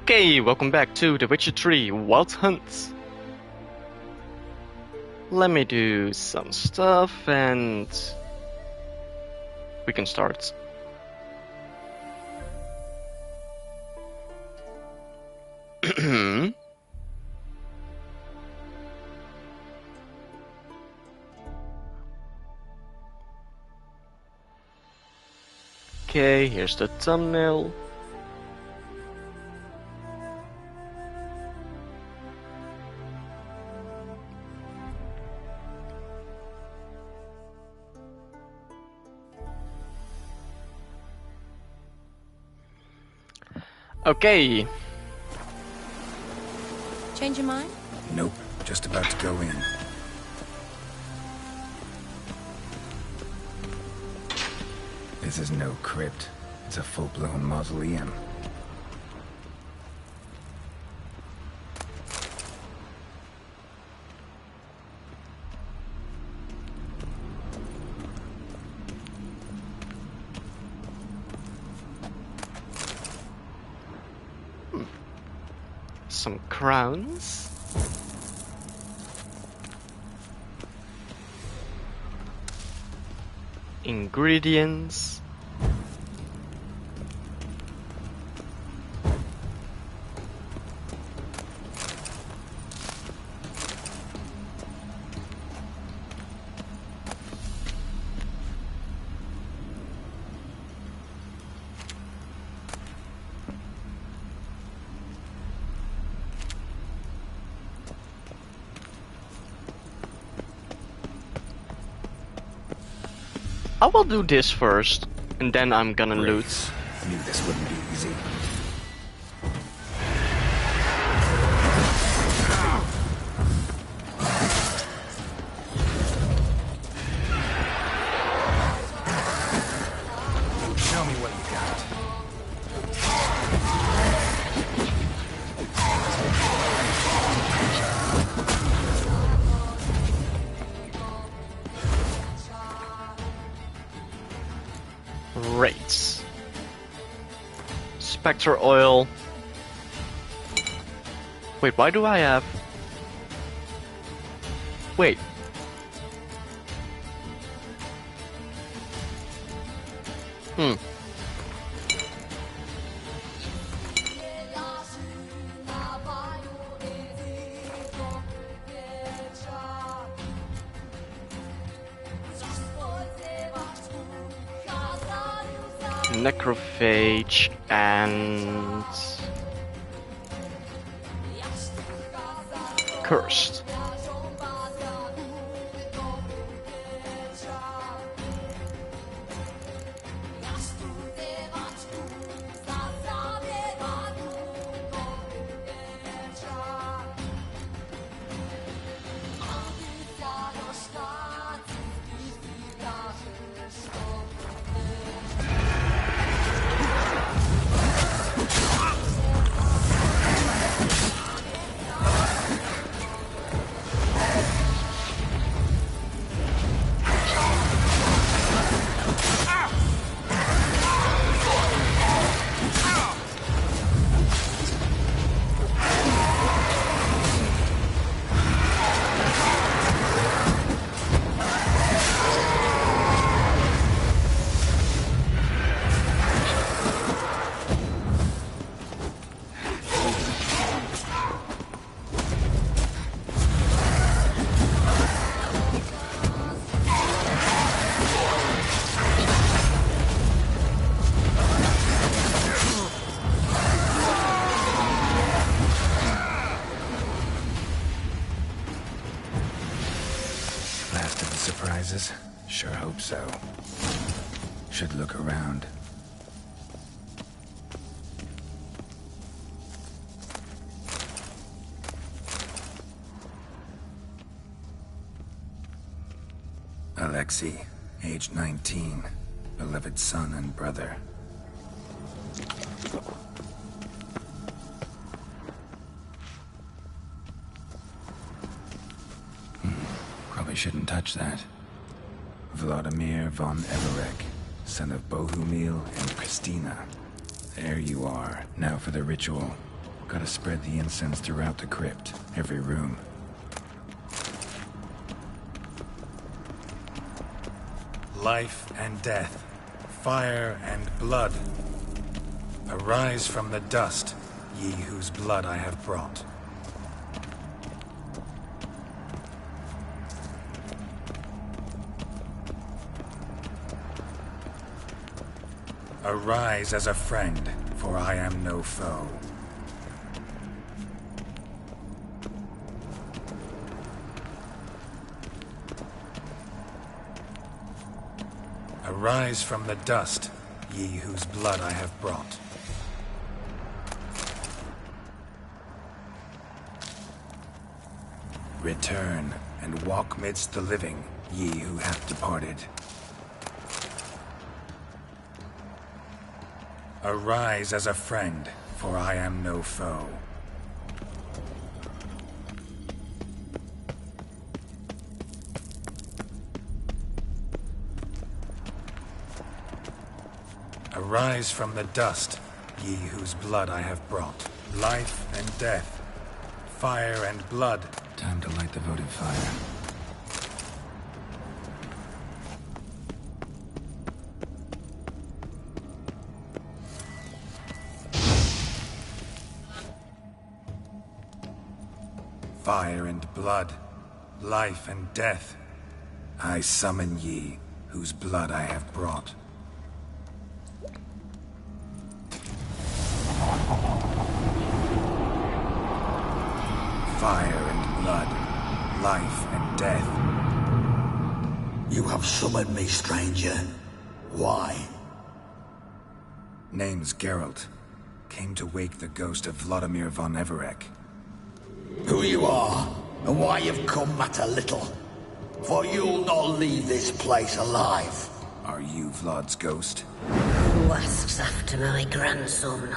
Okay, welcome back to The Witcher 3 Wild Hunt. Let me do some stuff and we can start. Okay, here's the thumbnail. Okay. Change your mind? Nope, just about to go in. This is no crypt. It's a full-blown mausoleum. Some crowns. Ingredients. I will do this first, and then I'm gonna loot. I knew this wouldn't be easy. Show me what you got. Rates. Spectre oil. Wait, why do I have... Wait. Necrophage and Cursed. Last of the surprises? Sure hope so. Should look around. Alexei, age 19, beloved son and brother. Probably shouldn't touch that. Vladimir von Everek, son of Bohumil and Christina. There you are. Now for the ritual. Gotta spread the incense throughout the crypt, every room. Life and death, fire and blood. Arise from the dust, ye whose blood I have brought. Arise as a friend, for I am no foe. Arise from the dust, ye whose blood I have brought. Return, and walk midst the living, ye who have departed. Arise as a friend, for I am no foe. Arise from the dust, ye whose blood I have brought. Life and death, fire and blood. Time to light the votive fire. Fire and blood, life and death. I summon ye, whose blood I have brought. Fire and blood, life and death. You have summoned me, stranger. Why? Name's Geralt. Came to wake the ghost of Vladimir von Everec. Who you are, and why you've come matter little. For you'll not leave this place alive. Are you Vlad's ghost? Who asks after my grandson?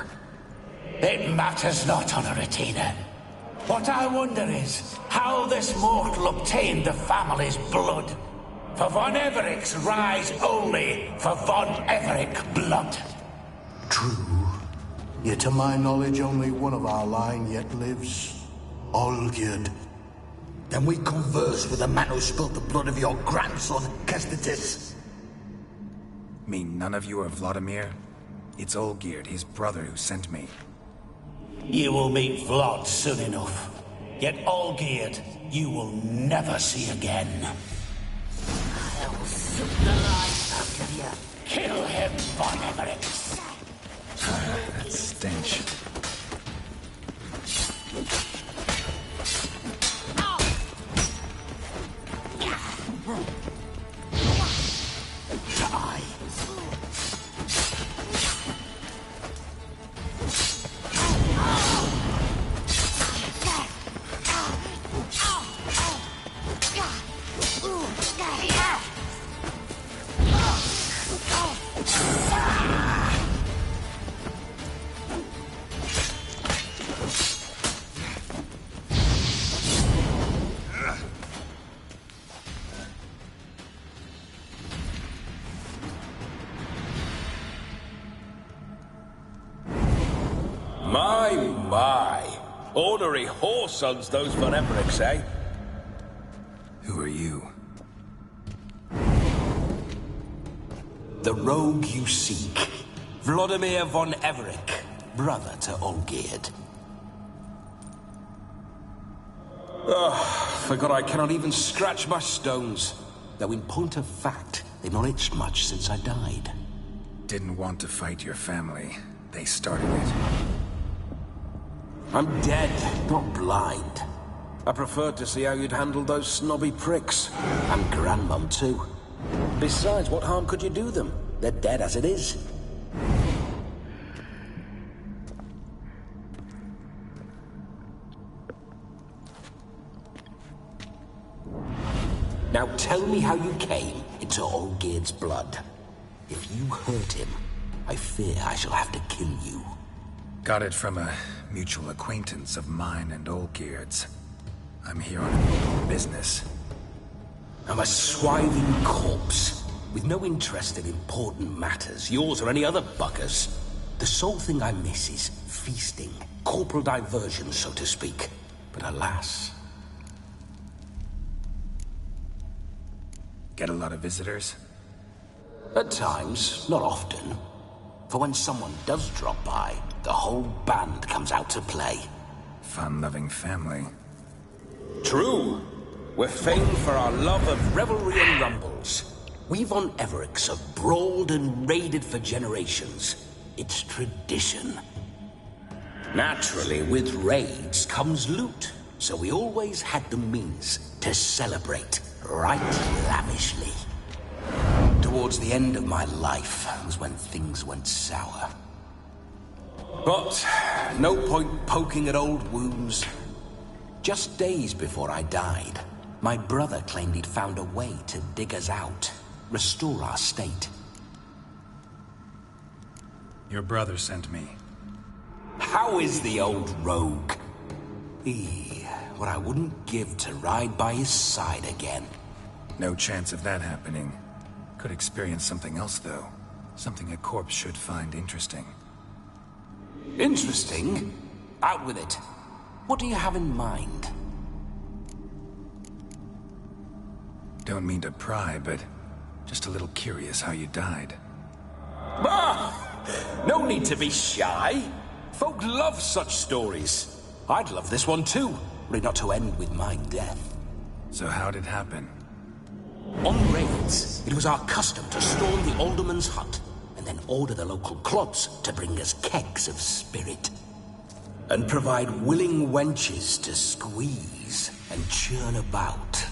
It matters not, Honoratina. What I wonder is how this mortal obtained the family's blood. For von Everic's rise only for von Everic blood. True. Yet to my knowledge, only one of our line yet lives. Olgierd. Then we converse with the man who spilled the blood of your grandson, Kestetis. Mean none of you are Vladimir? It's Olgierd, his brother, who sent me. You will meet Vlad soon enough. Yet Olgierd, you will never see again. I'll suck the life out of you. Kill him, von Everett. That stench. Die. My. Ornery whoresons, those von Evericks, eh? Who are you? The rogue you seek. Vladimir von Everec, brother to Olgierd. Forgot I cannot even scratch my stones. Though in point of fact, they've not itched much since I died. Didn't want to fight your family. They started it. I'm dead, not blind. I preferred to see how you'd handled those snobby pricks. And Grandmum too. Besides, what harm could you do them? They're dead as it is. Now tell me how you came into Olgierd's blood. If you hurt him, I fear I shall have to kill you. Got it from a mutual acquaintance of mine and Olgierd's. I'm here on important business. I'm a swiving corpse, with no interest in important matters, yours or any other buggers. The sole thing I miss is feasting, corporal diversion, so to speak. But alas... Get a lot of visitors? At times, not often. For when someone does drop by, the whole band comes out to play. Fun-loving family. True. We're famed for our love of revelry and rumbles. We've on Everix have brawled and raided for generations. It's tradition. Naturally, with raids comes loot, so we always had the means to celebrate right lavishly. Towards the end of my life was when things went sour. But no point poking at old wounds. Just days before I died, my brother claimed he'd found a way to dig us out, restore our state. Your brother sent me. How is the old rogue? What I wouldn't give to ride by his side again. No chance of that happening. Could experience something else, though. Something a corpse should find interesting. Interesting? Out with it. What do you have in mind? Don't mean to pry, but just a little curious how you died. No need to be shy. Folk love such stories. I'd love this one too, only not to end with my death. So how'd it happen? On raids, it was our custom to storm the alderman's hut, and then order the local clubs to bring us kegs of spirit. And provide willing wenches to squeeze and churn about.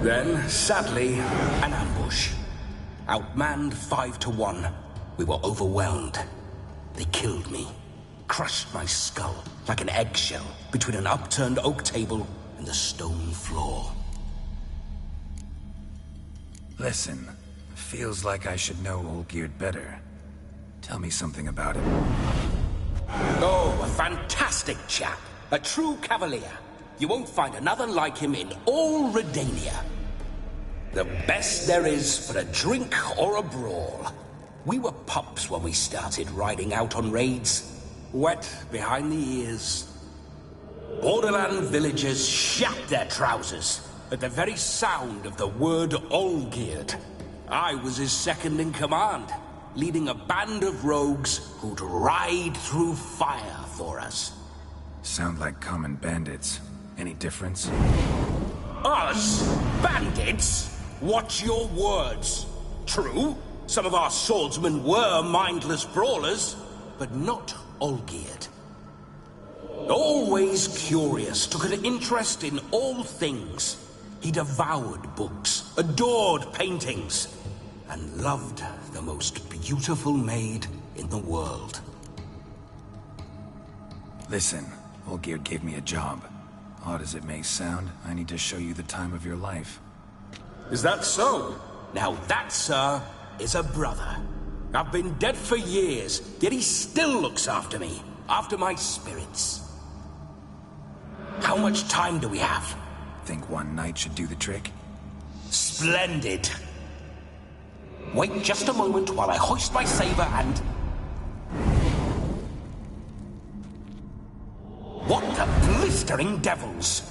Then, sadly, an ambush. Outmanned 5 to 1. We were overwhelmed. They killed me. Crushed my skull like an eggshell between an upturned oak table and the stone floor. Listen, feels like I should know Olgierd better. Tell me something about him. Oh, a fantastic chap. A true cavalier. You won't find another like him in all Redania. The best there is for a drink or a brawl. We were pups when we started riding out on raids. Wet behind the ears. Borderland villagers shat their trousers at the very sound of the word Olgierd. I was his second in command, leading a band of rogues who'd ride through fire for us. Sound like common bandits. Any difference? Us? Bandits? Watch your words. True, some of our swordsmen were mindless brawlers, but not Olgierd. Always curious, took an interest in all things. He devoured books, adored paintings, and loved the most beautiful maid in the world. Listen, Olgierd gave me a job. Odd as it may sound, I need to show you the time of your life. Is that so? Now that, sir, is a brother. I've been dead for years, yet he still looks after me, after my spirits. How much time do we have? Think one night should do the trick? Splendid. Wait just a moment while I hoist my saber and... What the blistering devils?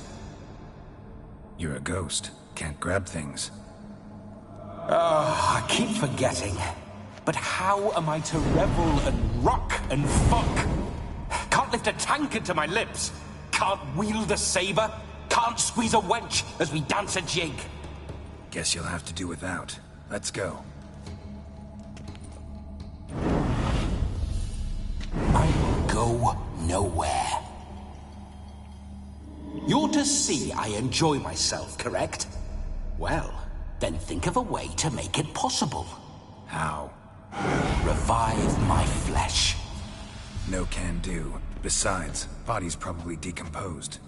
You're a ghost. Can't grab things. I keep forgetting. But how am I to revel and rock and fuck? Can't lift a tankard to my lips. Can't wield a saber. Can't squeeze a wench as we dance a jig. Guess you'll have to do without. Let's go. I will go nowhere. You're to see I enjoy myself, correct? Well, then think of a way to make it possible. How? Revive my flesh. No can do. Besides, body's probably decomposed.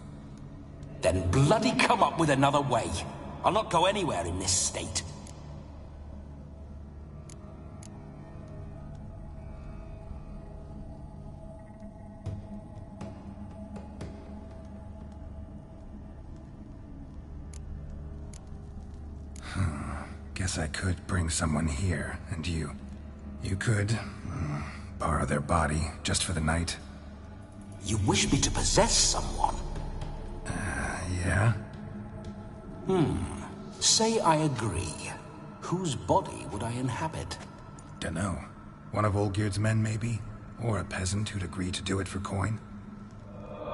Then bloody come up with another way. I'll not go anywhere in this state. Guess I could bring someone here, and you could borrow their body just for the night. You wish me to possess someone? Yeah? Say I agree. Whose body would I inhabit? Dunno. One of Olgierd's men, maybe? Or a peasant who'd agree to do it for coin?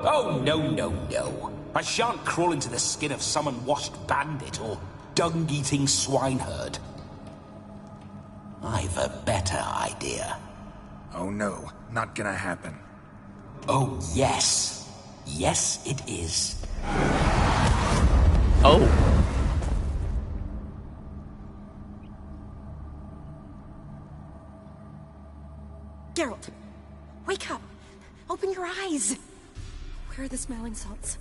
Oh, no. I shan't crawl into the skin of some unwashed bandit or dung-eating swineherd. I've a better idea. Oh no, not gonna happen. Oh, yes. Yes, it is. Oh. Geralt, wake up! Open your eyes! Where are the smelling salts?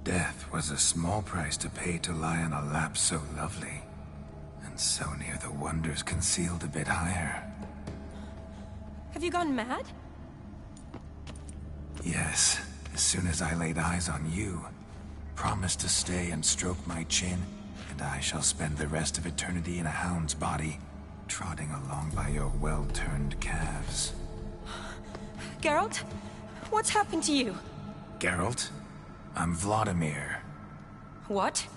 Death was a small price to pay to lie on a lap so lovely, and so near the wonders concealed a bit higher. Have you gone mad? Yes, as soon as I laid eyes on you, promised to stay and stroke my chin, and I shall spend the rest of eternity in a hound's body, trotting along by your well-turned calves. Geralt? What's happened to you? Geralt? I'm Vladimir. What?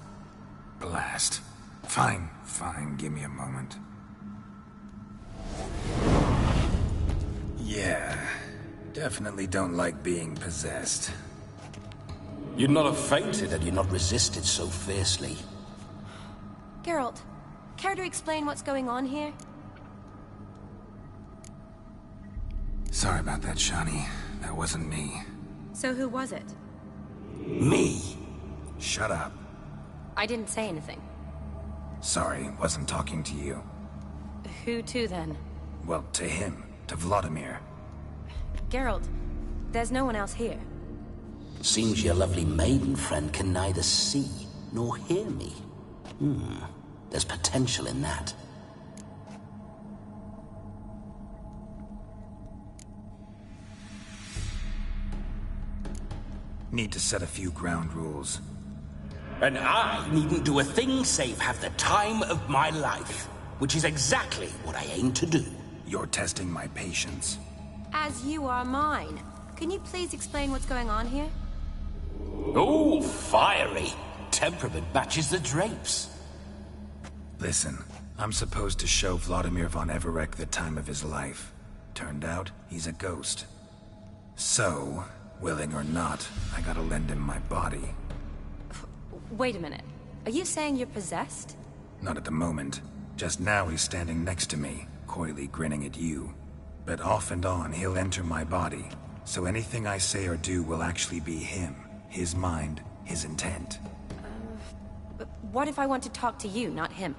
Blast. Fine, give me a moment. Yeah, definitely don't like being possessed. You'd not have fainted had you not resisted so fiercely. Geralt, care to explain what's going on here? Sorry about that, Shani. That wasn't me. So who was it? Me? Shut up. I didn't say anything. Sorry, wasn't talking to you. Who to then? Well, to him. To Vladimir. Geralt, there's no one else here. Seems your lovely maiden friend can neither see nor hear me. There's potential in that. Need to set a few ground rules. And I needn't do a thing save have the time of my life, which is exactly what I aim to do. You're testing my patience. As you are mine. Can you please explain what's going on here? Oh, fiery. Temperament matches the drapes. Listen, I'm supposed to show Vladimir von Everec the time of his life. Turned out, he's a ghost. So, willing or not, I gotta lend him my body. Wait a minute. Are you saying you're possessed? Not at the moment. Just now he's standing next to me, coyly grinning at you. But off and on, he'll enter my body. So anything I say or do will actually be him. His mind, his intent. But what if I want to talk to you, not him?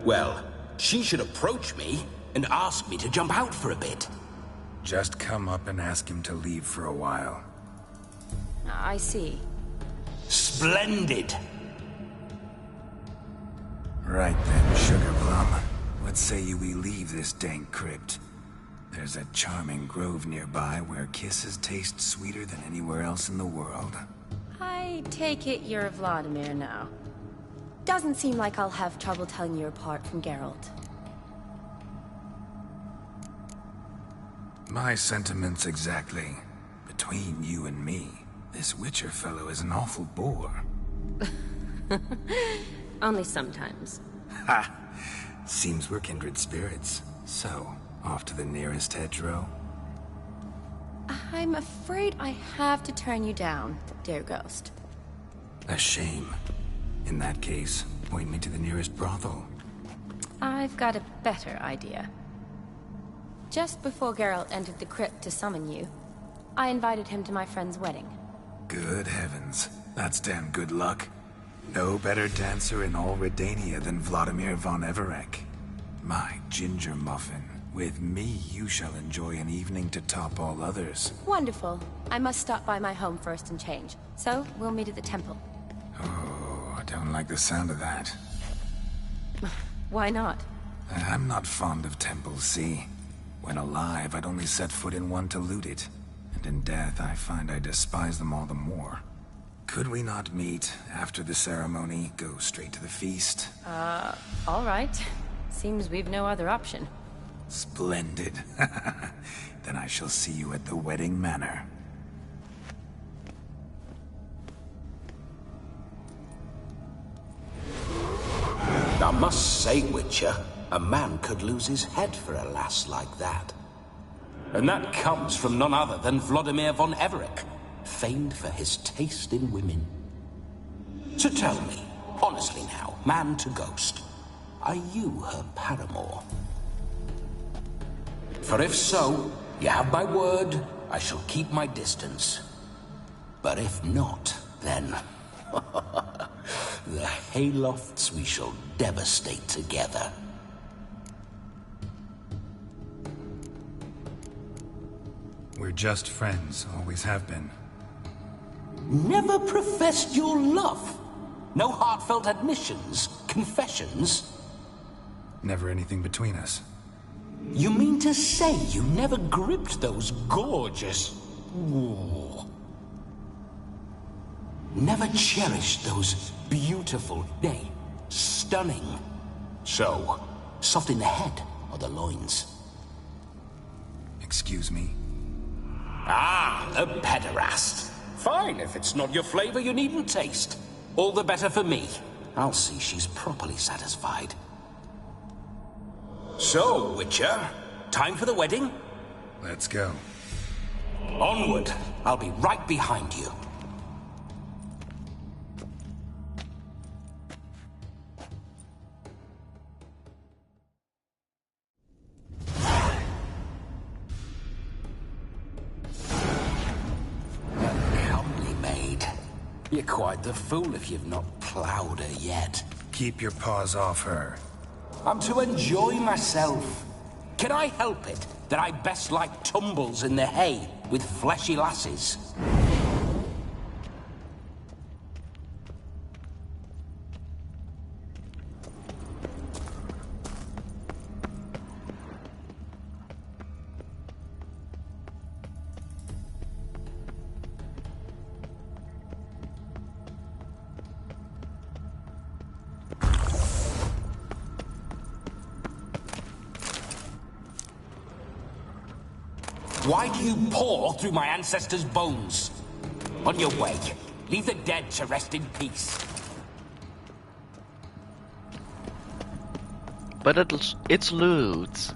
Well, she should approach me and ask me to jump out for a bit. Just come up and ask him to leave for a while. I see. Splendid. Right then, Sugar Plum. What say you we leave this dank crypt? There's a charming grove nearby where kisses taste sweeter than anywhere else in the world. I take it you're Vladimir now. Doesn't seem like I'll have trouble telling you apart from Geralt. My sentiments exactly. Between you and me, this Witcher fellow is an awful bore. Only sometimes. Ha! Seems we're kindred spirits. So, off to the nearest hedgerow? I'm afraid I have to turn you down, dear ghost. A shame. In that case, point me to the nearest brothel. I've got a better idea. Just before Geralt entered the crypt to summon you, I invited him to my friend's wedding. Good heavens. That's damn good luck. No better dancer in all Redania than Vladimir von Everec. My ginger muffin. With me, you shall enjoy an evening to top all others. Wonderful. I must stop by my home first and change. So, we'll meet at the temple. Oh, I don't like the sound of that. Why not? I'm not fond of temples, see? When alive, I'd only set foot in one to loot it. And in death, I find I despise them all the more. Could we not meet after the ceremony, go straight to the feast? All right. Seems we've no other option. Splendid. Then I shall see you at the wedding manor. I must say, Witcher, a man could lose his head for a lass like that. And that comes from none other than Vladimir von Everec, famed for his taste in women. So tell me, honestly now, man to ghost, are you her paramour? For if so, you have my word, I shall keep my distance. But if not, then... the haylofts we shall devastate together. We're just friends, always have been. Never professed your love? No heartfelt admissions, confessions? Never anything between us. You mean to say you never gripped those gorgeous... Ooh. Never cherished those beautiful, nay, stunning... So, soft in the head or the loins? Excuse me? Ah, a pederast. Fine, if it's not your flavor, you needn't taste. All the better for me. I'll see she's properly satisfied. So, Witcher, time for the wedding? Let's go. Onward. I'll be right behind you. You're quite the fool if you've not plowed her yet. Keep your paws off her. I'm to enjoy myself. Can I help it that I best like tumbles in the hay with fleshy lasses? Why do you paw through my ancestors' bones? On your way. Leave the dead to rest in peace. But it's loot.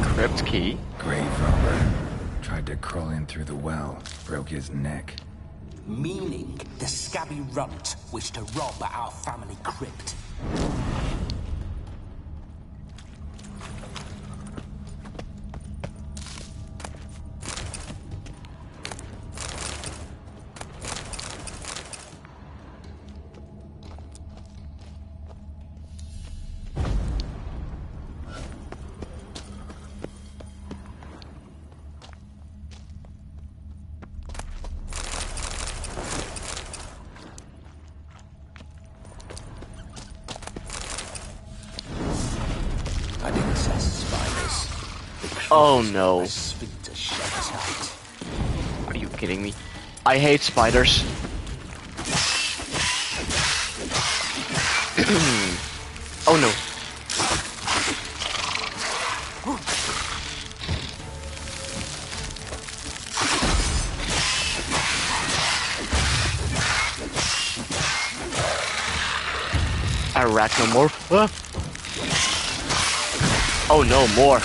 Crypt key. Grave robber. Tried to crawl in through the well. Broke his neck. Meaning the scabby runt wished to rob our family crypt. I didn't satisfy this. Oh no. Sphincter shut tight. Are you kidding me? I hate spiders. Oh no. Arachnomorph. Oh no, more.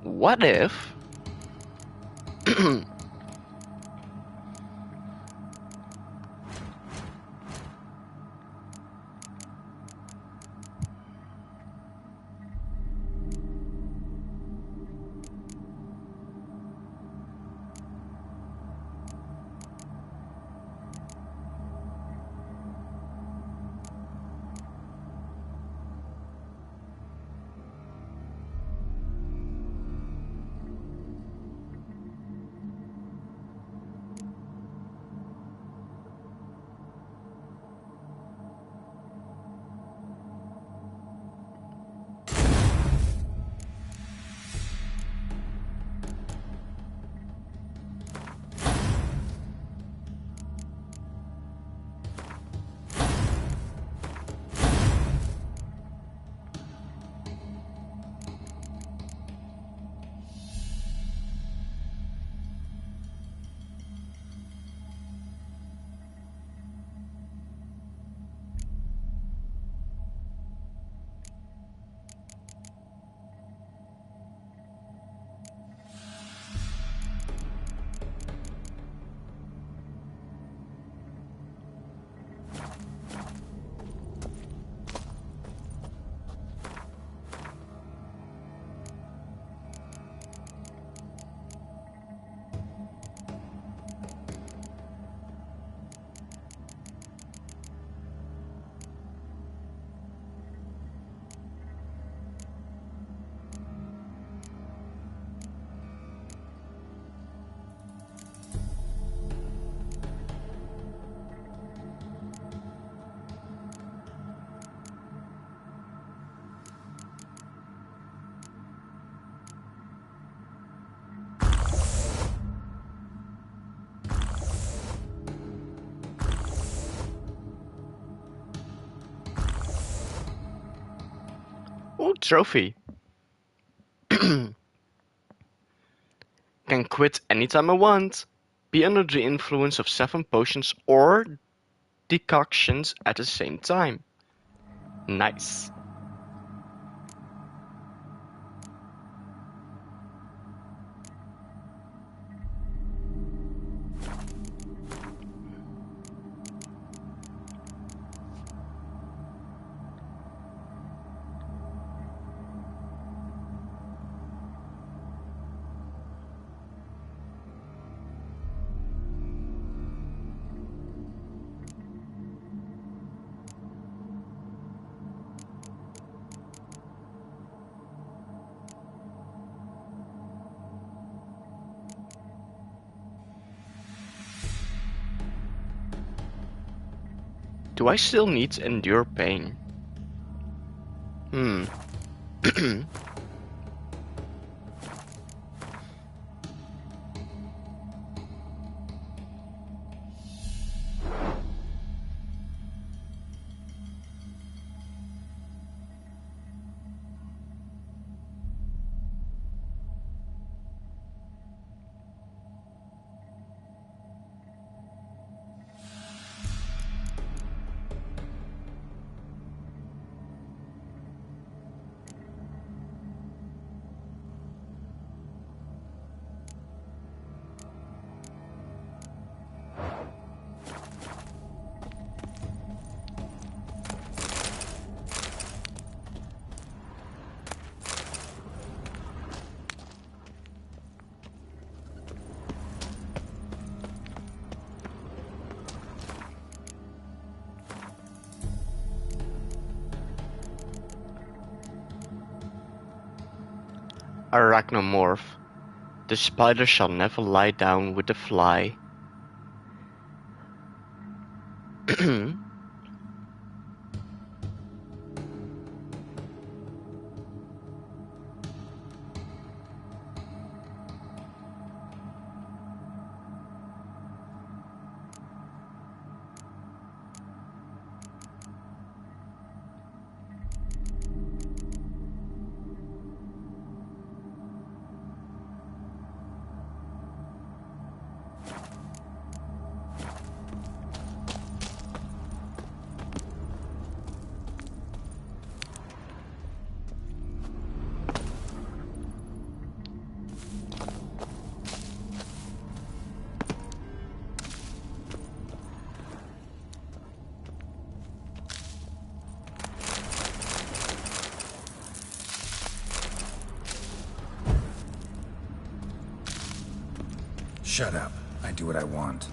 What if... Ooh, trophy. Can quit anytime I want. Be under the influence of 7 potions or decoctions at the same time. Nice. Do I still need to endure pain? Arachnomorph. The spider shall never lie down with the fly. Shut up. I do what I want.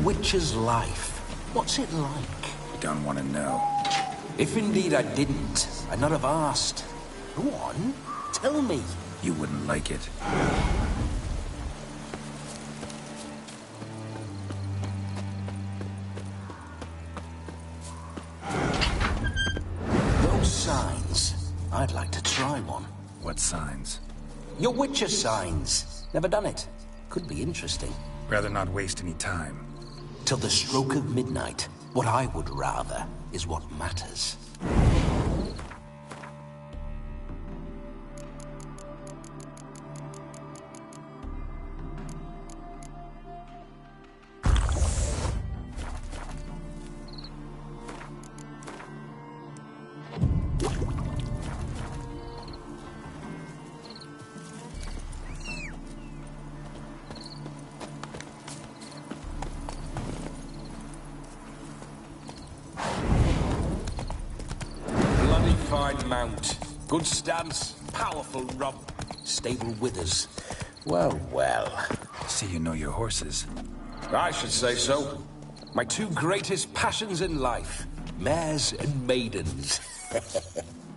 Witcher's life. What's it like? Don't want to know. If indeed I didn't, I'd not have asked. Go on, tell me. You wouldn't like it. Those signs. I'd like to try one. What signs? Your Witcher signs. Never done it. Could be interesting. Rather not waste any time. Till the stroke of midnight, what I would rather is what matters. Fine mount. Good stance, powerful rump, stable withers. Well, well. See you know your horses. I should say so. My two greatest passions in life. Mares and maidens.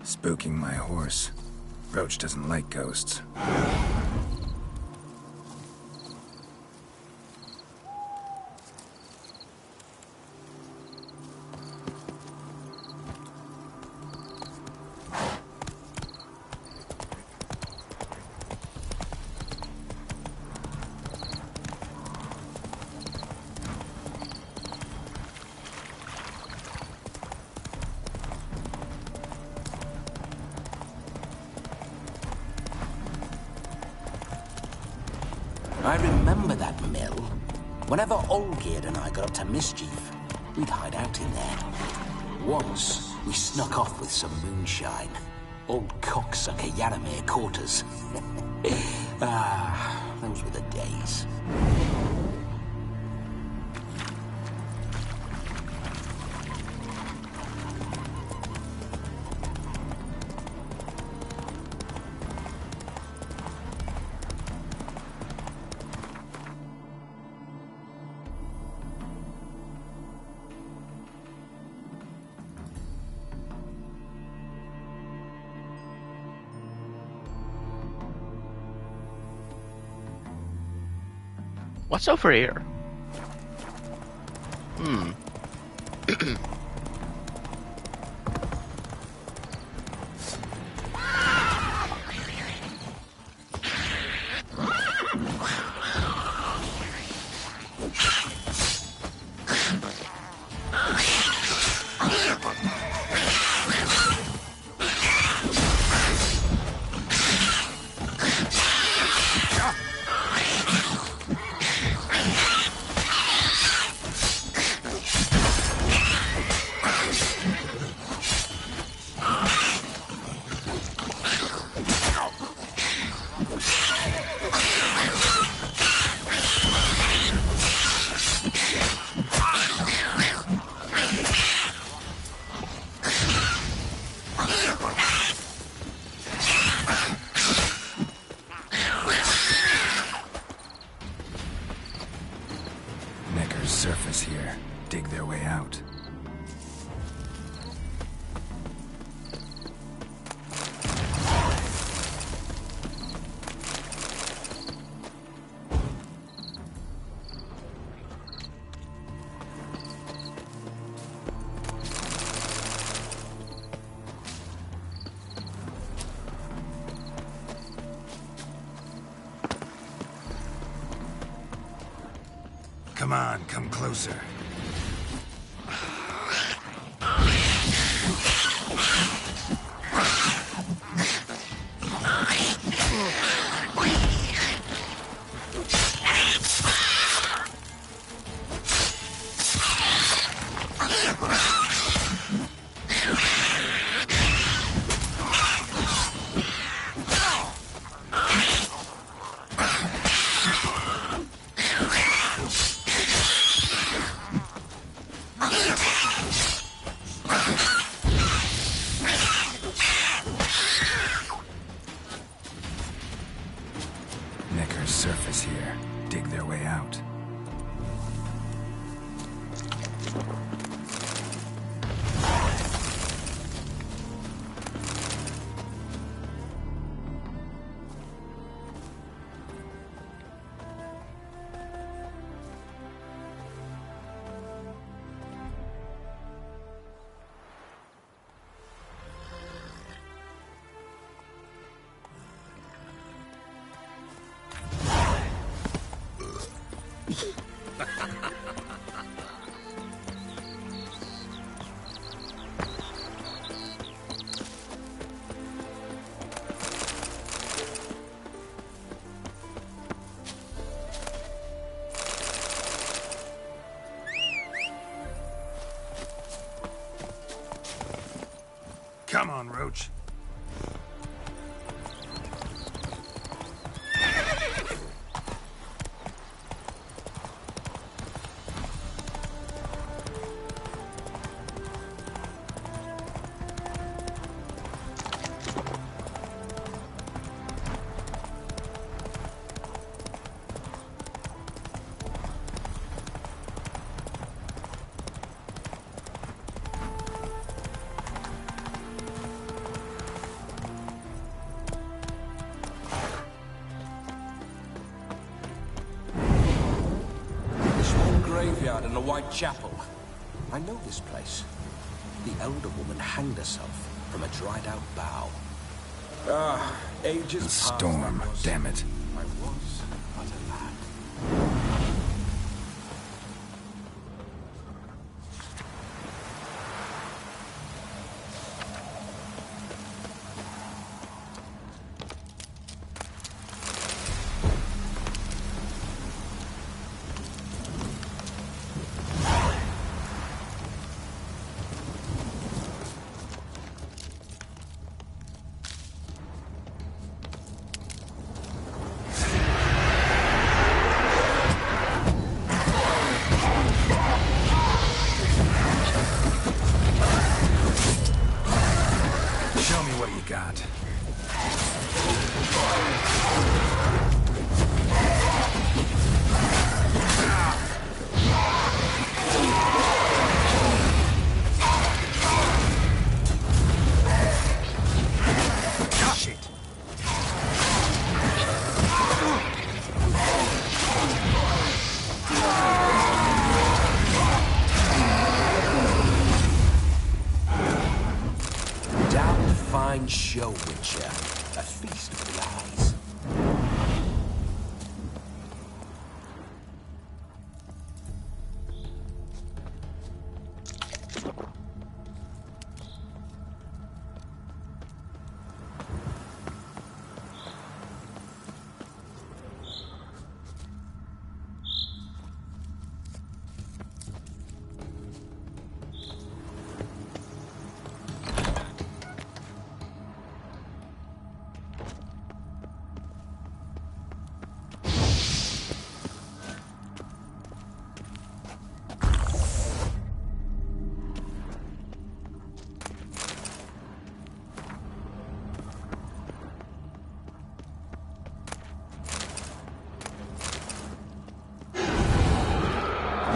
Spooking my horse. Roach doesn't like ghosts. I remember that mill. Whenever Olgierd and I got up to mischief, we'd hide out in there. Once, we snuck off with some moonshine. Old cocksucker Yaramir caught us. Those were the days. What's over here? Come on, come closer. Necker's surface here. Dig their way out. Come on, Roach. Graveyard and a white chapel. I know this place. The elder woman hanged herself from a dried-out bough. Ages A past storm, I was- damn it. I was but a lad. Show me what you got. Shit. Damn fine show, Witcher. A feast for the eyes.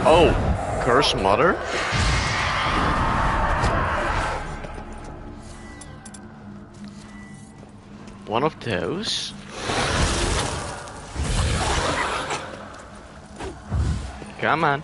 Oh, Curse Mother? One of those? Come on.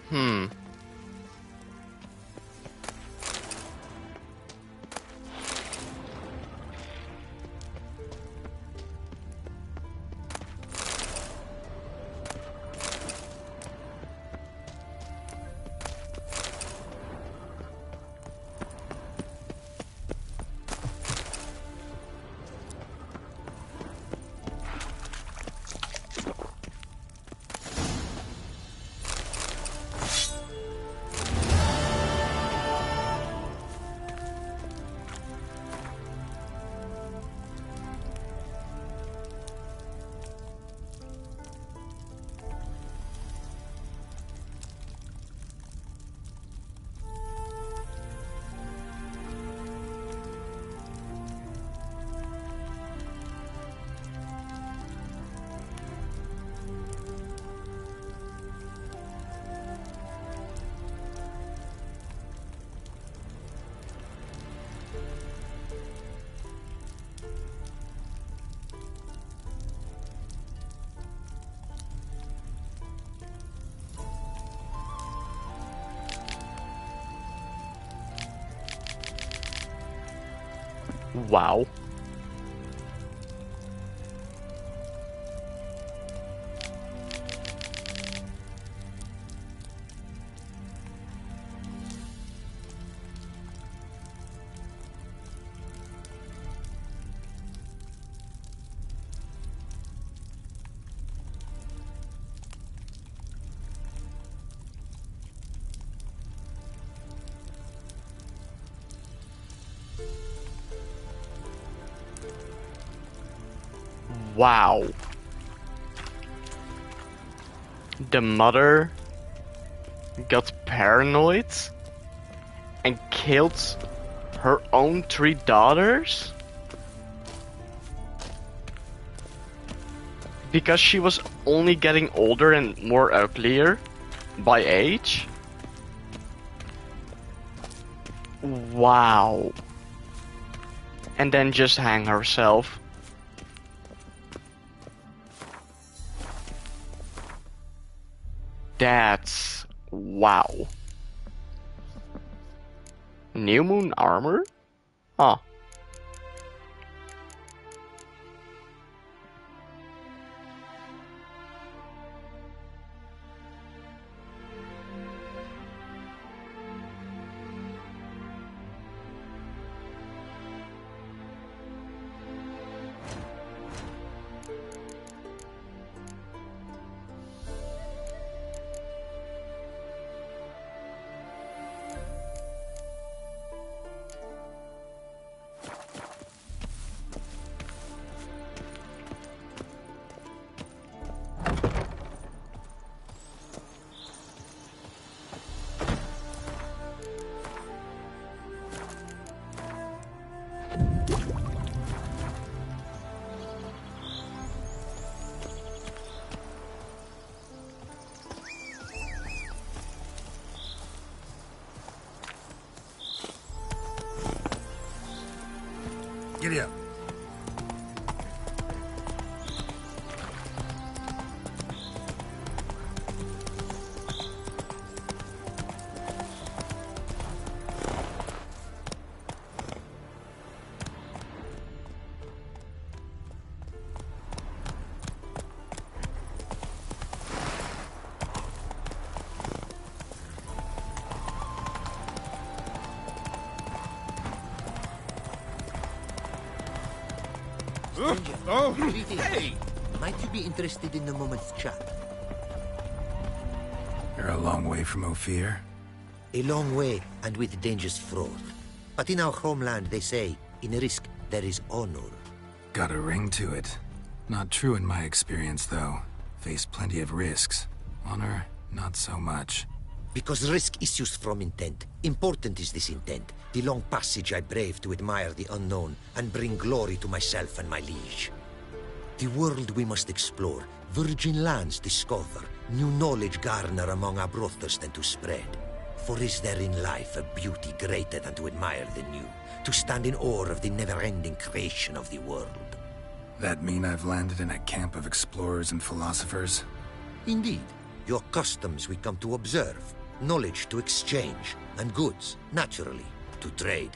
Hmm. Wow. Wow. The mother got paranoid and killed her own 3 daughters? Because she was only getting older and more uglier by age? Wow. And then just hang herself. That's... wow. New moon armor? Huh. Giddy up. Hey! Might you be interested in a moment's chat? You're a long way from Ophir. A long way, and with dangers fraught. But in our homeland, they say, in risk, there is honor. Got a ring to it. Not true in my experience, though. Faced plenty of risks. Honor, not so much. Because risk issues from intent. Important is this intent. The long passage I brave to admire the unknown, and bring glory to myself and my liege. The world we must explore, virgin lands discover, new knowledge garner among our brothers than to spread. For is there in life a beauty greater than to admire the new, to stand in awe of the never-ending creation of the world? That mean I've landed in a camp of explorers and philosophers? Indeed. Your customs we come to observe, knowledge to exchange, and goods, naturally, to trade.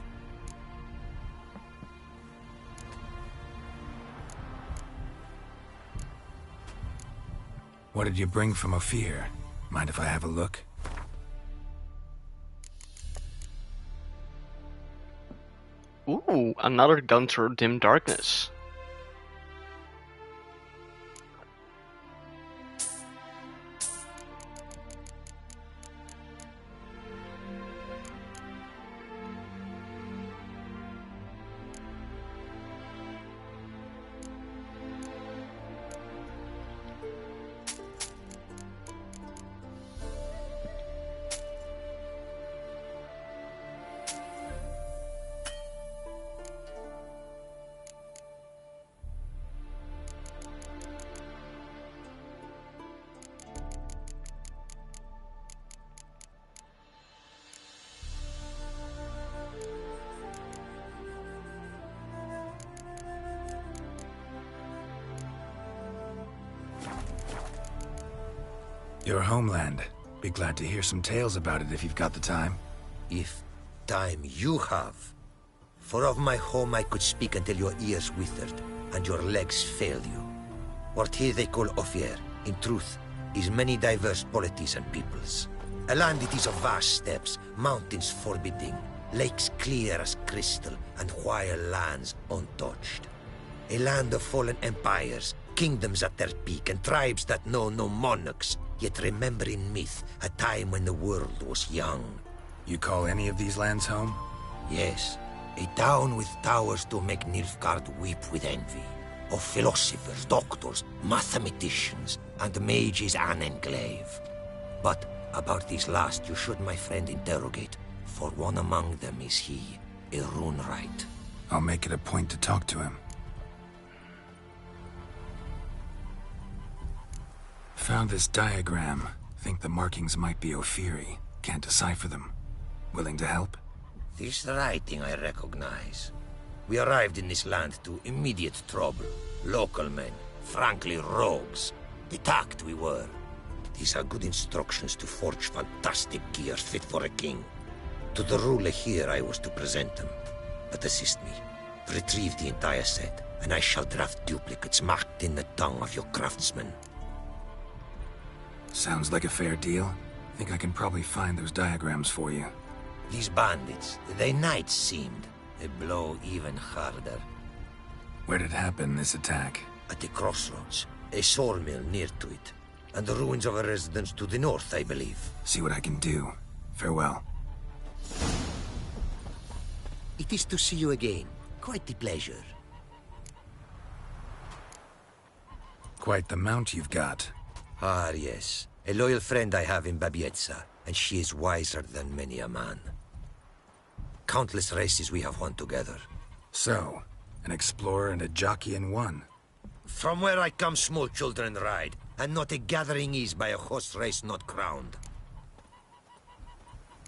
What did you bring from Ophir? Mind if I have a look? Ooh, another gun through dim darkness. Your homeland. Be glad to hear some tales about it if you've got the time. If time you have. For of my home I could speak until your ears withered, and your legs failed you. What here they call Ophir, in truth, is many diverse polities and peoples. A land it is of vast steppes, mountains forbidding, lakes clear as crystal, and wild lands untouched. A land of fallen empires, kingdoms at their peak, and tribes that know no monarchs, yet remember in myth a time when the world was young. You call any of these lands home? Yes, a town with towers to make Nilfgaard weep with envy. Of philosophers, doctors, mathematicians, and mages an enclave. But about these last you should, my friend, interrogate, for one among them is he, a rune-wright. I'll make it a point to talk to him. Found this diagram. Think the markings might be Ophiri. Can't decipher them. Willing to help? This writing I recognize. We arrived in this land to immediate trouble. Local men, frankly rogues. Attacked we were. These are good instructions to forge fantastic gear fit for a king. To the ruler here I was to present them. But assist me. Retrieve the entire set, and I shall draft duplicates marked in the tongue of your craftsmen. Sounds like a fair deal. Think I can probably find those diagrams for you. These bandits, they knights seemed. They blow even harder. Where did it happen, this attack? At the crossroads. A sawmill near to it. And the ruins of a residence to the north, I believe. See what I can do. Farewell. It is to see you again. Quite the pleasure. Quite the mount you've got. Ah, yes. A loyal friend I have in Babietza, and she is wiser than many a man. Countless races we have won together. So, an explorer and a jockey in one. From where I come, small children ride, and not a gathering is by a horse race not crowned.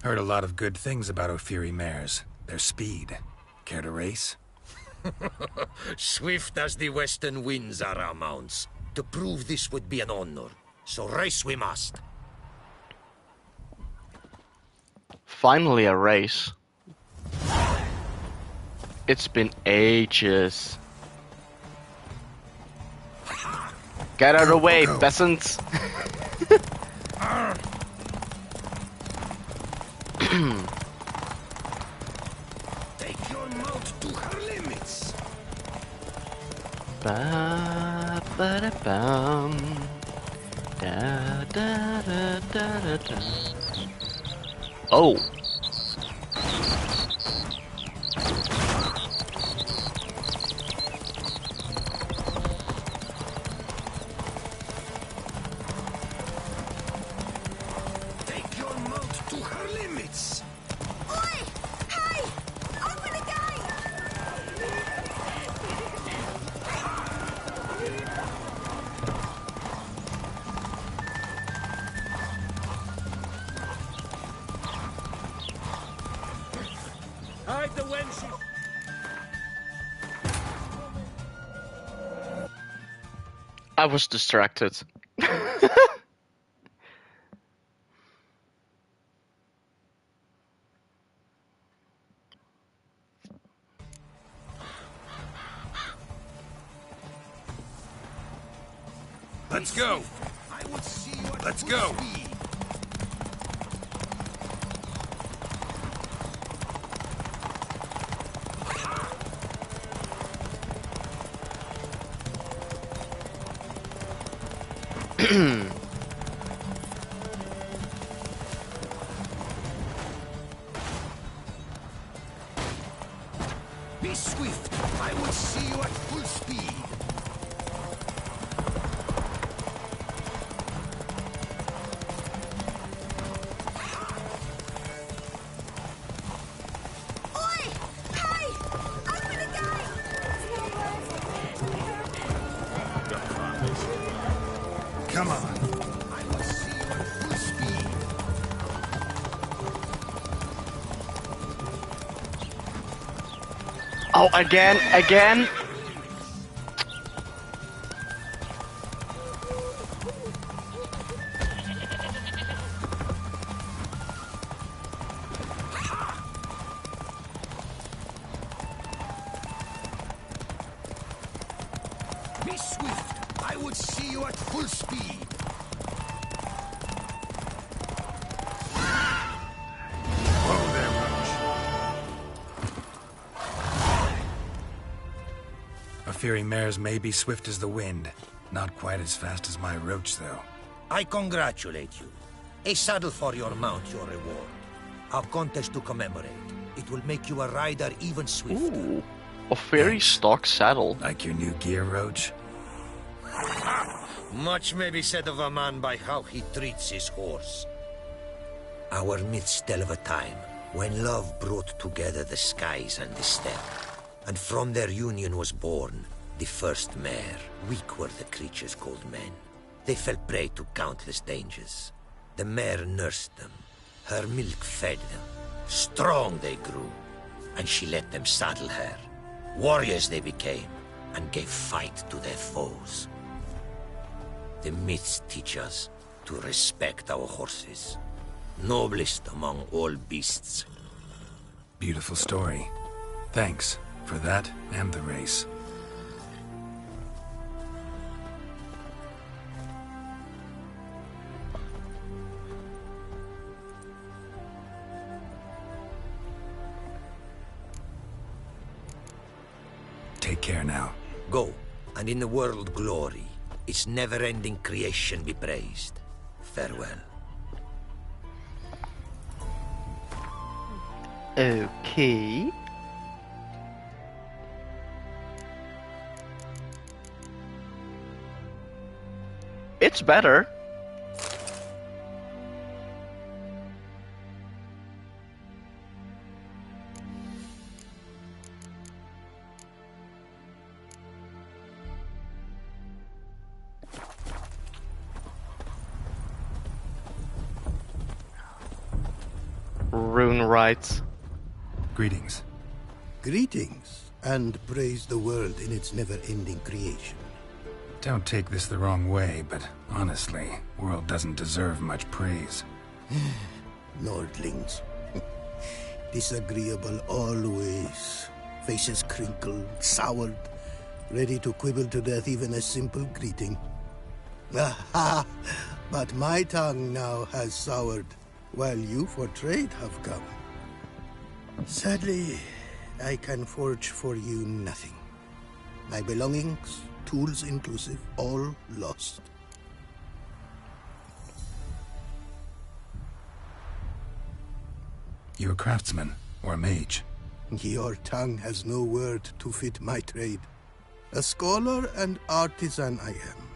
Heard a lot of good things about Ophiri mares. Their speed. Care to race? Swift as the western winds are our mounts. To prove this would be an honor. So race we must. Finally a race. It's been ages. Get out of the way, peasants! Take your mouth to her limits. Ba ba da bum. Da da da da da da. Oh. Take your mouth to her limits. Oi! Hey! Open the gate! Hide the wenches. I was distracted. Let's go! Let's go! Be swift. I will see you at full speed. Oi! Hey! Open the gate! Come on! I will see you at full speed. Oh, again. Be swift. I would see you at full speed. Whoa there, Roach. A fiery mare's may be swift as the wind. Not quite as fast as my Roach, though. I congratulate you. A saddle for your mount, your reward. A contest to commemorate. It will make you a rider even swifter. Ooh, a very stock saddle. Like your new gear, Roach? Much may be said of a man by how he treats his horse. Our midst tell of a time when love brought together the skies and the steppe, and from their union was born the first mare. Weak were the creatures called men. They fell prey to countless dangers. The mare nursed them. Her milk fed them. Strong they grew, and she let them saddle her. Warriors they became, and gave fight to their foes. The myths teach us to respect our horses, noblest among all beasts. Beautiful story. Thanks for that and the race. Take care now. Go, and in the world glory, its never-ending creation be praised. Farewell. Okay. It's better. Rune writes. Greetings. Greetings, and praise the world in its never-ending creation. Don't take this the wrong way, but honestly, world doesn't deserve much praise. Nordlings. Disagreeable always. Faces crinkled, soured, ready to quibble to death even a simple greeting. Aha! But my tongue now has soured, while you for trade have come. Sadly, I can forge for you nothing. My belongings, tools inclusive, all lost. You a craftsman or a mage? Your tongue has no word to fit my trade. A scholar and artisan I am.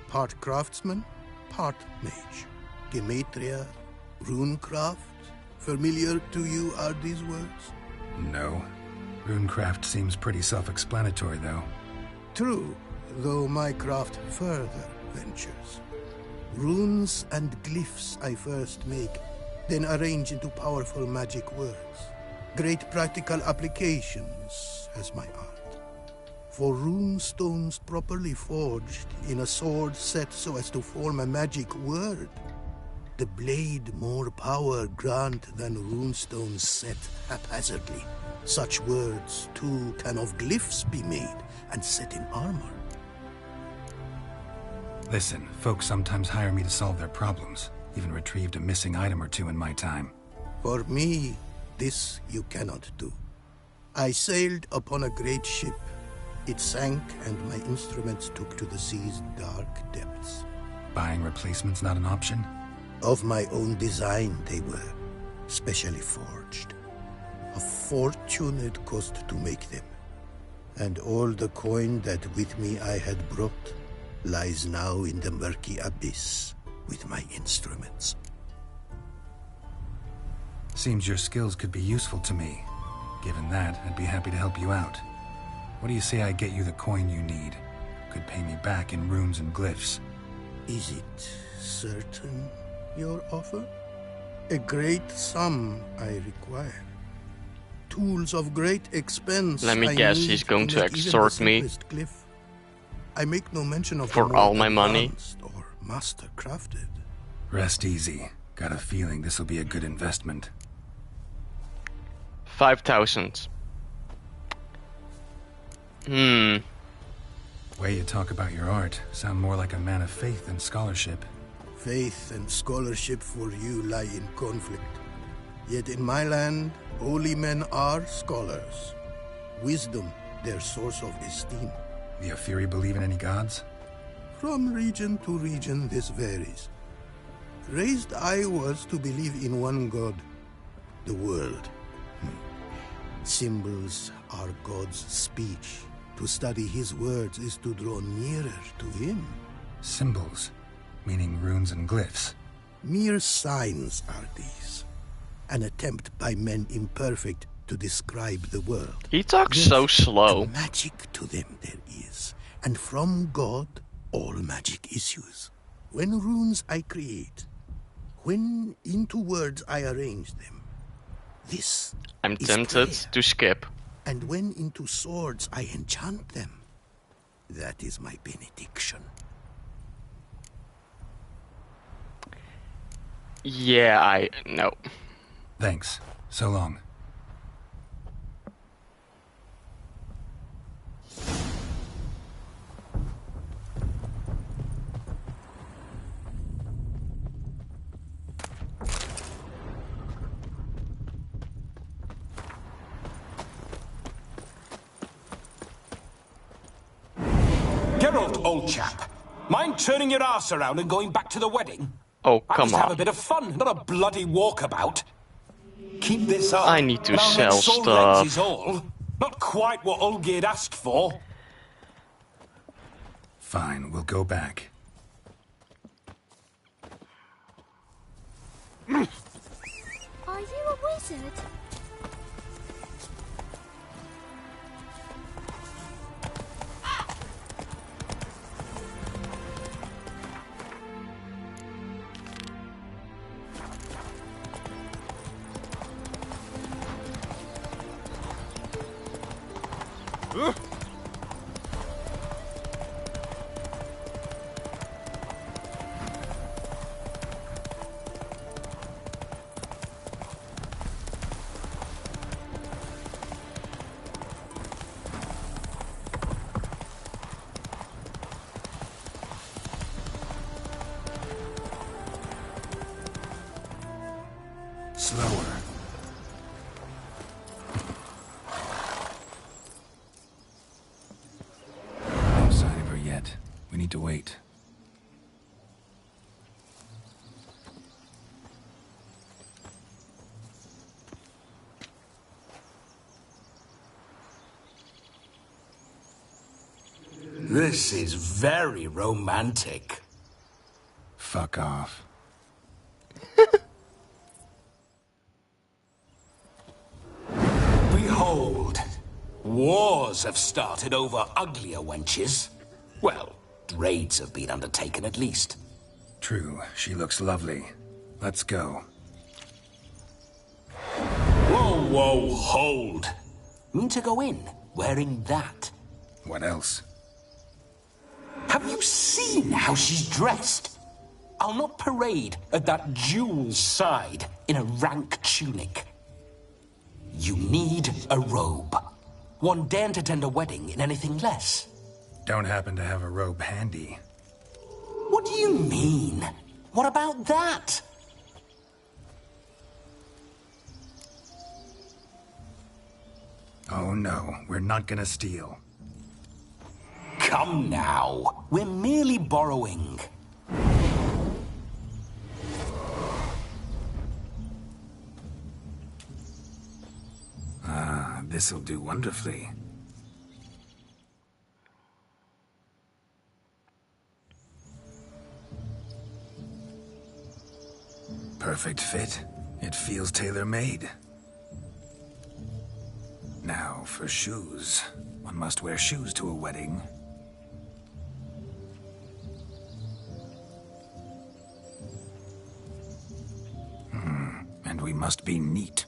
Part craftsman, part mage. Gematria, runecraft. Familiar to you are these words? No. Runecraft seems pretty self-explanatory, though. True, though my craft further ventures. Runes and glyphs I first make, then arrange into powerful magic words. Great practical applications as my art. For rune stones properly forged in a sword set so as to form a magic word. The blade more power grant than runestones set haphazardly. Such words, too, can of glyphs be made and set in armor. Listen, folks sometimes hire me to solve their problems. Even retrieved a missing item or two in my time. For me, this you cannot do. I sailed upon a great ship. It sank, and my instruments took to the sea's dark depths. Buying replacements not an option? Of my own design they were, specially forged. A fortune it cost to make them. And all the coin that with me I had brought lies now in the murky abyss with my instruments. Seems your skills could be useful to me. Given that, I'd be happy to help you out. What do you say I get you the coin you need? Could pay me back in runes and glyphs. Is it certain, your offer? A great sum I require. Tools of great expense. Let me guess, he's going to extort me glyph. I make no mention of for all my money. Or master crafted. Rest easy. Got a feeling this will be a good investment. 5,000. Way you talk about your art sound more like a man of faith than scholarship. Faith and scholarship for you lie in conflict. Yet in my land, holy men are scholars. Wisdom, their source of esteem. The Afiri believe in any gods? From region to region, this varies. Raised I was to believe in one god, the world. Symbols are God's speech. To study his words is to draw nearer to him. Symbols, meaning runes and glyphs. Mere signs are these. An attempt by men imperfect to describe the world. He talks so slow. Magic to them there is, and from God all magic issues. When runes I create, when into words I arrange them, this I'm is tempted prayer. to skip. And when into swords I enchant them, that is my benediction. Yeah, I know. Thanks. So long. Geralt, old chap. Mind turning your ass around and going back to the wedding? Oh, I come must have a on. bit of fun, not a bloody walkabout. Keep this up. I need to and I'll sell make Sol stuff. Reds is all. Not quite what Olgerd asked for. Fine, we'll go back. Are you a wizard? Slower. No sign of her yet. We need to wait. This is very romantic. Fuck off. Behold, wars have started over uglier wenches. Well, raids have been undertaken at least. True, she looks lovely. Let's go. Whoa, whoa, hold. Mean to go in wearing that? What else? Have you seen how she's dressed? I'll not parade at that jewel's side in a rank tunic. You need a robe. One daren't attend a wedding in anything less. Don't happen to have a robe handy. What do you mean? What about that? Oh no, we're not gonna steal. Come now. We're merely borrowing. Ah, this'll do wonderfully. Perfect fit. It feels tailor-made. Now, for shoes. One must wear shoes to a wedding. And we must be neat.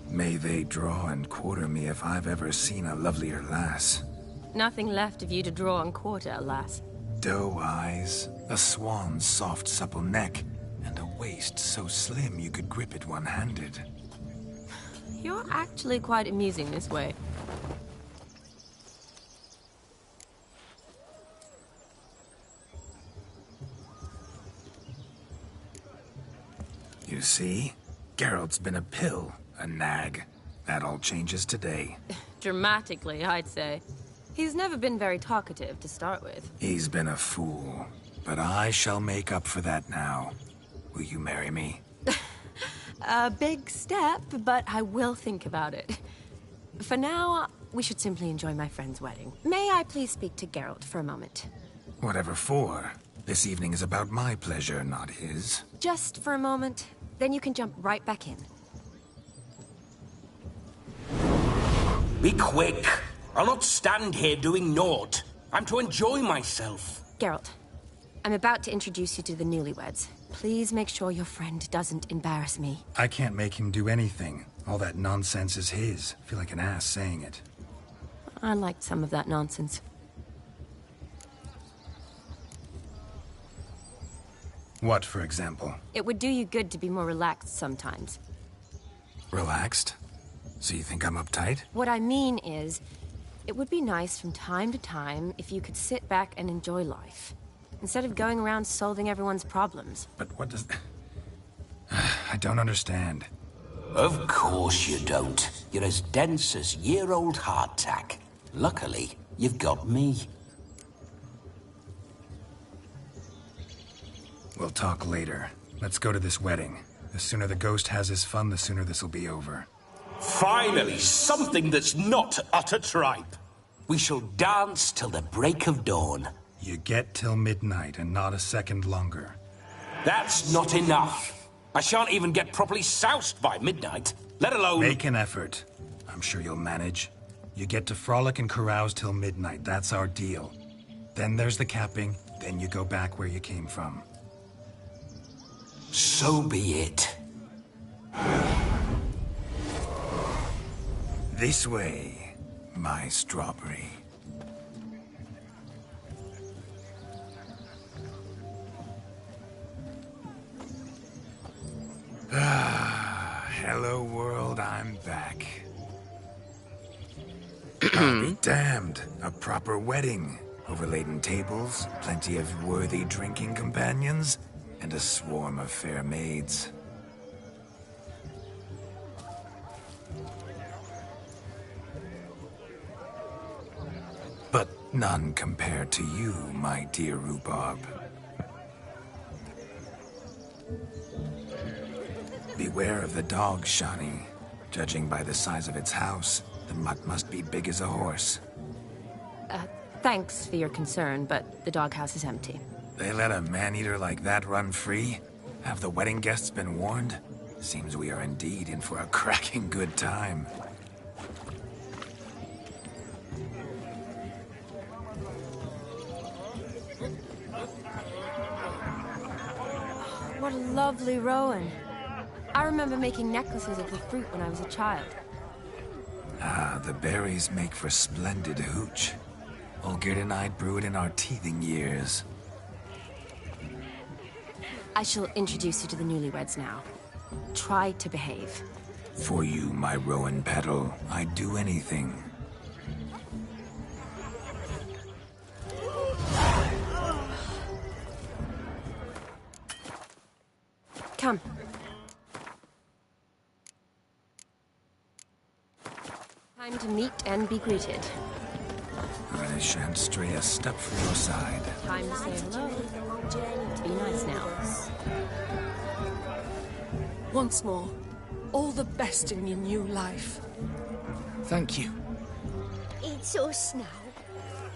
May they draw and quarter me if I've ever seen a lovelier lass. Nothing left of you to draw and quarter, alas. Doe eyes, a swan's soft supple neck, and a waist so slim you could grip it one-handed. You're actually quite amusing this way. You see? Geralt's been a pill, a nag. That all changes today. Dramatically, I'd say. He's never been very talkative to start with. He's been a fool, but I shall make up for that now. Will you marry me? A big step, but I will think about it. For now, we should simply enjoy my friend's wedding. May I please speak to Geralt for a moment? Whatever for. This evening is about my pleasure, not his. Just for a moment, then you can jump right back in. Be quick. I'll not stand here doing naught. I'm to enjoy myself. Geralt, I'm about to introduce you to the newlyweds. Please make sure your friend doesn't embarrass me. I can't make him do anything. All that nonsense is his. I feel like an ass saying it. I liked some of that nonsense. What, for example? It would do you good to be more relaxed sometimes. Relaxed? So you think I'm uptight? What I mean is, it would be nice from time to time if you could sit back and enjoy life, instead of going around solving everyone's problems. But what does... I don't understand. Of course you don't. You're as dense as year-old hardtack. Luckily, you've got me. We'll talk later. Let's go to this wedding. The sooner the ghost has his fun, the sooner this'll be over. Finally, something that's not utter tripe. We shall dance till the break of dawn. You get till midnight and not a second longer. That's not enough. I shan't even get properly soused by midnight, let alone... Make an effort. I'm sure you'll manage. You get to frolic and carouse till midnight. That's our deal. Then there's the capping. Then you go back where you came from. So be it. This way, my strawberry. Hello world, I'm back. I'll be damned. A proper wedding. Overladen tables, plenty of worthy drinking companions, and a swarm of fair maids. But none compared to you, my dear rhubarb. Beware of the dog, Shani. Judging by the size of its house, the mutt must be big as a horse. Thanks for your concern, but the doghouse is empty. They let a man-eater like that run free? Have the wedding guests been warned? Seems we are indeed in for a cracking good time. What a lovely rowan. I remember making necklaces of the fruit when I was a child. Ah, the berries make for splendid hooch. Olgerd and I brewed in our teething years. I shall introduce you to the newlyweds now. Try to behave. For you, my rowan petal, I'd do anything. Come. Time to meet and be greeted. I shan't stray a step from your side. Time to say hello. Be nice now. Once more, all the best in your new life. Thank you. It's us now.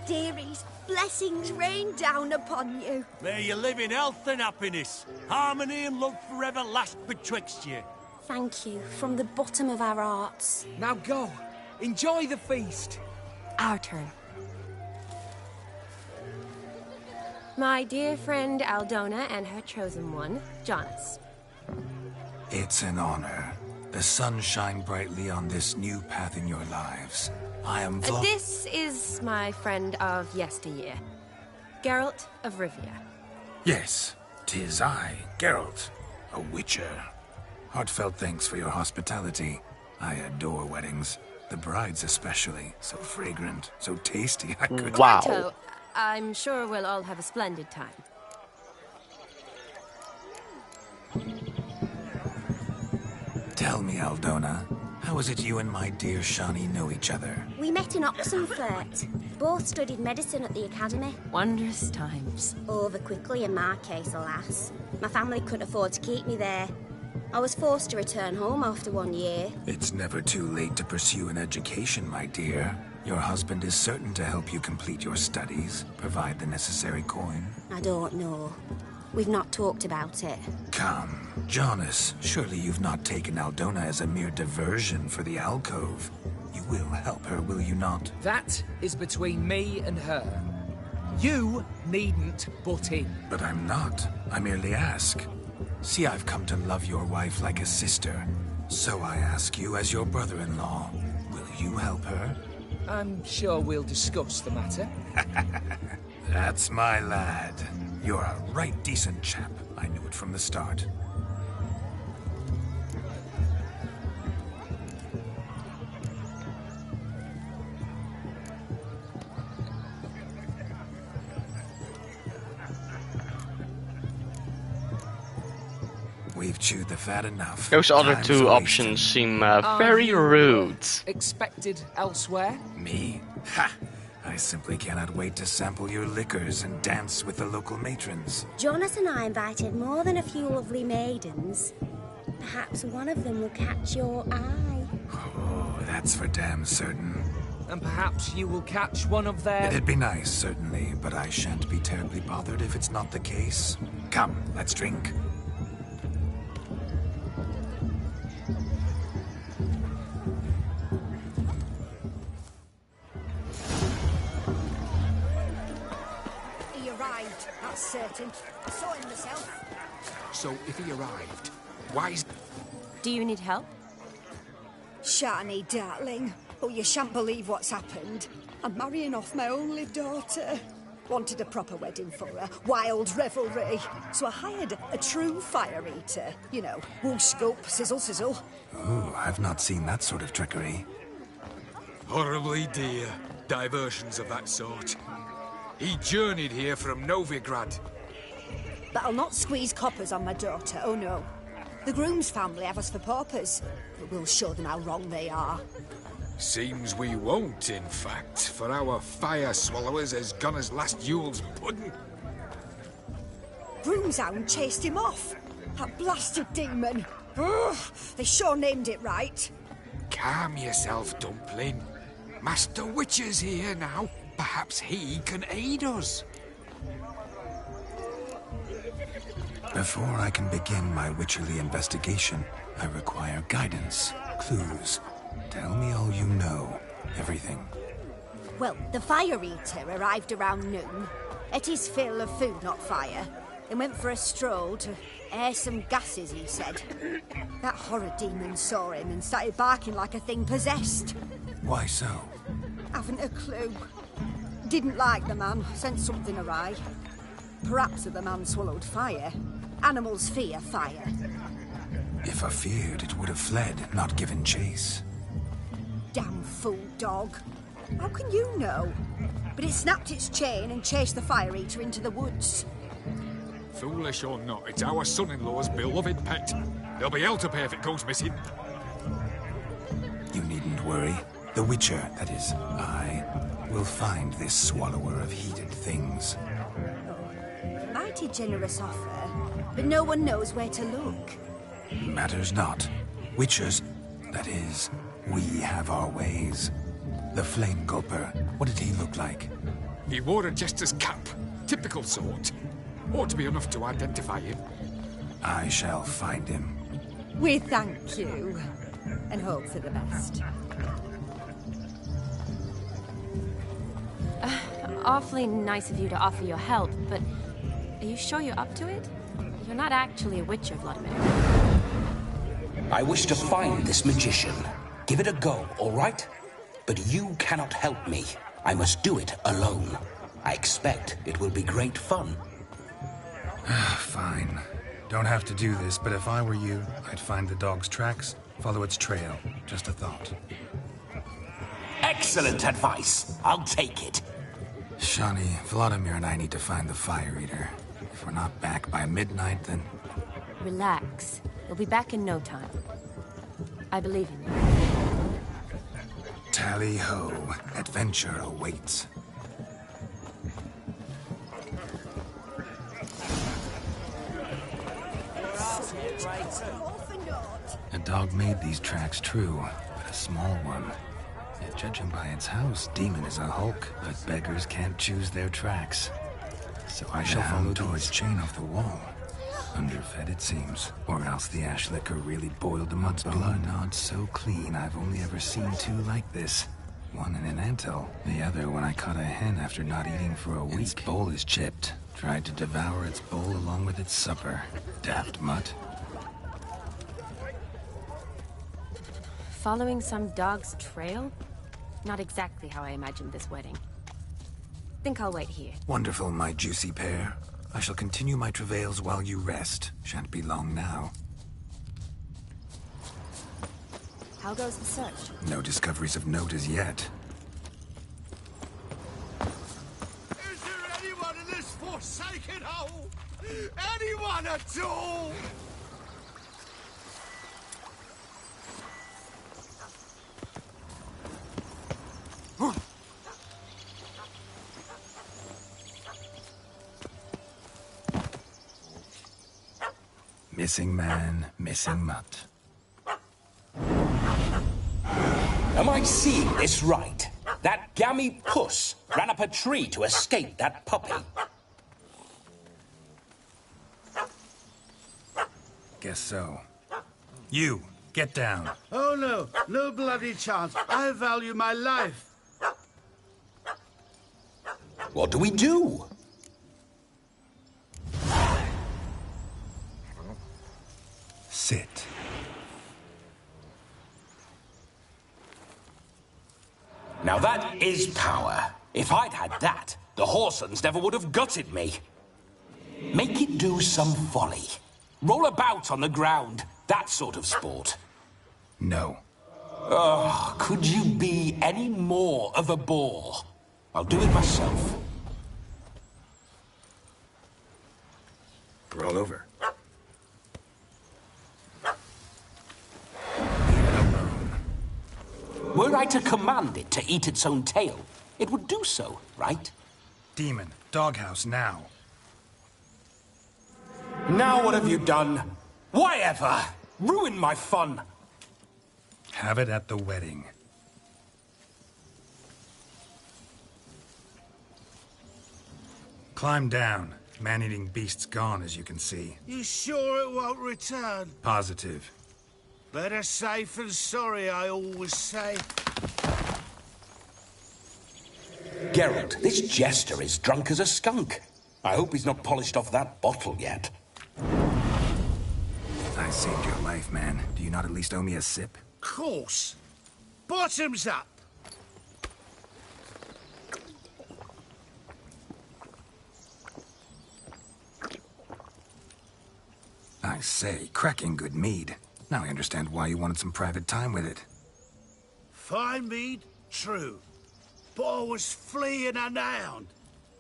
Dearies, blessings rain down upon you. May you live in health and happiness. Harmony and love forever last betwixt you. Thank you, from the bottom of our hearts. Now go. Enjoy the feast. Our turn. My dear friend Aldona and her chosen one, Jonas. It's an honor. The sun shine brightly on this new path in your lives. I am This is my friend of yesteryear, Geralt of Rivia. Yes, 'tis I, Geralt, a witcher. Heartfelt thanks for your hospitality. I adore weddings. The brides especially. So fragrant, so tasty, I could... Wow. So, I'm sure we'll all have a splendid time. Tell me, Aldona, how is it you and my dear Shani know each other? We met in Oxenfurt. Both studied medicine at the academy. Wondrous times. Over quickly in my case, alas. My family couldn't afford to keep me there. I was forced to return home after 1 year. It's never too late to pursue an education, my dear. Your husband is certain to help you complete your studies, provide the necessary coin. I don't know. We've not talked about it. Come, Jonas, surely you've not taken Aldona as a mere diversion for the alcove. You will help her, will you not? That is between me and her. You needn't butt in. But I'm not. I merely ask. See, I've come to love your wife like a sister. So I ask you as your brother-in-law, will you help her? I'm sure we'll discuss the matter. That's my lad. You're a right decent chap. I knew it from the start. We've chewed the fat enough. Those other Time's two a options seem very you, rude. Expected elsewhere? Me? Ha! I simply cannot wait to sample your liquors and dance with the local matrons. Jonas and I invited more than a few lovely maidens. Perhaps one of them will catch your eye. Oh, that's for damn certain. And perhaps you will catch one of their... It'd be nice, certainly, but I shan't be terribly bothered if it's not the case. Come, let's drink. He arrived, that's certain. I saw him myself. So if he arrived, why is... Do you need help? Shani, darling. Oh, you shan't believe what's happened. I'm marrying off my only daughter. Wanted a proper wedding for her, wild revelry. So I hired a true fire eater. You know, whoop scoop, sizzle sizzle. Ooh, I've not seen that sort of trickery. Horribly dear diversions of that sort. He journeyed here from Novigrad. But I'll not squeeze coppers on my daughter, oh no. The groom's family have us for paupers, but we'll show them how wrong they are. Seems we won't, in fact, for our fire swallowers has gone as last Yule's pudding. Groom's hound chased him off. That blasted demon. Ugh, they sure named it right. Calm yourself, Dumpling. Master Witcher's here now. Perhaps he can aid us. Before I can begin my witcherly investigation, I require guidance, clues. Tell me all you know. Everything. Well, the fire eater arrived around noon. Ate his fill of food, not fire. Then went for a stroll to air some gases, he said. That horror demon saw him and started barking like a thing possessed. Why so? Haven't a clue. Didn't like the man, sent something awry. Perhaps if the man swallowed fire. Animals fear fire. If I feared, it would have fled, not given chase. Damn fool dog. How can you know? But it snapped its chain and chased the fire eater into the woods. Foolish or not, it's our son-in-law's beloved pet. There'll be hell to pay if it goes missing. You needn't worry. The Witcher, that is, I, will find this swallower of heated things. Mighty generous offer, but no one knows where to look. Matters not. Witchers, that is, we have our ways. The Flame Gulper, what did he look like? He wore a jester's cap. Typical sort. Ought to be enough to identify him. I shall find him. We thank you, and hope for the best. Awfully nice of you to offer your help, but are you sure you're up to it? You're not actually a witcher, Vladimir. I wish to find this magician. Give it a go, all right? But you cannot help me. I must do it alone. I expect it will be great fun. Fine. Don't have to do this, but if I were you, I'd find the dog's tracks, follow its trail. Just a thought. Excellent advice. I'll take it. Shawnee, Vladimir and I need to find the Fire Eater. If we're not back by midnight, then... Relax. We'll be back in no time. I believe in you. Tally-ho. Adventure awaits. A dog made these tracks true, but a small one. Yet judging by its house, Demon is a hulk, but beggars can't choose their tracks. So I shall follow towards chain off the wall. Underfed, it seems. Or else the ash liquor really boiled him up. Blood gnawed so clean, I've only ever seen two like this. One in an anthill, the other when I caught a hen after not eating for a week. Its bowl is chipped. Tried to devour its bowl along with its supper. Daft mutt. Following some dog's trail? Not exactly how I imagined this wedding. Think I'll wait here. Wonderful, my juicy pair. I shall continue my travails while you rest. Shan't be long now. How goes the search? No discoveries of note as yet. Is there anyone in this forsaken hole? Anyone at all? Missing man, missing mutt. Am I seeing this right? That gammy puss ran up a tree to escape that puppy. Guess so. You, get down. Oh no, no bloody chance. I value my life. What do we do? Sit. Now that is power. If I'd had that, the Horsons never would have gutted me. Make it do some folly. Roll about on the ground. That sort of sport. No. Oh, could you be any more of a bore? I'll do it myself. Roll over. Were I to command it to eat its own tail, it would do so, right? Demon, doghouse now. Now what have you done? Why ever? Ruined my fun. Have it at the wedding. Climb down. Man-eating beast's gone, as you can see. You sure it won't return? Positive. Better safe than sorry, I always say. Geralt, this jester is drunk as a skunk. I hope he's not polished off that bottle yet. I saved your life, man. Do you not at least owe me a sip? Course. Bottoms up. I say, cracking good mead. Now I understand why you wanted some private time with it. Fine mead? True. But I was fleeing an hound.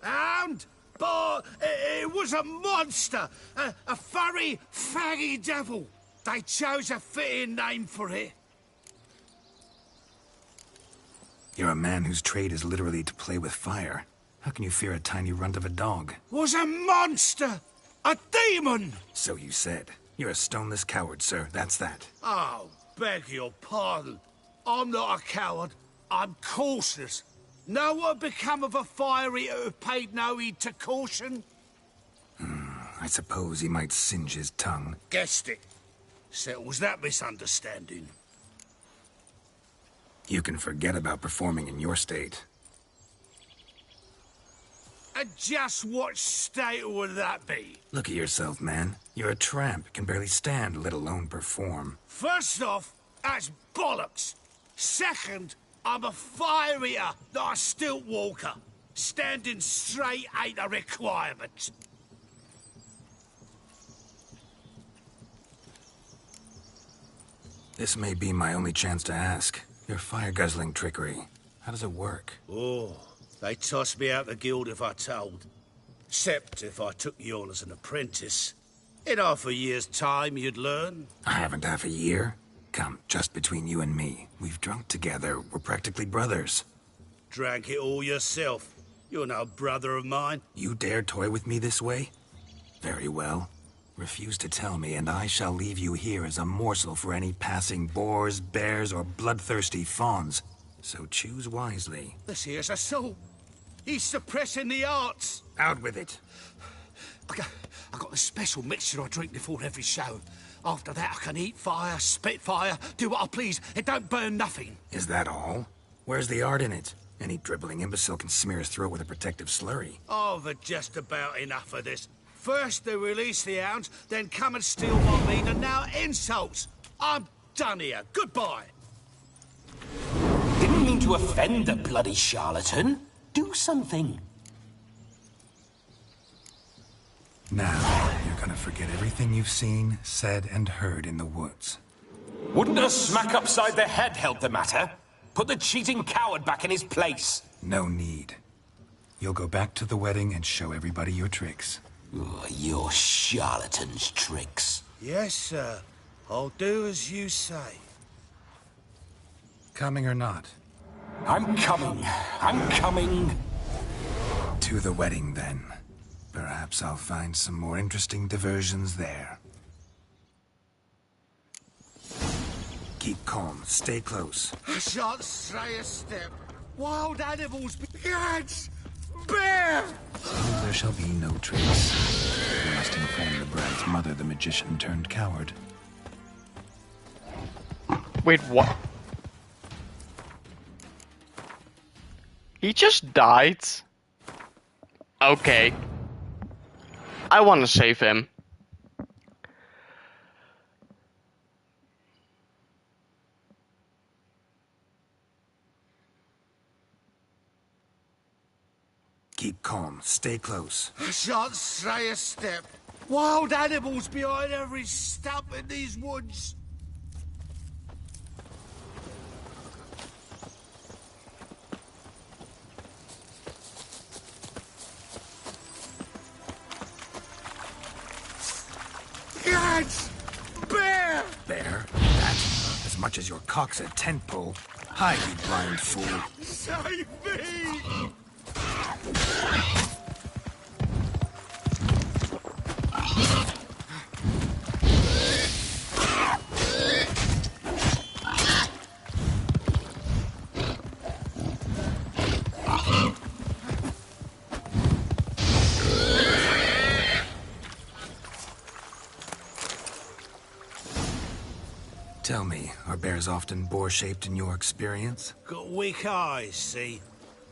Hound? But it was a monster! A furry, faggy devil! They chose a fitting name for it. You're a man whose trade is literally to play with fire. How can you fear a tiny runt of a dog? Was a monster! A demon! So you said. You're a stoneless coward, sir. That's that. Oh, beg your pardon. I'm not a coward. I'm cautious. Know what become of a fire eater who paid no heed to caution? I suppose he might singe his tongue. Guessed it. Settles that misunderstanding. You can forget about performing in your state. And just what state would that be? Look at yourself, man. You're a tramp, can barely stand, let alone perform. First off, that's bollocks. Second, I'm a fire eater, not a stilt walker. Standing straight ain't a requirement. This may be my only chance to ask. Your fire-guzzling trickery, how does it work? Oh, they tossed me out the guild if I told. Except if I took you on as an apprentice. In half a year's time, you'd learn. I haven't half a year. Come, just between you and me. We've drunk together. We're practically brothers. Drank it all yourself. You're no brother of mine. You dare toy with me this way? Very well. Refuse to tell me, and I shall leave you here as a morsel for any passing boars, bears, or bloodthirsty fawns. So choose wisely. This here's assault. He's suppressing the arts. Out with it. I got the special mixture I drink before every show. After that, I can eat fire, spit fire, do what I please. It don't burn nothing. Is that all? Where's the art in it? Any dribbling imbecile can smear his throat with a protective slurry. I've had just about enough of this. First they release the hounds, then come and steal my meat, and now insults. I'm done here. Goodbye. Didn't mean to offend the bloody charlatan. Do something. Now, you're gonna forget everything you've seen, said, and heard in the woods. Wouldn't a smack upside the head help the matter? Put the cheating coward back in his place. No need. You'll go back to the wedding and show everybody your tricks. Oh, your charlatan's tricks. Yes, sir. I'll do as you say. Coming or not? I'm coming. I'm coming. To the wedding, then. Perhaps I'll find some more interesting diversions there. Keep calm. Stay close. I shan't stray a step. Wild animals, cats, bear! There shall be no trace. We must inform the bride's mother the magician turned coward. Wait, what? He just died? Okay. I want to save him. Keep calm. Stay close. I shan't stray a step. Wild animals behind every stump in these woods. Cats! Bear! Bear? That? As much as your cock's a tent pole. Hide, you blind fool. Save me! Tell me, are bears often boar-shaped in your experience? Got weak eyes, see?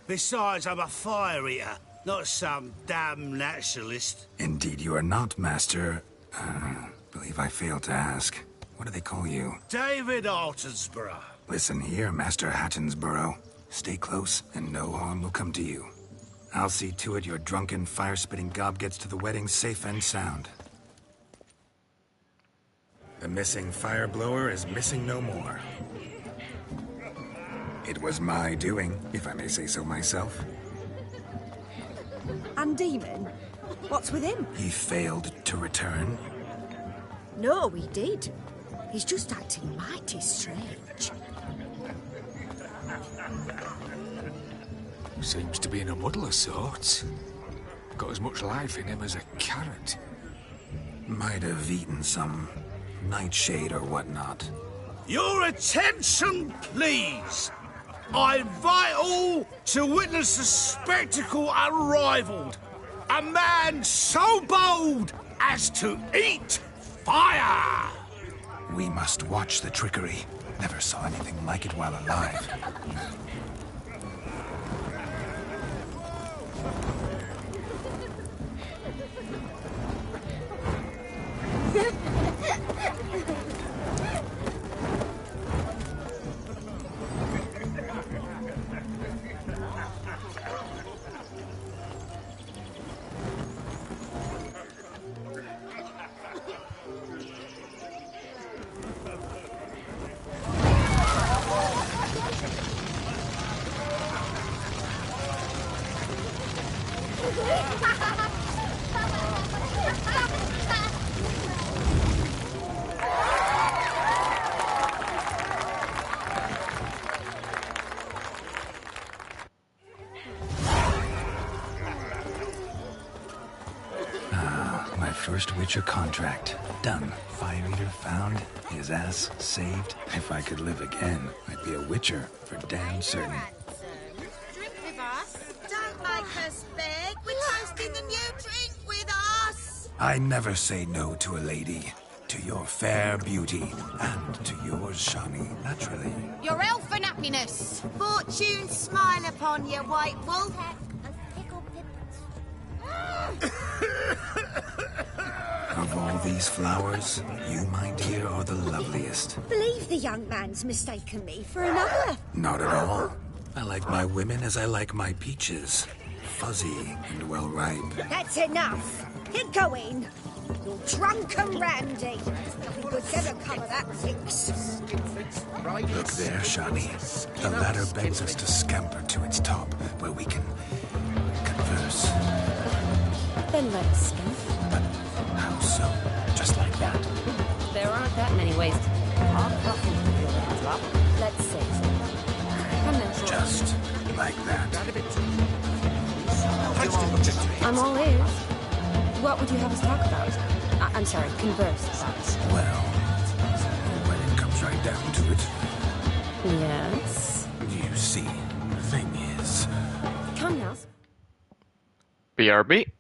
Besides, I'm a fire eater, not some damn naturalist. Indeed you are not, Master. Believe I failed to ask. What do they call you? David Altonsborough. Listen here, Master Hattonsborough. Stay close, and no harm will come to you. I'll see to it your drunken, fire-spitting gob gets to the wedding safe and sound. The missing fire blower is missing no more. It was my doing, if I may say so myself. And Demon? What's with him? He failed to return. No, he did. He's just acting mighty strange. Seems to be in a muddle of sorts. Got as much life in him as a carrot. Might have eaten some nightshade or whatnot. Your attention, please. I invite all to witness a spectacle unrivaled. A man so bold as to eat fire! We must watch the trickery. Never saw anything like it while alive. My first Witcher contract. Done. Fire Eater found. His ass saved. If I could live again, I'd be a Witcher for damn certain. Drink with us. Don't make us beg. We're toasting the new drink with us. I never say no to a lady. To your fair beauty. And to yours, Shani, naturally. Your elfin happiness. Fortune smile upon you, white wolf. Of all these flowers, you, my dear, are the loveliest. Believe the young man's mistaken me for another. Not at all. I like my women as I like my peaches. Fuzzy and well ripe. That's enough. Get going. You're drunk and randy. Nothing good's ever come of that fix. Look there, Shani. The ladder begs us to scamper to its top, where we can converse. Then let's scamper. But how so? Just like that? There aren't that many ways to Let's see. Come now. Just like that. I'm all ears. What would you have us talk about? I'm sorry, converse about. Well, when it comes right down to it. Yes? You see, the thing is... Come now. BRB.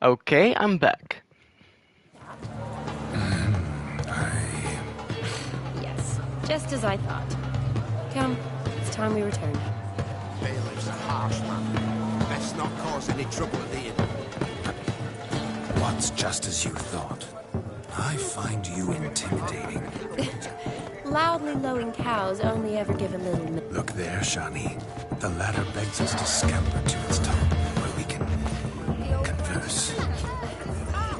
Okay, I'm back. Yes, just as I thought. Come, it's time we return. Bailiff's a harsh man. Best not cause any trouble at the inn. What's just as you thought? I find you intimidating. Loudly lowing cows only ever give a little... Look there, Shani. The ladder begs us to scamper to its top, where we can converse.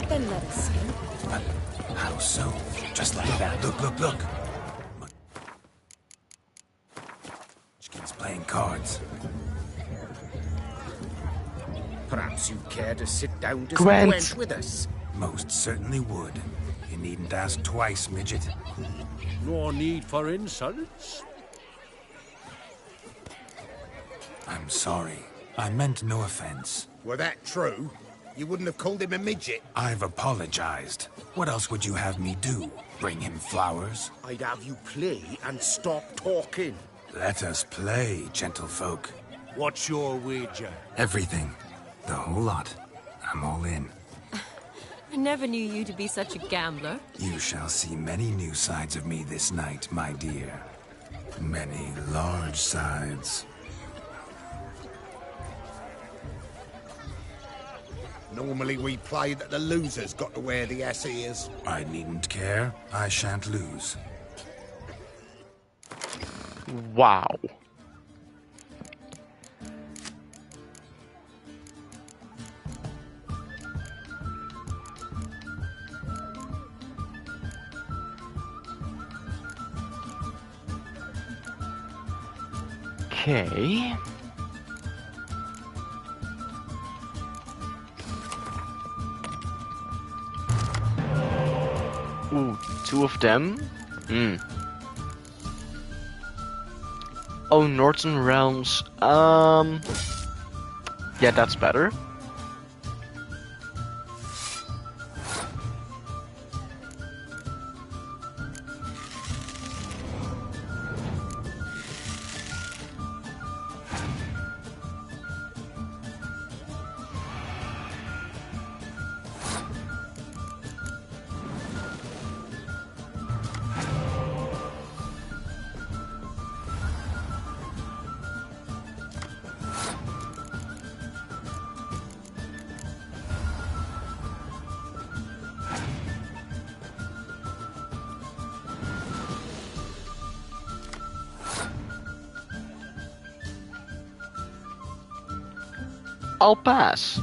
Then let us see. But how so? Just like that. Look. Munchkin's playing cards. Perhaps you'd care to sit down to Gwent. squint with us. Most certainly would. You needn't ask twice, midget. No need for insults. I'm sorry. I meant no offense. Were that true, you wouldn't have called him a midget. I've apologized. What else would you have me do? Bring him flowers? I'd have you play and stop talking. Let us play, gentlefolk. What's your wager? Everything. The whole lot. I'm all in. I never knew you to be such a gambler. You shall see many new sides of me this night, my dear. Many large sides. Normally we play that the loser's got to wear the ass ears. I needn't care. I shan't lose. Wow. Okay. Ooh, two of them. Oh, Northern Realms. Yeah, that's better. I'll pass.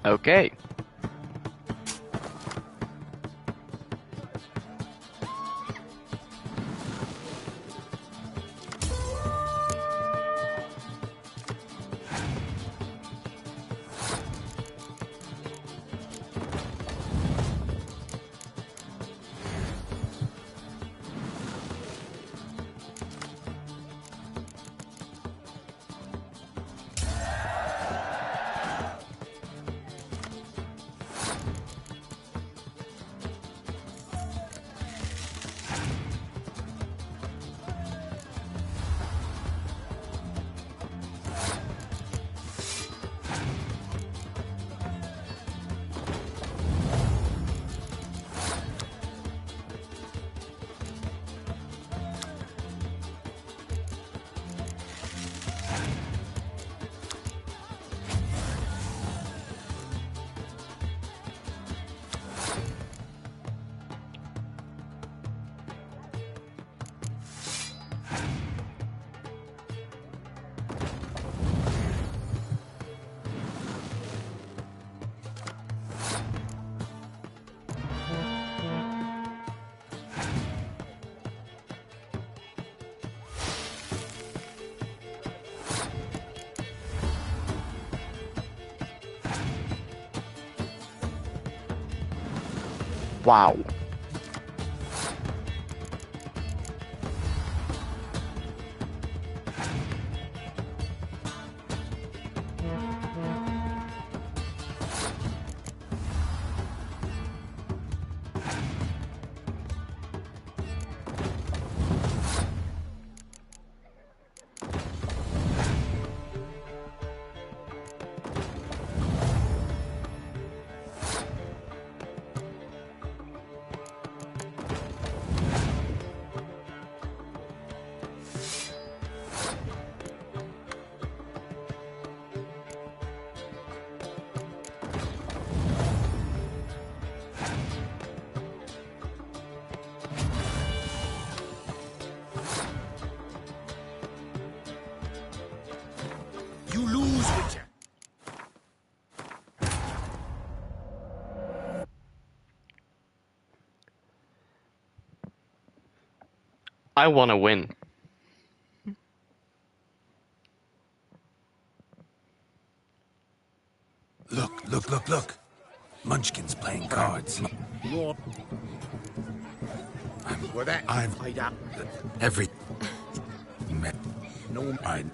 Okay. Wow. You lose, Witcher. I wanna win. Look. Munchkin's playing cards. You're... Well, that... I've... I'd up. Every... No... I...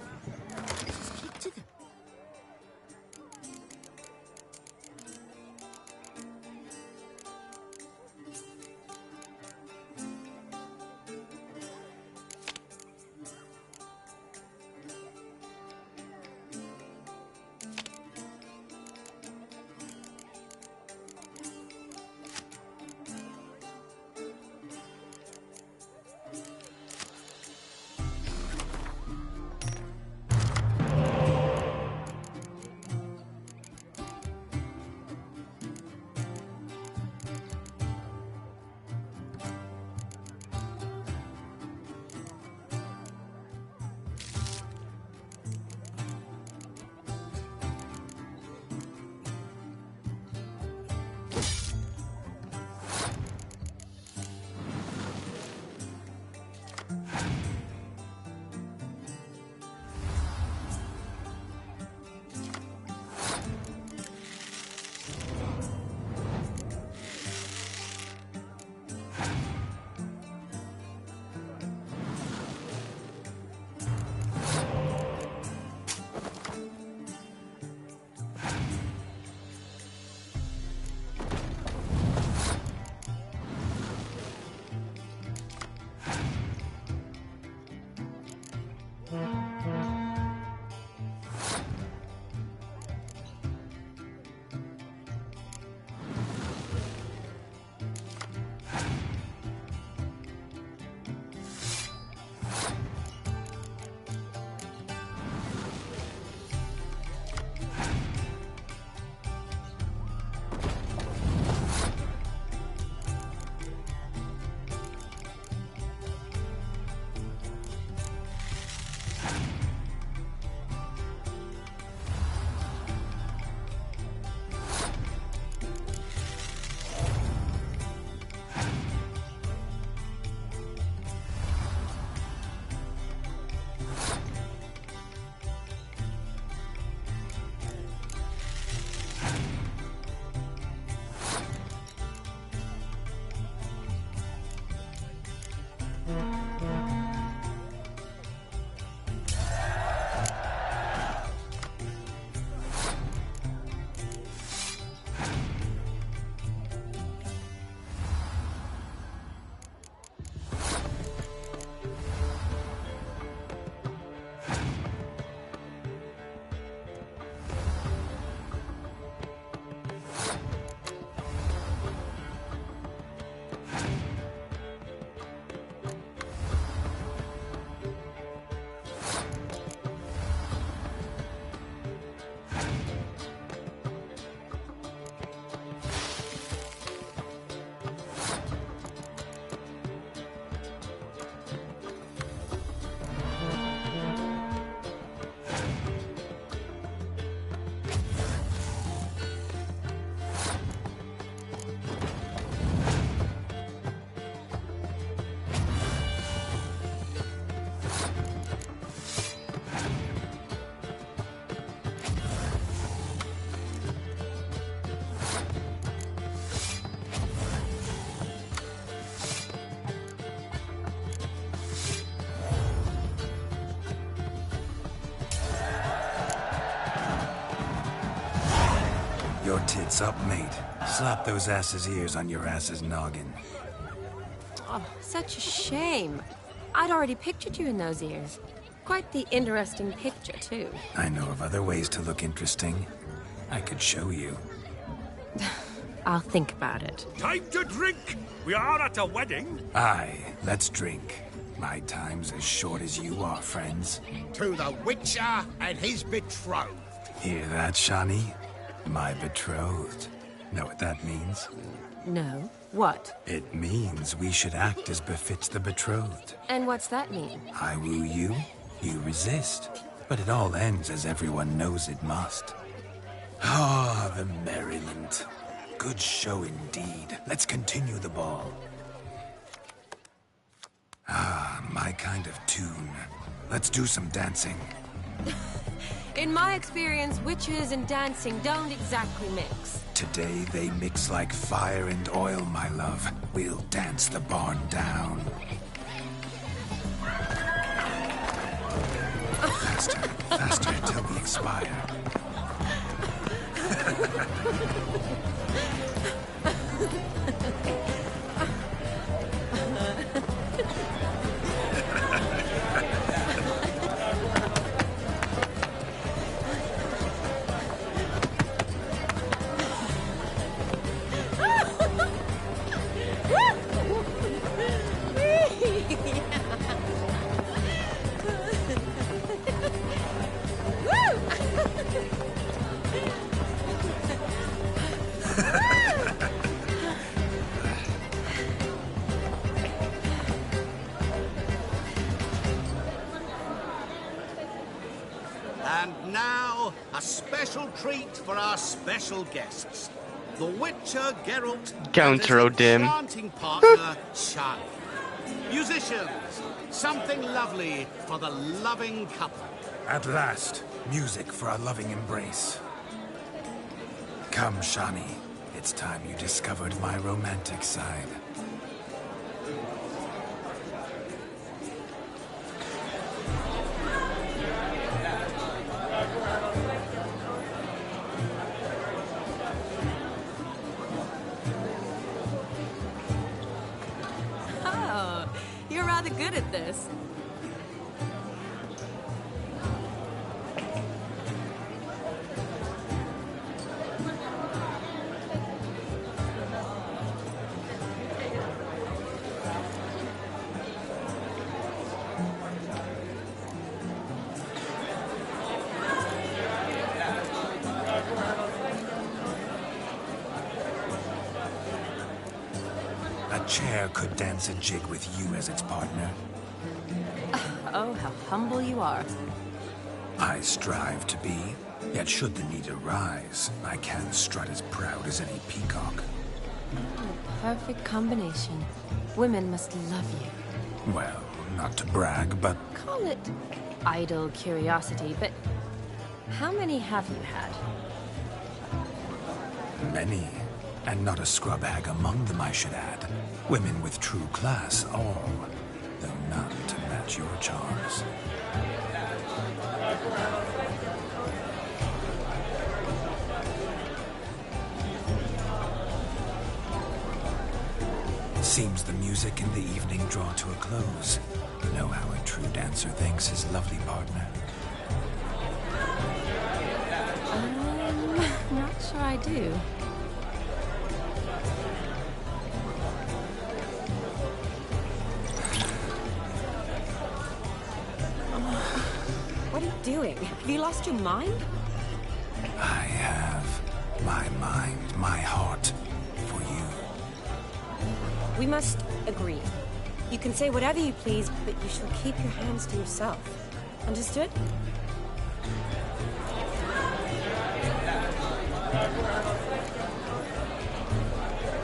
Your tits up, mate. Slap those asses' ears on your ass's noggin. Oh, such a shame. I'd already pictured you in those ears. Quite the interesting picture, too. I know of other ways to look interesting. I could show you. I'll think about it. Time to drink! We are at a wedding. Aye, let's drink. My time's as short as you are, friends. To the Witcher and his betrothed. Hear that, Shani? My betrothed. Know what that means? No. What? It means we should act as befits the betrothed. And what's that mean? I woo you, you resist. But it all ends as everyone knows it must. Ah, the merriment. Good show indeed. Let's continue the ball. Ah, my kind of tune. Let's do some dancing. In my experience, witches and dancing don't exactly mix. Today they mix like fire and oil, my love. We'll dance the barn down. Faster, faster till we expire. And now, a special treat for our special guests. The Witcher Geralt and his enchanting partner, Shani. Musicians, something lovely for the loving couple. At last, music for our loving embrace. Come, Shani. It's time you discovered my romantic side. Oh, you're rather good at this. A chair could dance a jig with you as its partner. Oh, how humble you are. I strive to be, yet should the need arise, I can strut as proud as any peacock. Perfect combination. Women must love you. Well, not to brag, but Call it idle curiosity, but how many have you had? many. And not a scrub hag among them, I should add. Women with true class, all, though none to match your charms. Seems the music and the evening draw to a close. Know how a true dancer thanks his lovely partner. Not sure I do. What are you doing? Have you lost your mind? I have my mind, my heart for you. We must agree. You can say whatever you please, but you shall keep your hands to yourself. Understood?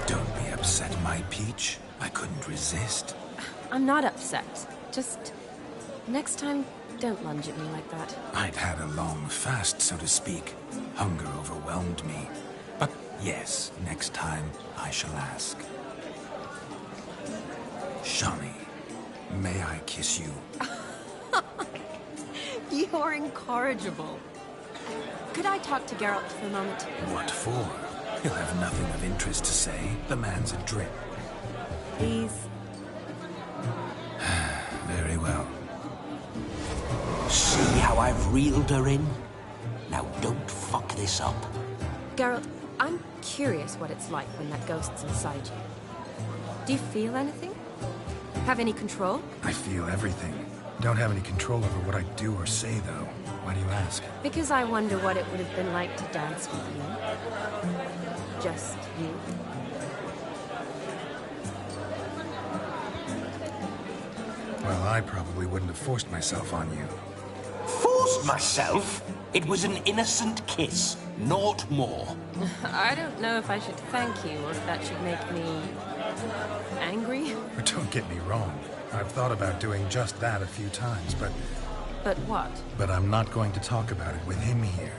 Don't be upset, my peach. I couldn't resist. I'm not upset. Just next time, don't lunge at me like that. I'd had a long fast, so to speak. Hunger overwhelmed me. But yes, next time I shall ask. Shani, may I kiss you? You're incorrigible. Could I talk to Geralt for a moment? What for? He'll have nothing of interest to say. The man's adrip. Please. Very well. See how I've reeled her in? Now don't fuck this up. Geralt, I'm curious what it's like when that ghost's inside you. Do you feel anything? Have any control? I feel everything. Don't have any control over what I do or say, though. Why do you ask? Because I wonder what it would have been like to dance with you. Just you. Well, I probably wouldn't have forced myself on you. Forced hurt myself. It was an innocent kiss, naught more. I don't know if I should thank you or if that should make me... angry? But don't get me wrong. I've thought about doing just that a few times, but... But what? But I'm not going to talk about it with him here.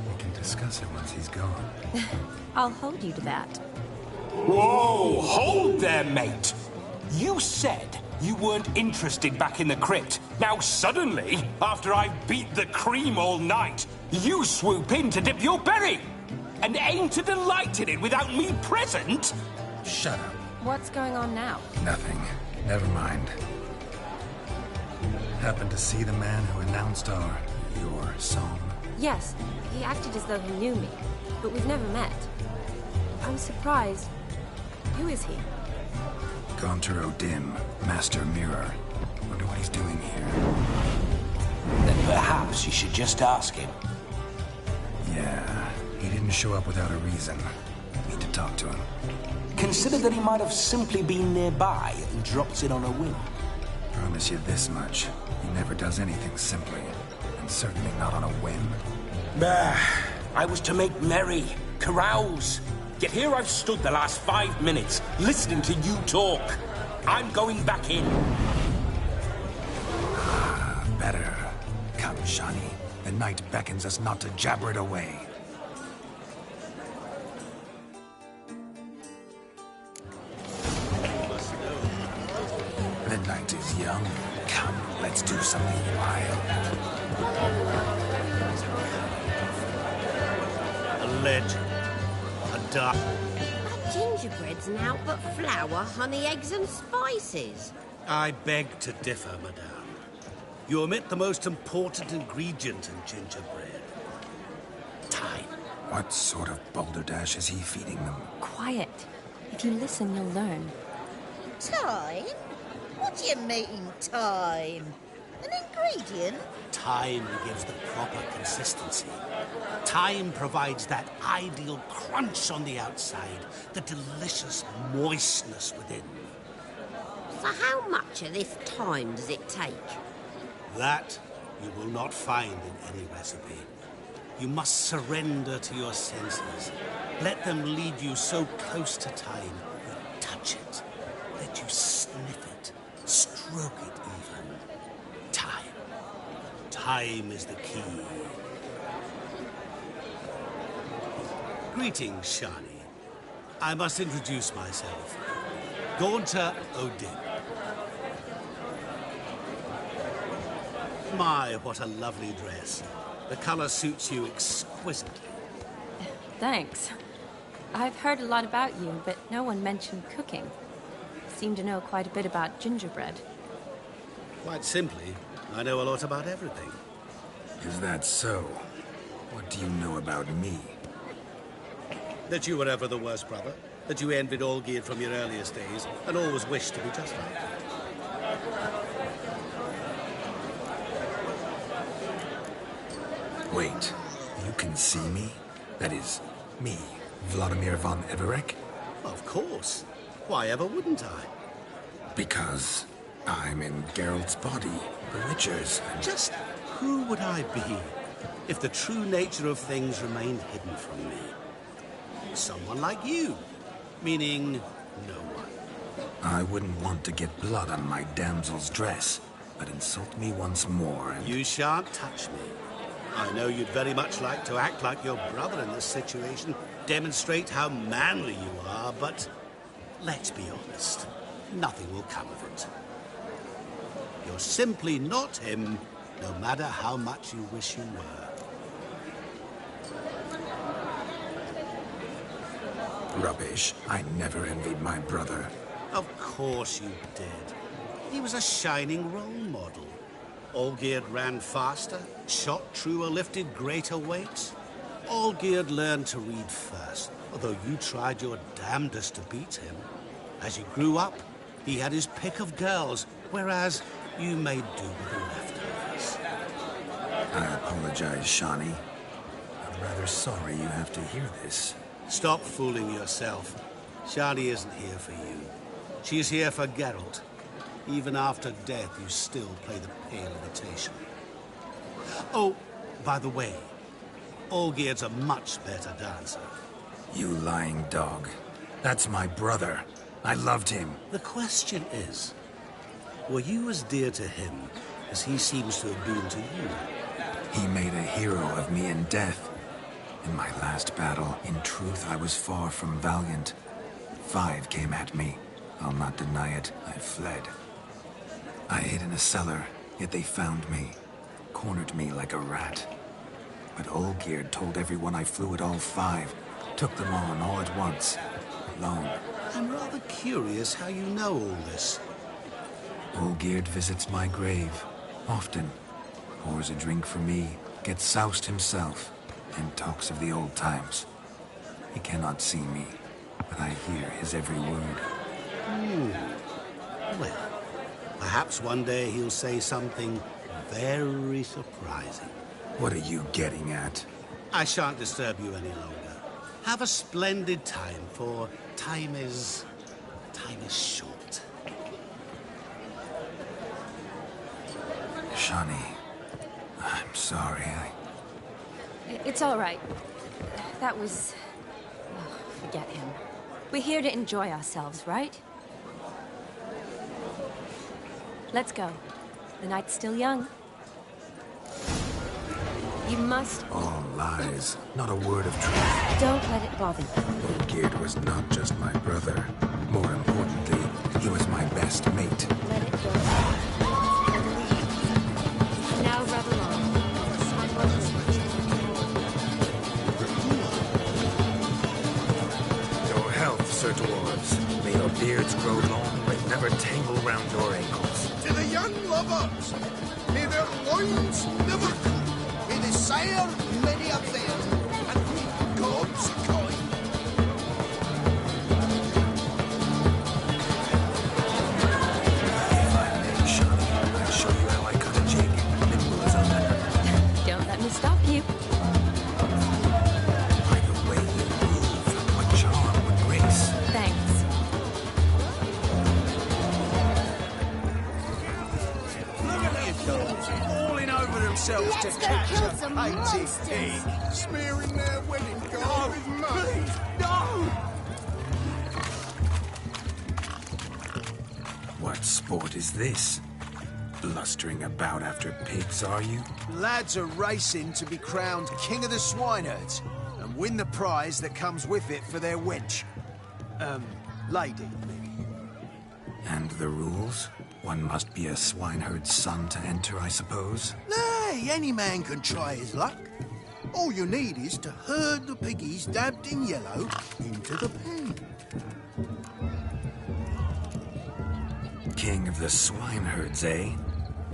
We can discuss it once he's gone. I'll hold you to that. Whoa! Hold there, mate! You said you weren't interested back in the crypt. Now suddenly, after I've beat the cream all night, you swoop in to dip your berry! And aim to delight in it without me present? Shut up. What's going on now? Nothing. Never mind. Happened to see the man who announced your song? Yes, he acted as though he knew me, but we've never met. I'm surprised. Who is he? Gonter O'Dim, Master Mirror. Wonder what he's doing here. Then perhaps you should just ask him. Yeah, he didn't show up without a reason. Need to talk to him. Consider that he might have simply been nearby and dropped in on a whim. Promise you this much. He never does anything simply. And certainly not on a whim. Bah! I was to make merry, carouse. Yet here I've stood the last 5 minutes, listening to you talk. I'm going back in. Better. Come, Shani. The night beckons us not to jabber it away. The night is young. Come, let's do something wild. A legend. A dark... Gingerbread's now but flour, honey, eggs and spices. I beg to differ, madame. You omit the most important ingredient in gingerbread. Time. What sort of balderdash is he feeding them? Quiet. If you listen, you'll learn. Time? What do you mean, time? An ingredient? Time gives the proper consistency. Time provides that ideal crunch on the outside, the delicious moistness within. So how much of this time does it take? That you will not find in any recipe. You must surrender to your senses. Let them lead you so close to time, you touch it. Let you sniff it, stroke it even. Time. Time is the key. Greetings, Shani. I must introduce myself. Gonter O'Dim. My, what a lovely dress. The color suits you exquisitely. Thanks. I've heard a lot about you, but no one mentioned cooking. Seem to know quite a bit about gingerbread. Quite simply, I know a lot about everything. Is that so? What do you know about me? That you were ever the worst brother. That you envied Olgierd from your earliest days, and always wished to be just like that. Wait, you can see me? That is, me, Vladimir von Everec? Of course. Why ever wouldn't I? Because I'm in Geralt's body, the Witcher's. Just who would I be if the true nature of things remained hidden from me? Someone like you, meaning no one. I wouldn't want to get blood on my damsel's dress, but insult me once more and... You shan't touch me. I know you'd very much like to act like your brother in this situation, demonstrate how manly you are, but let's be honest, nothing will come of it. You're simply not him, no matter how much you wish you were. Rubbish. I never envied my brother. Of course you did. He was a shining role model. Olgierd ran faster, shot truer, lifted greater weights. Olgierd learned to read first, although you tried your damnedest to beat him. As you grew up, he had his pick of girls, whereas you made do with the leftovers. I apologize, Shani. I'm rather sorry you have to hear this. Stop fooling yourself. Shani isn't here for you. She's here for Geralt. Even after death, you still play the pale imitation. Oh, by the way, Olgierd's a much better dancer. You lying dog. That's my brother. I loved him. The question is, were you as dear to him as he seems to have been to you? He made a hero of me in death. In my last battle, in truth, I was far from valiant. 5 came at me. I'll not deny it. I fled. I hid in a cellar, yet they found me. Cornered me like a rat. But Olgierd told everyone I flew at all 5. Took them on all at once. Alone. I'm rather curious how you know all this. Olgierd visits my grave. Often. Pours a drink for me. Gets soused himself. And talks of the old times. He cannot see me. But I hear his every word. Well, perhaps one day he'll say something very surprising. What are you getting at? I shan't disturb you any longer. Have a splendid time, for time is short. Shani, I'm sorry. It's all right. That was... Oh, forget him. We're here to enjoy ourselves, right? Let's go. The night's still young. You must... All lies. Not a word of truth. Don't let it bother you. Olgierd was not just my brother. More importantly, he was my best mate. Let it go. Now rub along. Your health, Sir Dwarves. May your beards grow long, but never tangle round your ankles. To the young lovers, may their loins never cut. May they sire many of them, and we gods kind. If I may, Shani, I'll show you how I cut a jig. Nimble as a leopard. Don't let me stop you. By the way you move, what charm, what grace. Thanks. Look at these dogs, falling over themselves Let's to go catch kill a some painted monsters. pig, smearing their wedding garb with mud. Please, no! What sport is this? Blustering about after pigs, are you? Lads are racing to be crowned King of the Swineherds and win the prize that comes with it for their wench. Lady, maybe. And the rules? One must be a swineherd's son to enter, I suppose? Nay, any man can try his luck. All you need is to herd the piggies dabbed in yellow into the pen. King of the swineherds, eh?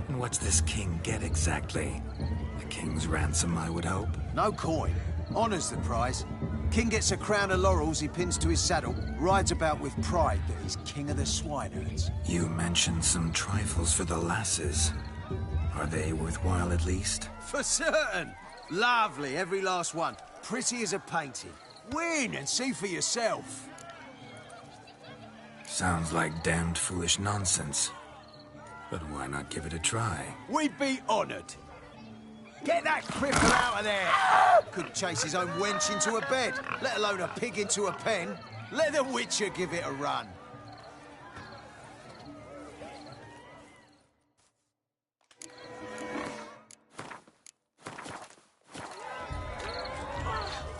And what's this king get exactly? A king's ransom, I would hope. No coin. Honours the prize. King gets a crown of laurels he pins to his saddle, rides about with pride that he's King of the Swineherds. You mentioned some trifles for the lasses. Are they worthwhile at least? For certain! Lovely, every last one. Pretty as a painting. Win and see for yourself. Sounds like damned foolish nonsense. But why not give it a try? We'd be honoured. Get that cripple out of there! Couldn't chase his own wench into a bed, let alone a pig into a pen. Let the Witcher give it a run.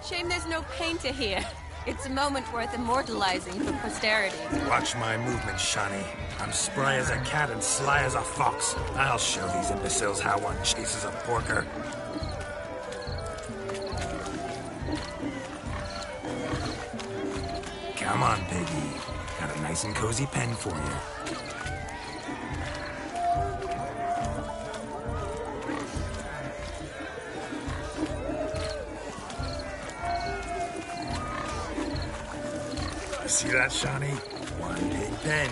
Shame there's no painter here. It's a moment worth immortalizing for posterity. Watch my movements, Shani. I'm spry as a cat and sly as a fox. I'll show these imbeciles how one chases a porker. Come on, piggy. Got a nice and cozy pen for you. See that, Shani? One big pen.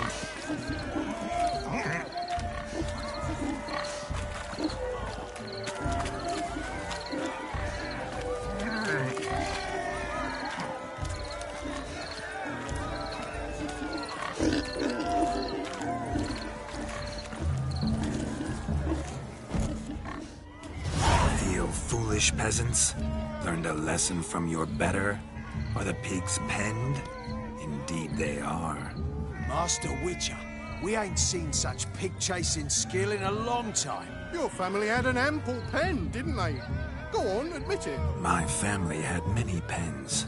foolish peasants? Learned a lesson from your better? Are the pigs penned? Indeed they are. Master Witcher, we ain't seen such pig-chasing skill in a long time. Your family had an ample pen, didn't they? Go on, admit it. My family had many pens,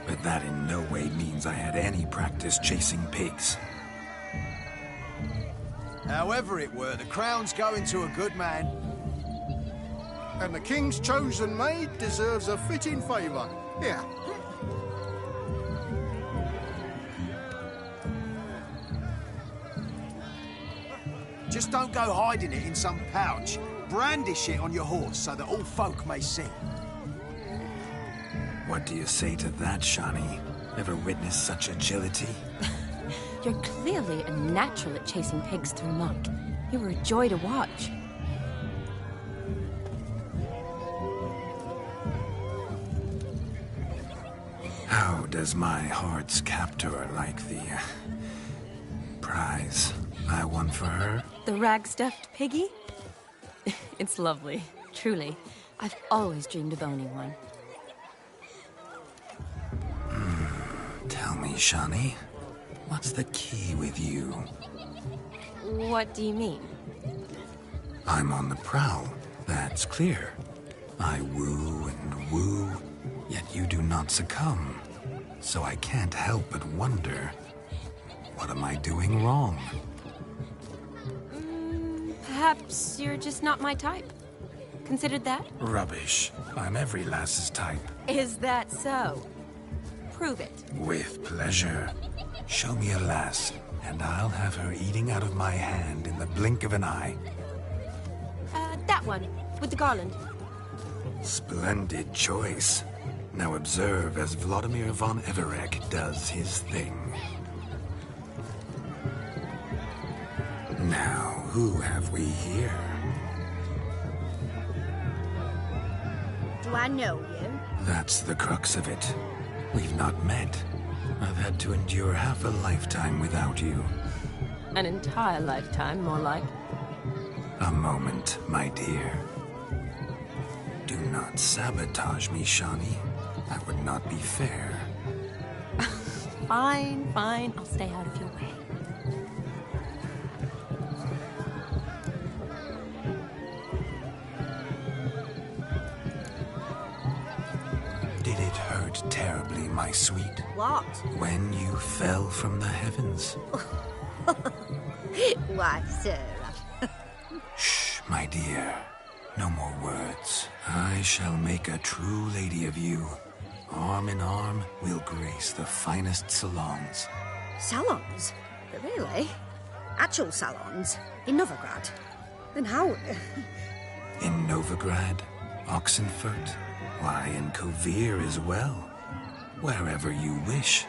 but that in no way means I had any practice chasing pigs. However it were, the crown's going to a good man. And the king's chosen maid deserves a fitting favour. Here. Just don't go hiding it in some pouch. Brandish it on your horse so that all folk may see. What do you say to that, Shani? Ever witnessed such agility? You're clearly a natural at chasing pigs through muck. You were a joy to watch. How does my heart's captor like the prize I won for her? The rag-stuffed piggy? It's lovely, truly. I've always dreamed of owning one. Tell me, Shani, what's the key with you? What do you mean? I'm on the prowl, that's clear. I woo and woo, yet you do not succumb. So I can't help but wonder, what am I doing wrong? Perhaps you're just not my type. Considered that? Rubbish. I'm every lass's type. Is that so? Prove it. With pleasure. Show me a lass, and I'll have her eating out of my hand in the blink of an eye. That one, with the garland. Splendid choice. Now observe as Vladimir von Everek does his thing. Now, who have we here? Do I know you? That's the crux of it. We've not met. I've had to endure half a lifetime without you. An entire lifetime, more like. A moment, my dear. Do not sabotage me, Shani. That would not be fair. Fine, fine. I'll stay out of your way. Did it hurt terribly, my sweet? What? When you fell from the heavens? Why, sir. Shh, my dear. No more words. I shall make a true lady of you. Arm in arm, we'll grace the finest salons. Salons? Really? Actual salons? In Novigrad? Then how? In Novigrad, Oxenfurt, why, in Kovir as well. Wherever you wish.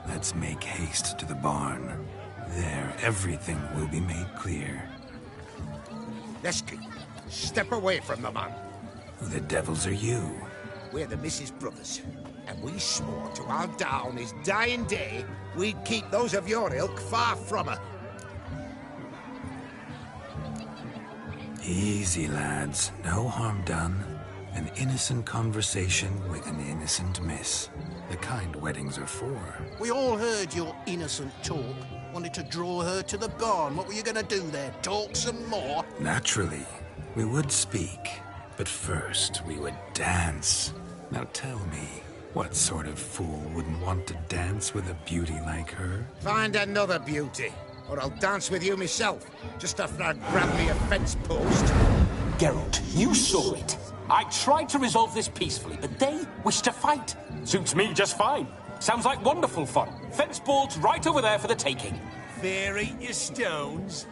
Let's make haste to the barn. There, everything will be made clear. Lesky, step away from the man. Who the devils are you? We're the Mrs. Brothers, and we swore to our Da on his dying day we'd keep those of your ilk far from her. Easy, lads. No harm done. An innocent conversation with an innocent miss. The kind weddings are for. We all heard your innocent talk. Wanted to draw her to the barn. What were you going to do there? Talk some more? Naturally, we would speak. But first, we would dance. Now tell me, what sort of fool wouldn't want to dance with a beauty like her? Find another beauty, or I'll dance with you myself, just after I grab me a fence post. Geralt, you saw it. I tried to resolve this peacefully, but they wish to fight. Suits me just fine. Sounds like wonderful fun. Fence boards right over there for the taking. Fear eat your stones.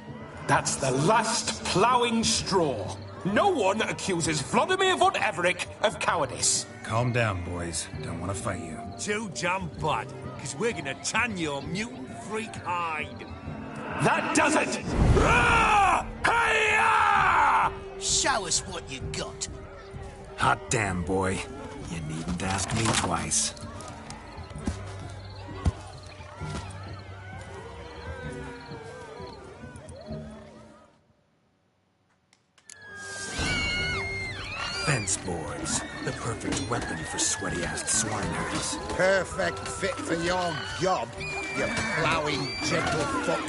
That's the last ploughing straw. No one accuses Vladimir von Everek of cowardice. Calm down, boys. Don't want to fight you. Too damn bad, because we're gonna tan your mutant freak hide. That does it! Rah! Hi-ya! Show us what you got. Hot damn, boy. You needn't ask me twice. Fence boards. The perfect weapon for sweaty-assed swineherds. Perfect fit for your gob, you ploughing gentlefolk.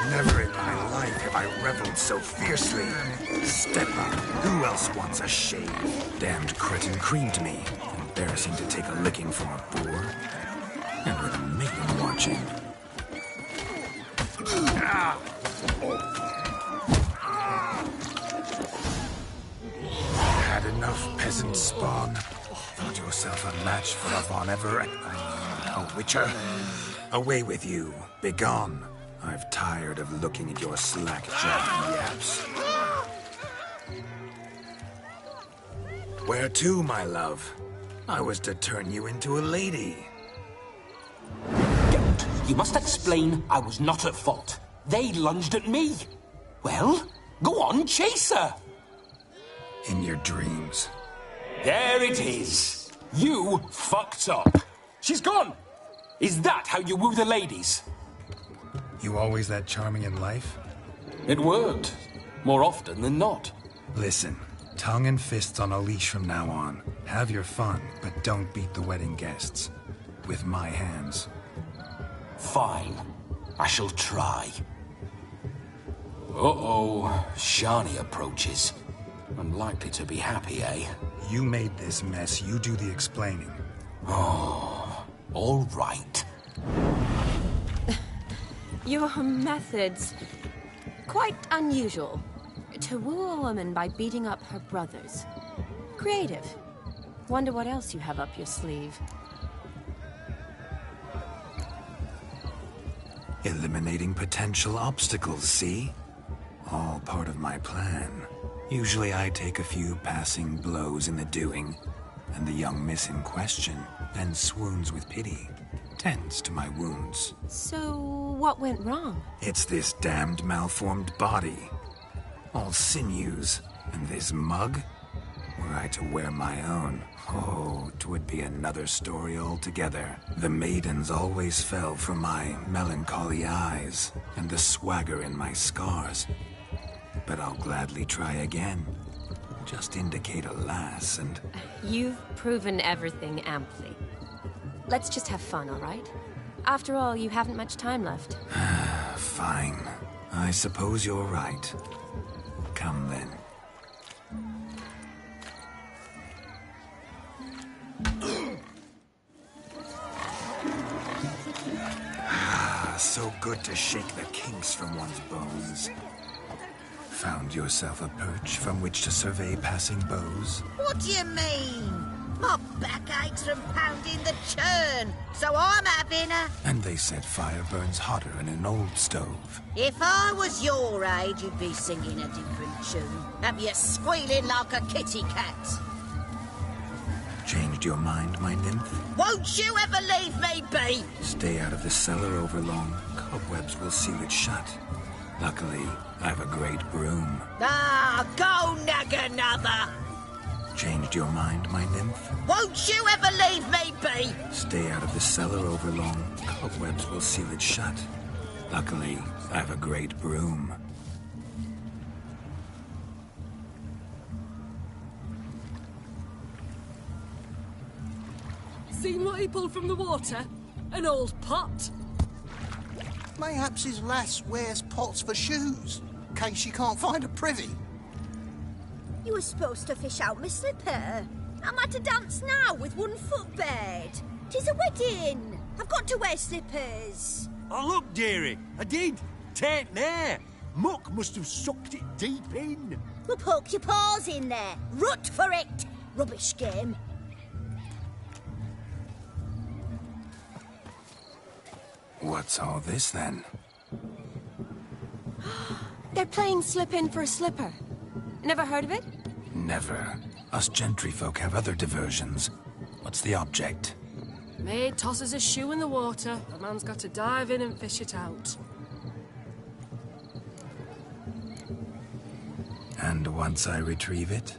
Never in my life have I reveled so fiercely. Step up. Who else wants a shave? Damned cretin creamed me. Embarrassing to take a licking from a boor. And with a maiden watching. Had enough, peasant spawn. Thought yourself a match for a Von Everett. A witcher. Away with you. Begone. I've tired of looking at your slack-jawed yaps. Where to, my love? I was to turn you into a lady. Geralt, you must explain I was not at fault. They lunged at me. Well, go on, chase her. In your dreams. There it is. You fucked up. She's gone. Is that how you woo the ladies? You always that charming in life? It worked. More often than not. Listen, tongue and fists on a leash from now on. Have your fun, but don't beat the wedding guests. With my hands. Fine. I shall try. Uh-oh. Shani approaches. Unlikely to be happy, eh? You made this mess. You do the explaining. Oh, all right. Your methods... quite unusual. To woo a woman by beating up her brothers. Creative. Wonder what else you have up your sleeve. Eliminating potential obstacles, see? All part of my plan. Usually I take a few passing blows in the doing, and the young miss in question then swoons with pity. Tends to my wounds. So, what went wrong? It's this damned malformed body. All sinews, and this mug? Were I to wear my own, oh, 'twould be another story altogether. The maidens always fell for my melancholy eyes, and the swagger in my scars. But I'll gladly try again. Just indicate a lass, and... You've proven everything amply. Let's just have fun, all right? After all, you haven't much time left. Fine. I suppose you're right. Come then. So good to shake the kinks from one's bones. Found yourself a perch from which to survey passing beaux? What do you mean? My back aches from pounding the churn, so I'm having a... And they said fire burns hotter in an old stove. If I was your age, you'd be singing a different tune. Have you squealing like a kitty cat? Changed your mind, my nymph? Won't you ever leave me be? Stay out of the cellar overlong. Cobwebs will seal it shut. Luckily, I've a great broom. Ah, go nag another. Changed your mind, my nymph? Won't you ever leave me be? Stay out of the cellar overlong. Cobwebs will seal it shut. Luckily, I've a great broom. Seen what he pulled from the water? An old pot. Mayhaps his lass wears pots for shoes, in case she can't find a privy. You were supposed to fish out my slipper. I'm at a dance now with one foot bared. 'Tis a wedding. I've got to wear slippers. Oh, look, dearie, I did. Tain't there. Muck must have sucked it deep in. Well, poke your paws in there. Rut for it. Rubbish game. What's all this, then? They're playing slip in for a slipper. Never heard of it? Never. Us gentry folk have other diversions. What's the object? Maid tosses a shoe in the water. A man's got to dive in and fish it out. And once I retrieve it?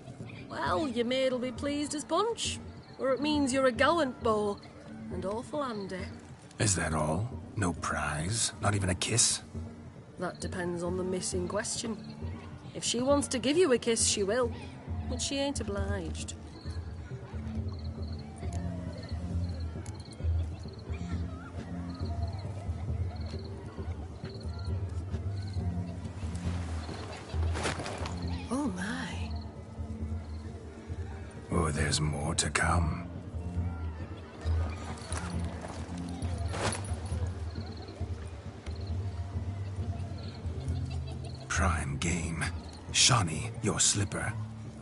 Well, your maid'll be pleased as punch. Or it means you're a gallant beau. and awful handy. Is that all? No prize? Not even a kiss? That depends on the miss in question. If she wants to give you a kiss, she will. But she ain't obliged. Oh my. Oh, there's more to come. Prime game. Shawnee, your slipper.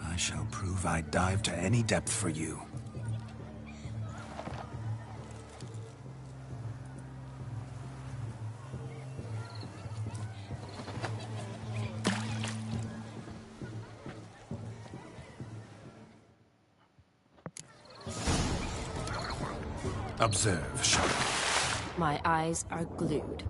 I shall prove I dive to any depth for you. Observe, Shawnee. My eyes are glued.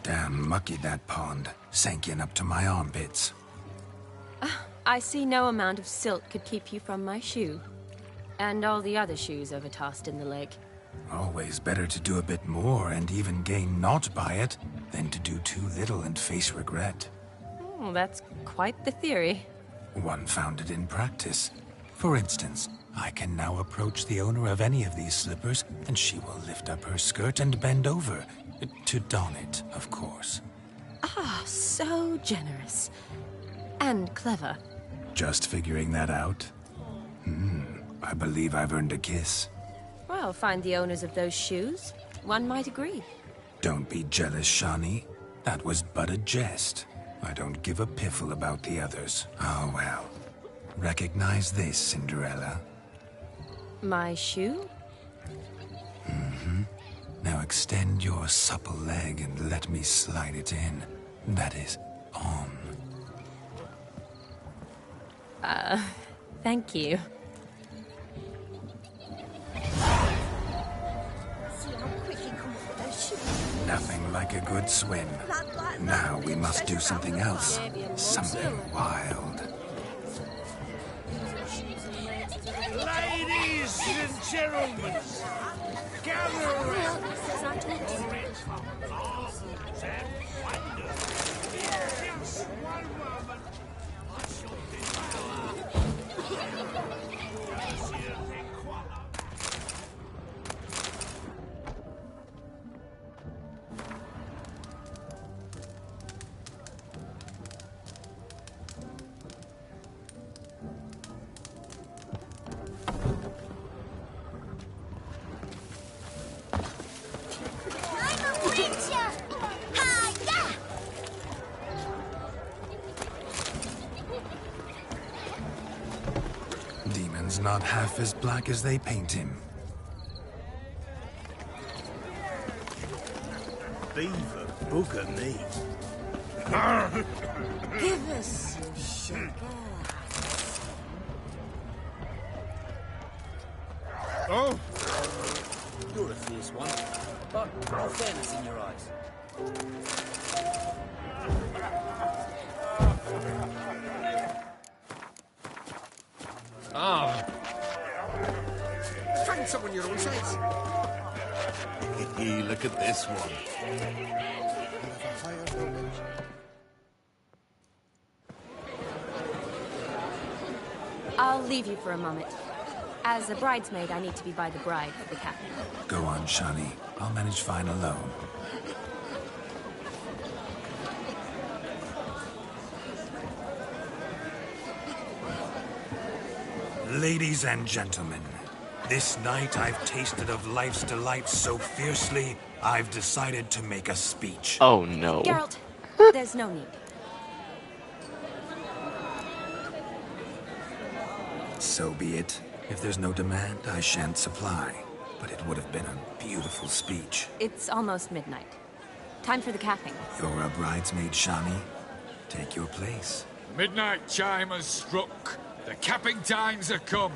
Damn mucky, that pond. Sank in up to my armpits. I see no amount of silt could keep you from my shoe. And all the other shoes overtossed in the lake. Always better to do a bit more and even gain naught by it than to do too little and face regret. Oh, that's quite the theory. One founded in practice. For instance, I can now approach the owner of any of these slippers, and she will lift up her skirt and bend over. To don it, of course. Ah, so generous. And clever. Just figuring that out? I believe I've earned a kiss. Well, find the owners of those shoes. One might agree. Don't be jealous, Shawnee. That was but a jest. I don't give a piffle about the others. Oh, well. Recognize this, Cinderella. My shoe? Now extend your supple leg and let me slide it in. That is, on. Thank you. Nothing like a good swim. Now we must do something else. Something wild. Ladies and gentlemen, gather around. For it's marvels and wonders. Just one moment. I shall Demon's not half as black as they paint him. Beaver booger me. Give us some sugar. Oh! You're a fierce one, but no fairness in your eyes. Ah! Find someone your own size. Look at this one. I'll leave you for a moment. As a bridesmaid, I need to be by the bride for the captain. Go on, Shawnee. I'll manage fine alone. Ladies and gentlemen, this night I've tasted of life's delights so fiercely, I've decided to make a speech. Oh no. Geralt, there's no need. So be it. If there's no demand, I shan't supply. But it would have been a beautiful speech. It's almost midnight. Time for the capping. You're a bridesmaid, Shani. Take your place. Midnight chime has struck. The capping times are come.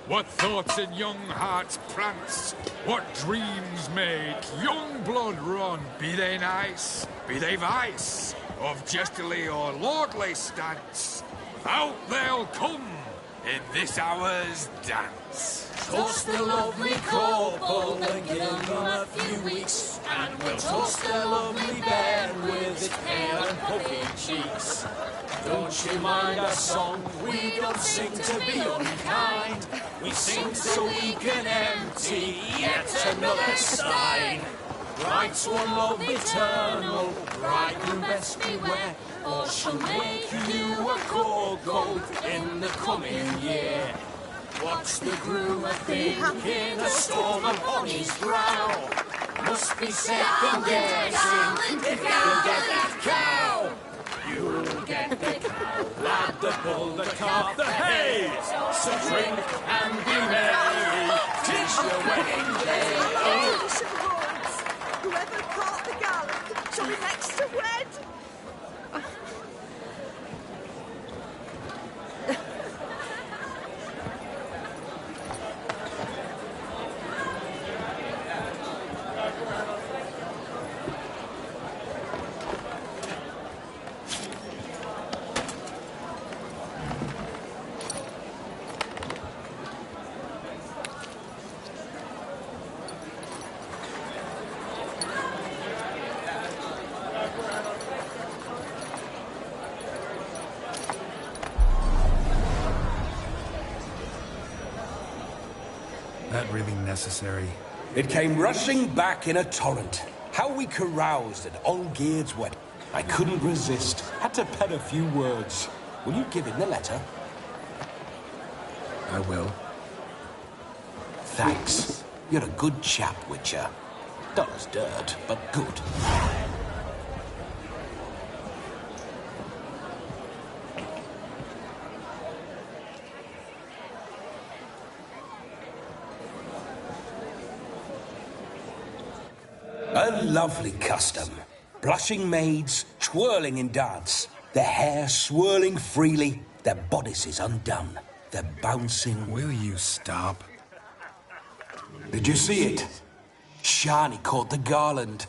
What thoughts in young hearts prance? What dreams make young blood run? Be they nice, be they vice, of jestily or lordly stance, out they'll come in this hour's dance. Toast the lovely couple and give them a few weeks, and we'll toast the lovely bed with its pale and puffy cheeks. Don't you mind our song? We don't sing to be unkind. We sing so we can empty yet another stein. Bride's one love eternal, bridegroom best beware, or she'll make you a cold in the coming year. What's the groom a thinking? A storm upon his brow. Must be second guessing if you get that cow. You'll get the cow, lad, the bull, the calf, the hay. So drink and be merry, 'tis your wedding day. Whoever caught the gallant shall be next to wed. That really necessary? It came rushing back in a torrent. How we caroused at Olgierd's wedding. I couldn't resist. Had to pen a few words. Will you give in the letter? I will. Thanks. You're a good chap, Witcher. Dull as dirt, but good. A lovely custom. Blushing maids, twirling in dance, their hair swirling freely, their bodices undone, their bouncing... Will you stop? Did you see it? Shani caught the garland.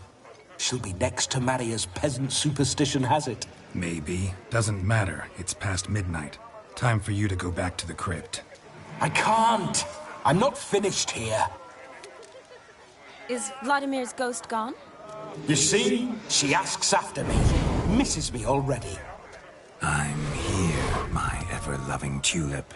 She'll be next to marry as peasant superstition has it. Maybe. Doesn't matter. It's past midnight. Time for you to go back to the crypt. I can't. I'm not finished here. Is Vladimir's ghost gone? You see? She asks after me. Misses me already. I'm here, my ever-loving tulip.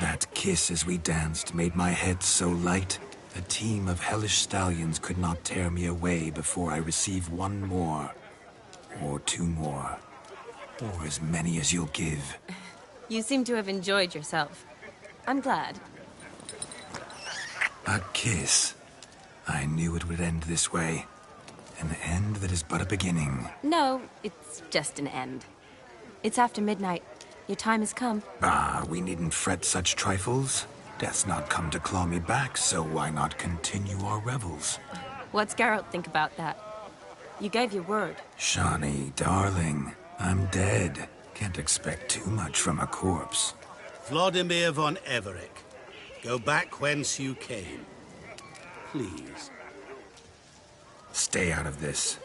That kiss as we danced made my head so light. A team of hellish stallions could not tear me away before I receive one more. Or two more. Or as many as you'll give. You seem to have enjoyed yourself. I'm glad. A kiss. I knew it would end this way. An end that is but a beginning. No, it's just an end. It's after midnight. Your time has come. Ah, we needn't fret such trifles. Death's not come to claw me back, so why not continue our revels? What's Geralt think about that? You gave your word. Shani, darling, I'm dead. Can't expect too much from a corpse. Vladimir von Everec, go back whence you came. Please. Stay out of this.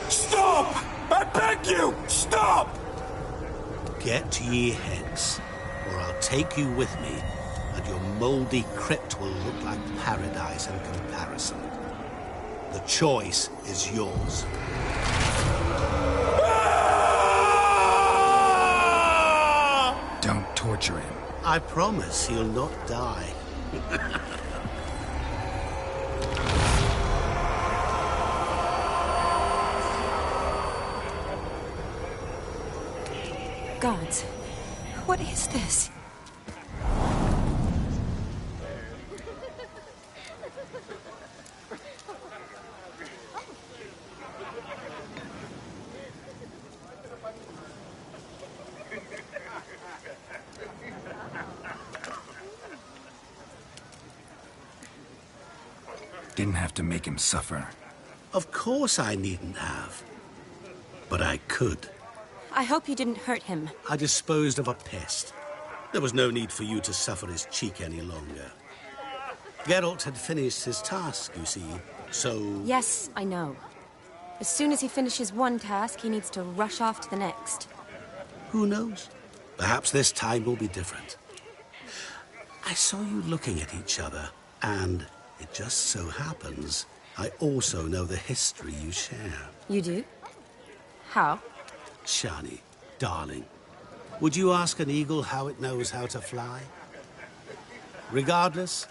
Stop! I beg you! Stop! Get ye hence, or I'll take you with me, and your mouldy crypt will look like paradise in comparison. The choice is yours. Don't torture him. I promise he'll not die. Gods, what is this? Didn't have to make him suffer. Of course I needn't have. But I could. I hope you didn't hurt him. I disposed of a pest. There was no need for you to suffer his cheek any longer. Geralt had finished his task, you see, so... Yes, I know. As soon as he finishes one task, he needs to rush off to the next. Who knows? Perhaps this time will be different. I saw you looking at each other, and it just so happens I also know the history you share. You do? How? Shani, darling, would you ask an eagle how it knows how to fly? Regardless,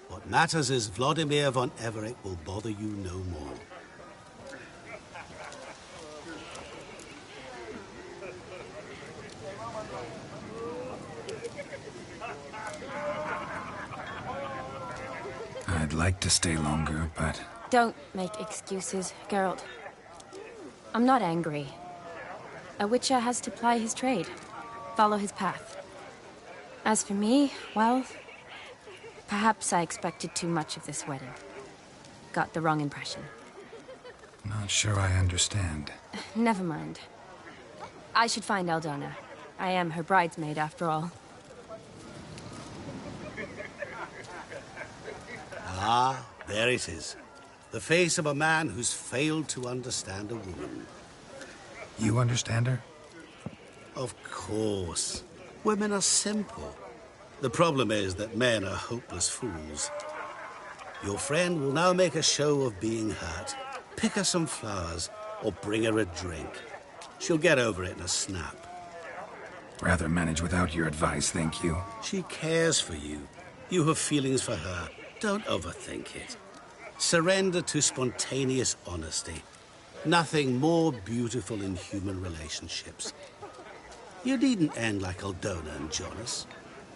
what matters is Vladimir von Everec will bother you no more. I'd like to stay longer, but... Don't make excuses, Geralt. I'm not angry. A witcher has to ply his trade, follow his path. As for me, well, perhaps I expected too much of this wedding. Got the wrong impression. Not sure I understand. Never mind. I should find Aldona. I am her bridesmaid, after all. Ah, there it is. The face of a man who's failed to understand a woman. You understand her? Of course. Women are simple. The problem is that men are hopeless fools. Your friend will now make a show of being hurt, pick her some flowers, or bring her a drink. She'll get over it in a snap. Rather manage without your advice, thank you. She cares for you. You have feelings for her. Don't overthink it. Surrender to spontaneous honesty. Nothing more beautiful in human relationships. You needn't end like Aldona and Jonas.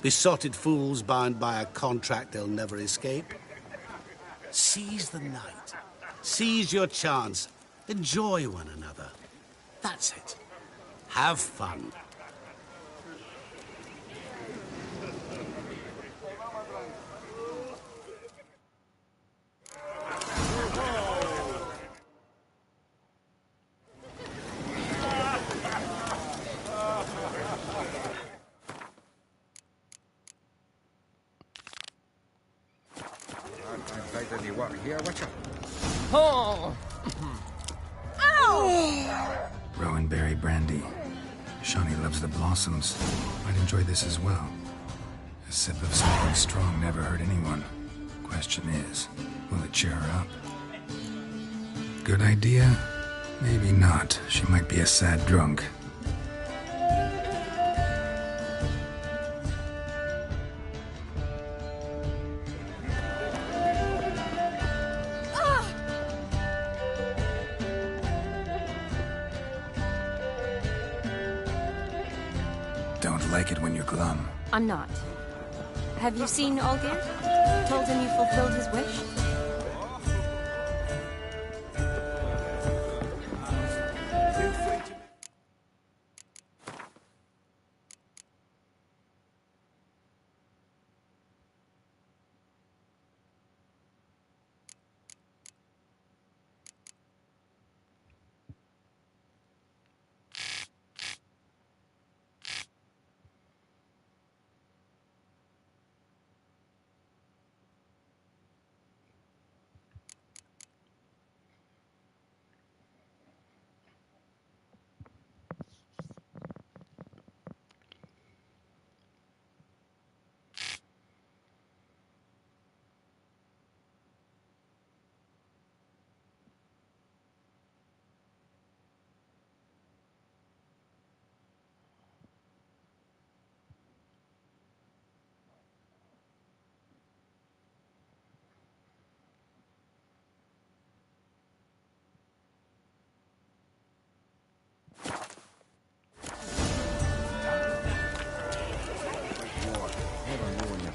Besotted fools bound by a contract they'll never escape. Seize the night. Seize your chance. Enjoy one another. That's it. Have fun. Oh! Rowan berry brandy. Shani loves the blossoms. Might enjoy this as well. A sip of something strong never hurt anyone. Question is, will it cheer her up? Good idea? Maybe not. She might be a sad drunk. Don't like it when you're glum. I'm not. Have you seen Olgir? Told him you fulfilled his wish?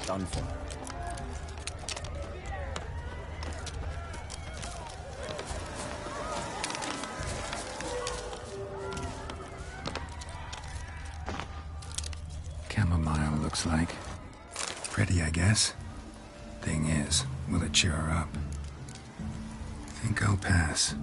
Done for. Chamomile looks like. Pretty, I guess. Thing is, will it cheer her up? think I'll pass.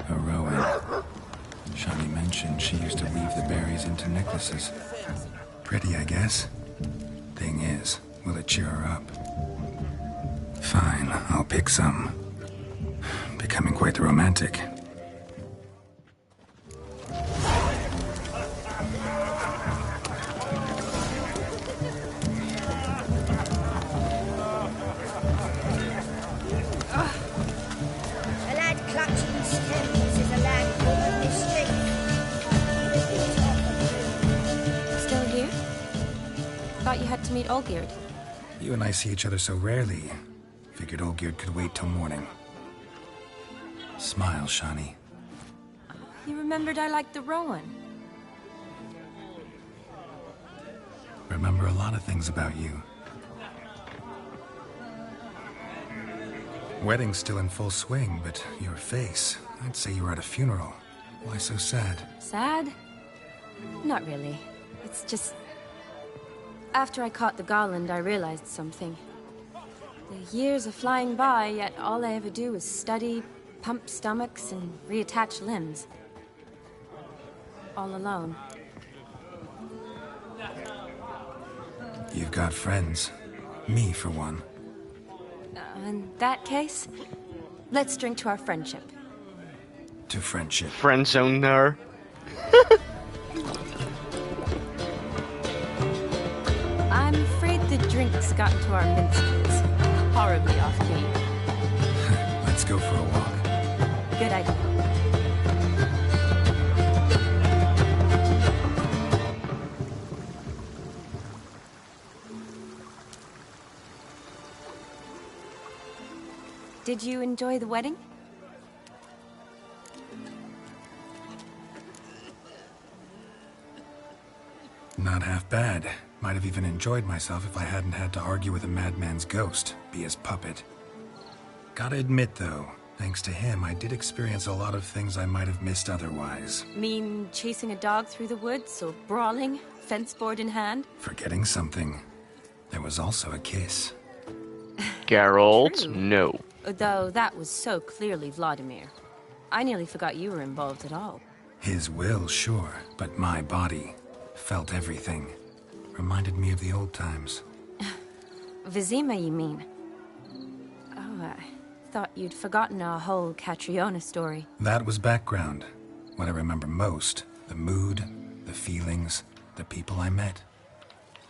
A Rowan. Shani mentioned she used to weave the berries into necklaces. Pretty, I guess. Thing is, will it cheer her up? Fine, I'll pick some. Becoming quite the romantic. A lad clutching stems is a lad full of mischief. Still here? Thought you had to meet Olgierd. You and I see each other so rarely. Figured Olgierd could wait till morning. Smile, Shani. You remembered I liked the Rowan. Remember a lot of things about you. Wedding's still in full swing, but your face, I'd say you were at a funeral. Why so sad? Sad? Not really. It's just... After I caught the garland, I realized something. The years are flying by, yet all I ever do is study, pump stomachs, and reattach limbs. All alone. You've got friends. Me, for one. In that case, let's drink to our friendship. To friendship. Friend zone her. I'm afraid the drinks got into our minstrels. Horribly off key. Let's go for a walk. Good idea. Did you enjoy the wedding? Not half bad. Might have even enjoyed myself if I hadn't had to argue with a madman's ghost, be his puppet. Gotta admit, though, thanks to him, I did experience a lot of things I might have missed otherwise. Mean chasing a dog through the woods, or brawling, fence board in hand? Forgetting something. There was also a kiss. Geralt, True. no. Though that was so clearly Vladimir. I nearly forgot you were involved at all. His will, sure, but my body felt everything. Reminded me of the old times. Vizima, you mean? Oh, I thought you'd forgotten our whole Catriona story. That was background. What I remember most, the mood, the feelings, the people I met.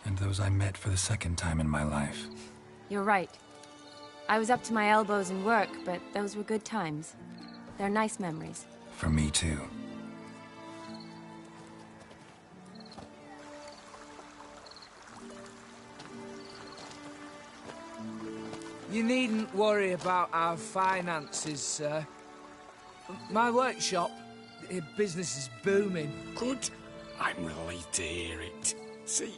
And those I met for the second time in my life. You're right. I was up to my elbows in work, but those were good times. They're nice memories. For me, too. You needn't worry about our finances, sir. My workshop, business is booming. Good. I'm relieved to hear it. See,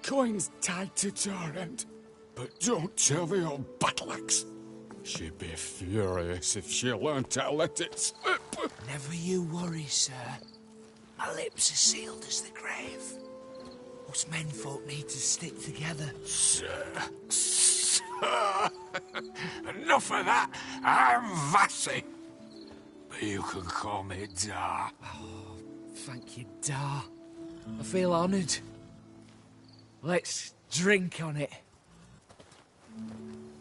coin's tied to Torrent. But don't tell the old battle-axe. She'd be furious if she learned to let it slip. Never you worry, sir. My lips are sealed as the grave. Us menfolk need to stick together. Sir. Enough of that. I'm Vassy. But you can call me Dar. Oh, thank you, Dar. I feel honoured. Let's drink on it.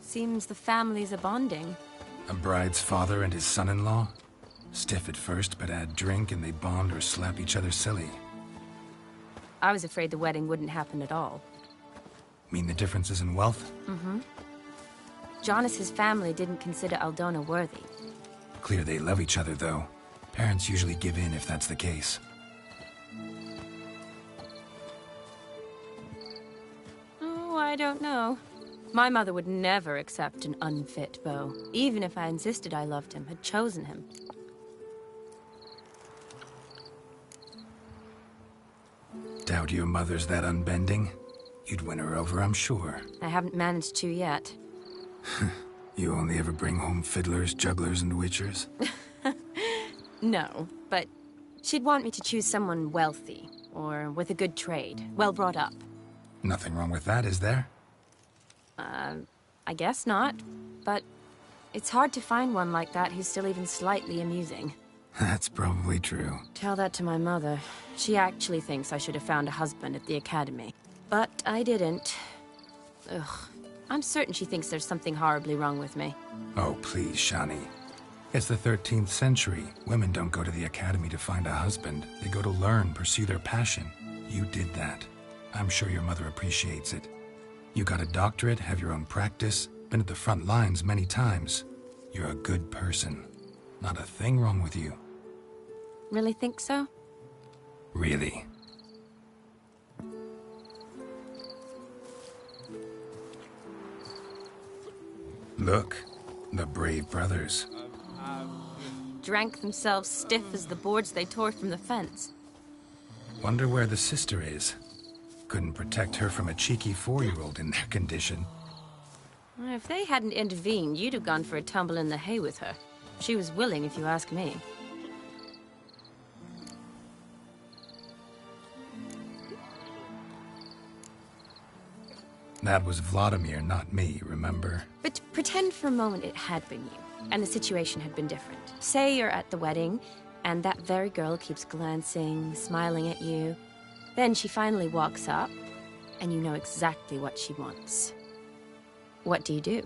Seems the families are bonding. A bride's father and his son-in-law? Stiff at first, but add drink and they bond or slap each other silly. I was afraid the wedding wouldn't happen at all. Mean the differences in wealth? Mm-hmm. Jonas's family didn't consider Aldona worthy. Clear they love each other, though. Parents usually give in if that's the case. Oh, I don't know. My mother would never accept an unfit beau, even if I insisted I loved him, had chosen him. Doubt your mother's that unbending? You'd win her over, I'm sure. I haven't managed to yet. You only ever bring home fiddlers, jugglers, and witchers? No, but she'd want me to choose someone wealthy, or with a good trade, well brought up. Nothing wrong with that, is there? I guess not, but it's hard to find one like that who's still even slightly amusing. That's probably true. Tell that to my mother. She actually thinks I should have found a husband at the academy. But I didn't. Ugh. I'm certain she thinks there's something horribly wrong with me. Oh, please, Shani. It's the 13th century. Women don't go to the academy to find a husband. They go to learn, pursue their passion. You did that. I'm sure your mother appreciates it. You got a doctorate, have your own practice, been at the front lines many times. You're a good person. Not a thing wrong with you. Really think so? Really. Look, the brave brothers. Drank themselves stiff as the boards they tore from the fence. Wonder where the sister is. Couldn't protect her from a cheeky 4-year-old in their condition. If they hadn't intervened, you'd have gone for a tumble in the hay with her. She was willing, if you ask me. That was Vladimir, not me, remember? But pretend for a moment it had been you, and the situation had been different. Say you're at the wedding, and that very girl keeps glancing, smiling at you. Then she finally walks up, and you know exactly what she wants. What do you do?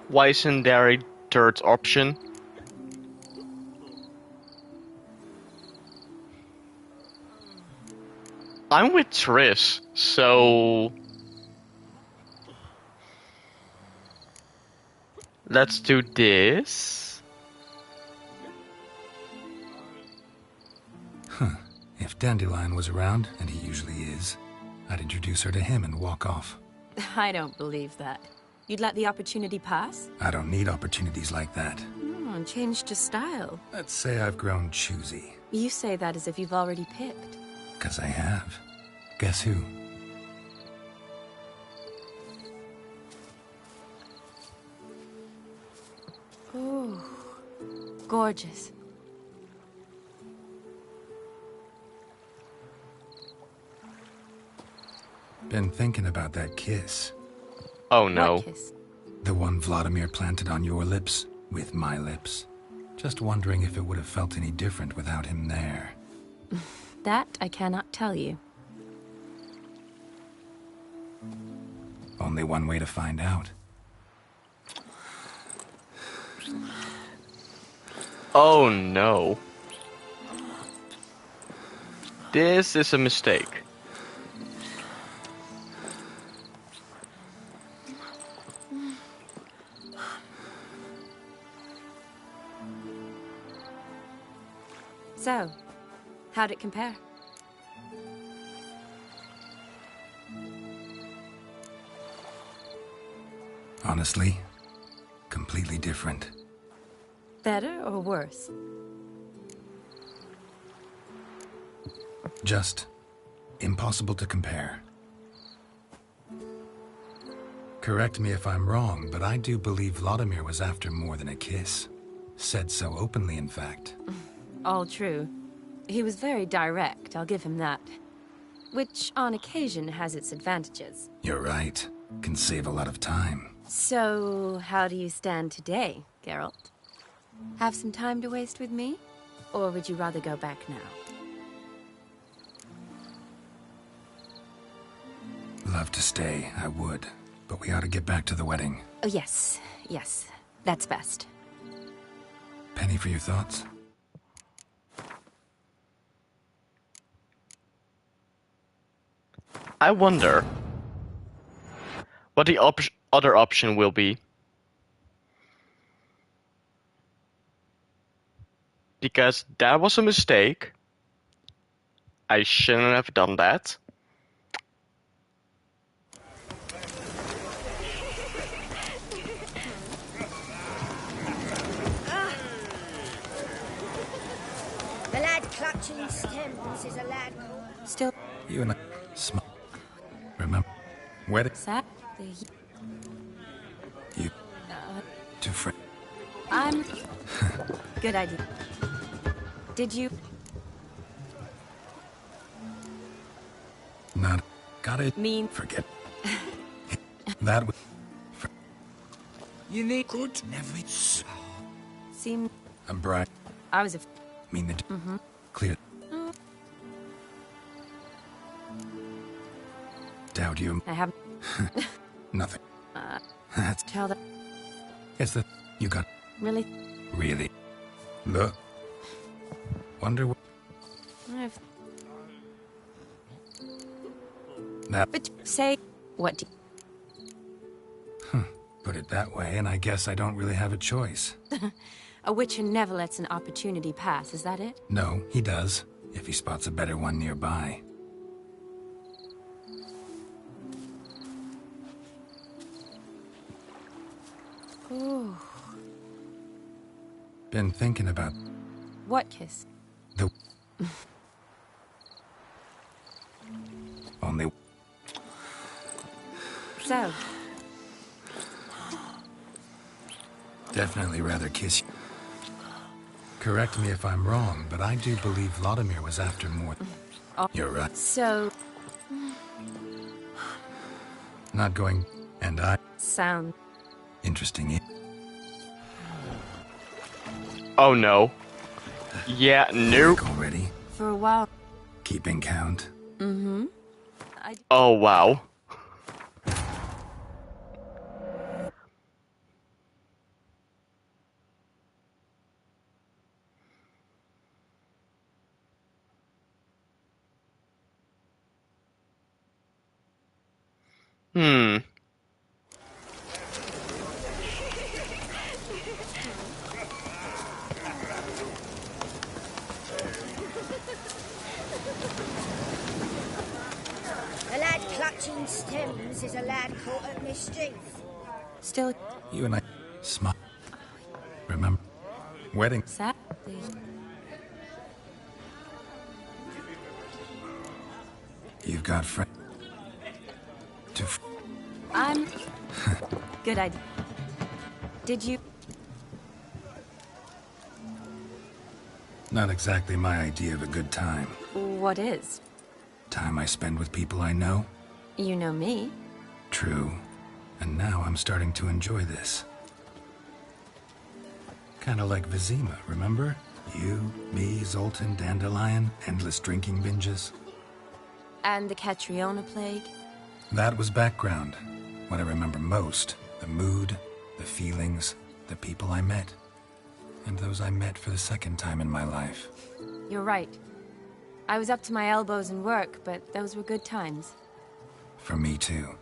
Why isn't there a third option? I'm with Triss, so let's do this. Huh. If Dandelion was around, and he usually is, I'd introduce her to him and walk off. I don't believe that. You'd let the opportunity pass? I don't need opportunities like that. Changed your style. Let's say I've grown choosy. You say that as if you've already picked. 'Cause I have. Guess who? Ooh, gorgeous. Been thinking about that kiss. Oh no. What kiss? The one Vladimir planted on your lips, with my lips. Just wondering if it would have felt any different without him there. That I cannot tell you. Only one way to find out. Oh no. This is a mistake. So, how'd it compare? Honestly, completely different. Better or worse? Just impossible to compare. Correct me if I'm wrong, but I do believe Vladimir was after more than a kiss. Said so openly, in fact. All true. He was very direct, I'll give him that. Which, on occasion, has its advantages. You're right. Can save a lot of time. So, how do you stand today, Geralt? Have some time to waste with me? Or would you rather go back now? Love to stay, I would. But we ought to get back to the wedding. Oh, yes. Yes. That's best. Penny for your thoughts? I wonder what the other option will be. Because that was a mistake. I shouldn't have done that. clutching stems is a lad. Still. You and I... Remember? Wedding? Sat. You... Two friends. I'm... Good idea. Did you... Not... Got it? Mean... Forget. That was... You need... Good. Never... Seemed... I'm bright. I was a... Mean the... Mm-hmm. Clear. Doubt you. I have... Nothing. That's... Tell that... It's the... You got... Really? Really? Look. Wonder what... I've... That... But say... What do Put it that way, and I guess I don't really have a choice. A witcher never lets an opportunity pass, is that it? No, he does. If he spots a better one nearby. Ooh. Been thinking about... What kiss? The... Only... So... Definitely rather kiss you. Correct me if I'm wrong, but I do believe Vladimir was after more... Oh. You're right. So... Not going... And I... Sound... Interesting. Oh no. Yeah, nope. Already? For a while... Keeping count? Mm-hmm. Oh wow. Hmm. A lad clutching stems is a lad caught at mischief. Still... You and I... Smile. Remember? Wedding. Sadly... You've got friends. I'm... Good idea. Did you... Not exactly my idea of a good time. What is? Time I spend with people I know. You know me. True. And now I'm starting to enjoy this. Kinda like Vizima, remember? You, me, Zoltan, Dandelion, endless drinking binges. And the Catriona plague? That was background. What I remember most, the mood, the feelings, the people I met. And those I met for the second time in my life. You're right. I was up to my elbows in work, but those were good times. For me too.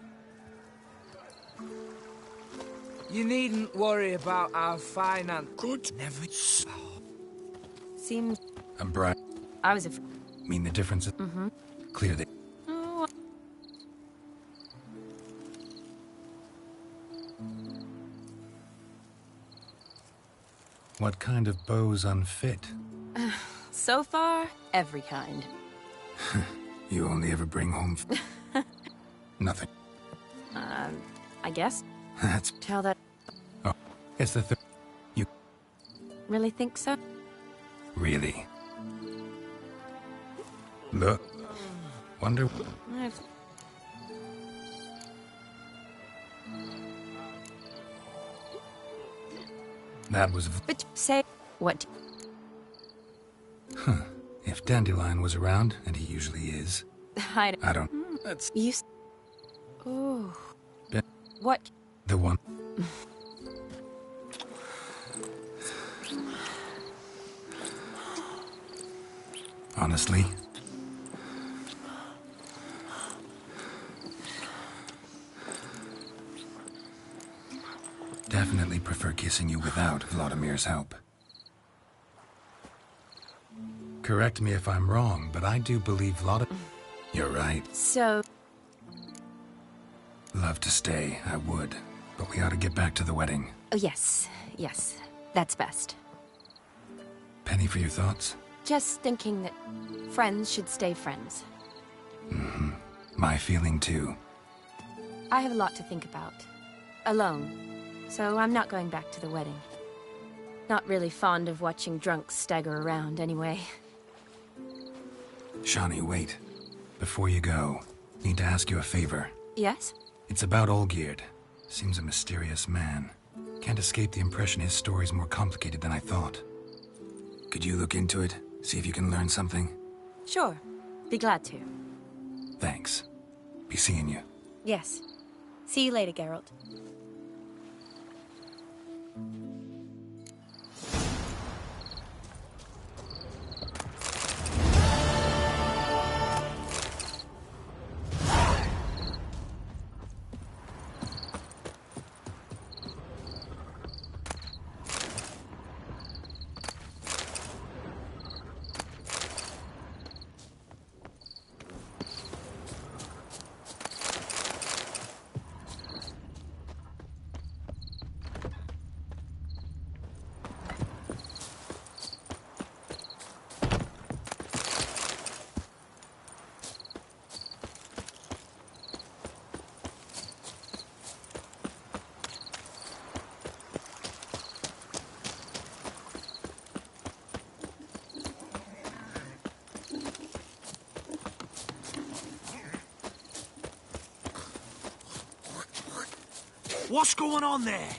You needn't worry about our finance. Good. Never... Seems... I'm bright. I was a... Mean the differences? Mm-hmm. Clear the... Oh. What kind of bow's unfit? So far, every kind. You only ever bring home... Nothing. I guess. That's... Tell that... Oh, it's the thing. You... Really think so? Really? Look. Wonder... I've... That was... But say... What? Huh. If Dandelion was around, and he usually is... I don't... That's... You... Oh... Ben... What? The one... Honestly... Definitely prefer kissing you without Vladimir's help. Correct me if I'm wrong, but I do believe Vladimir... You're right. So... Love to stay, I would. But we ought to get back to the wedding. Oh, yes. Yes. That's best. Penny for your thoughts? Just thinking that friends should stay friends. My feeling too. I have a lot to think about. Alone. So I'm not going back to the wedding. Not really fond of watching drunks stagger around, anyway. Shani, wait. Before you go, need to ask you a favor. Yes? It's about Olgierd. Seems a mysterious man. Can't escape the impression his story's more complicated than I thought. Could you look into it? See if you can learn something? Sure. Be glad to. Thanks. Be seeing you. Yes. See you later, Geralt. What's going on there?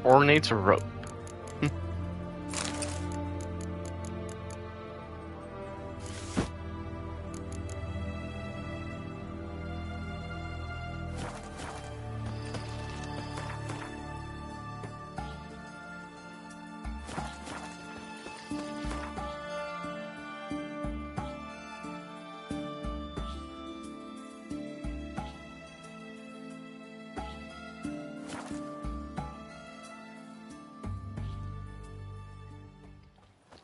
Ornate rope.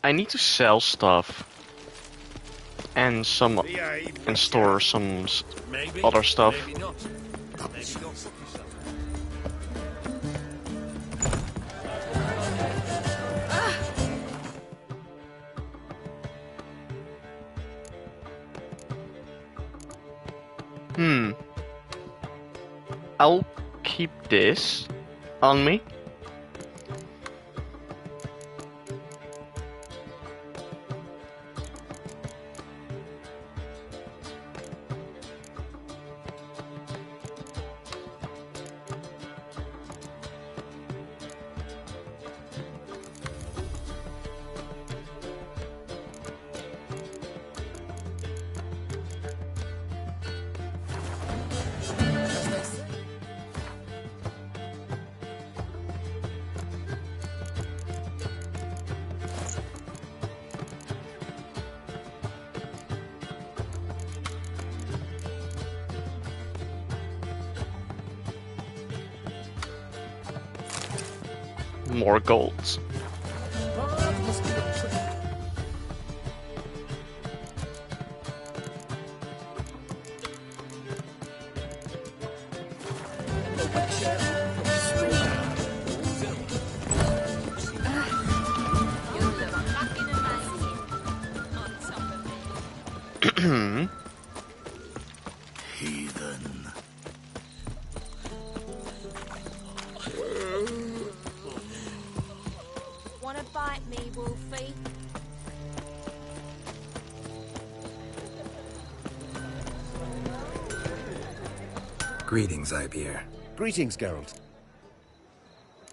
I need to sell stuff and store some other stuff. Maybe not. Maybe go fuck yourself. I'll keep this on me. More golds. Heathen. Wanna bite me, Wolfie? Greetings, Ibeer. Greetings, Geralt.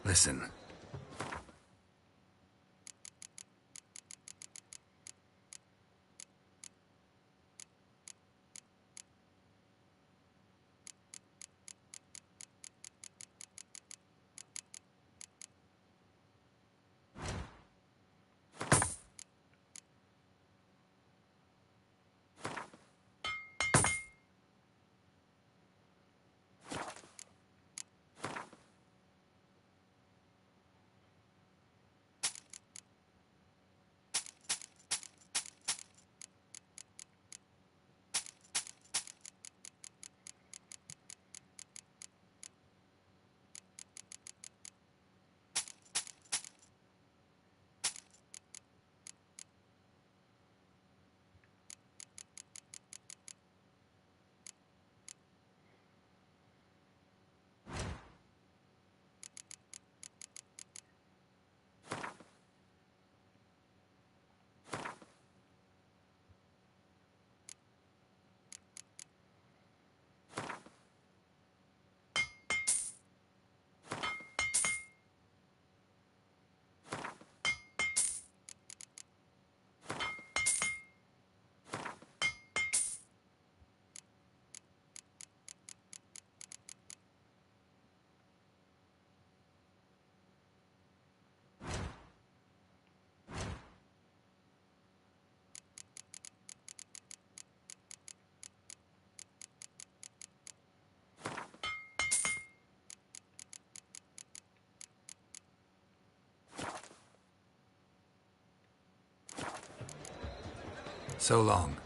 Listen. So long.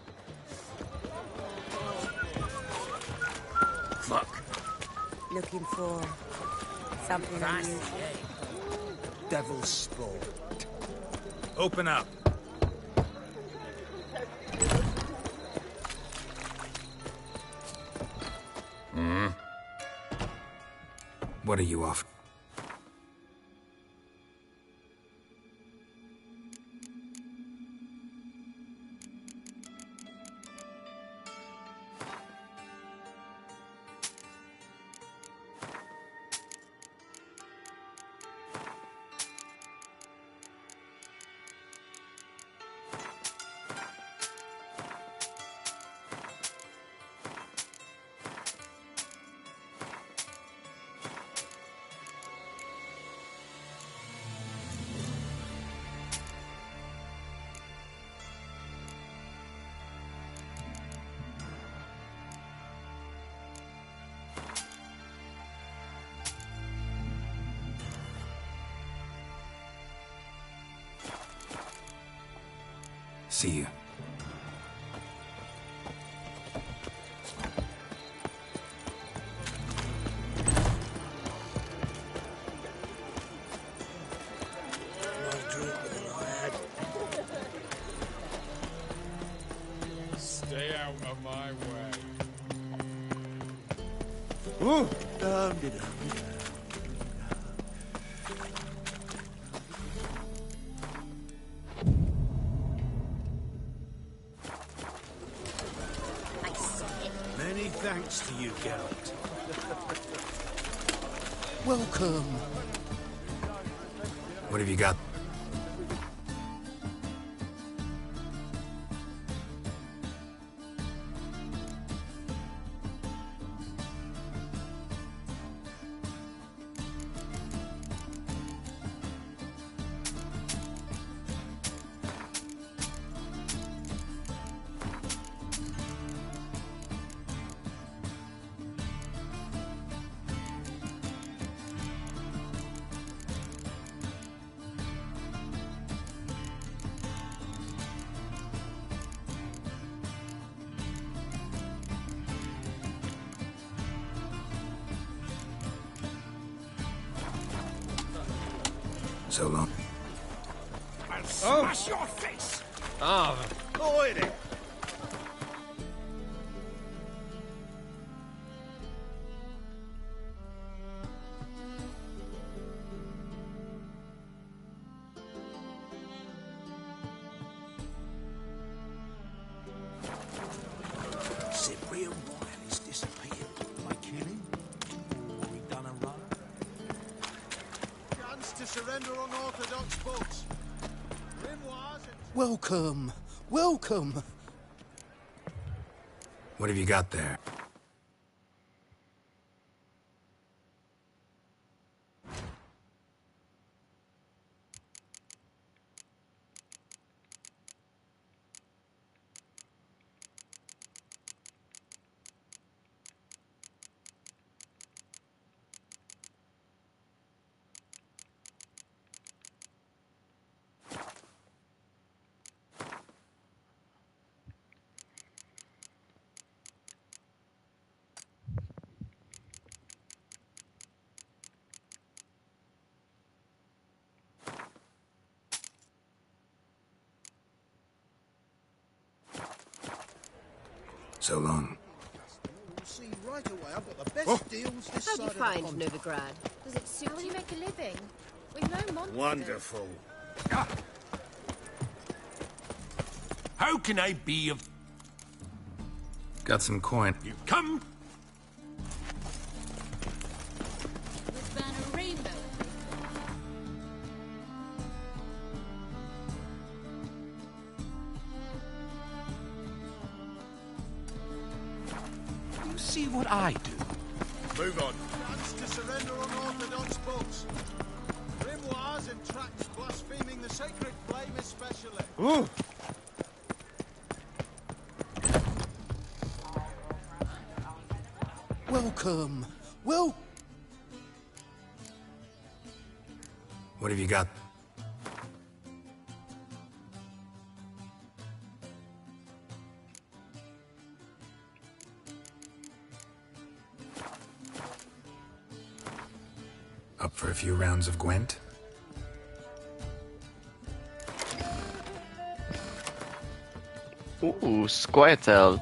Fuck. Looking for something unusual. Devil's sport. Open up. What are you off? See you. Stay out of my way. Ooh. Many thanks to you, Geralt. Welcome. What have you got? So long. I'll smash your face! Ah, Oi there! Cyprian Royal has disappeared. By killing? Or he done a run? Chance to surrender unorthodox boats. Grimoires and... Welcome. Welcome. What have you got there? So long. You'll see right away I've got the best deals this How do you side of the find pond. Novigrad? Does it suit How will you? you make a living? We've no monsters. Wonderful. How can I be of... Got some coin. You come? We've burn a rainbow. You see what I do? Move on. Chance to surrender unorthodox boats. Grimoires and tracts blaspheming the sacred flame especially. Ooh. Welcome. Well. What have you got? few rounds of Gwent? Ooh, Squirtle.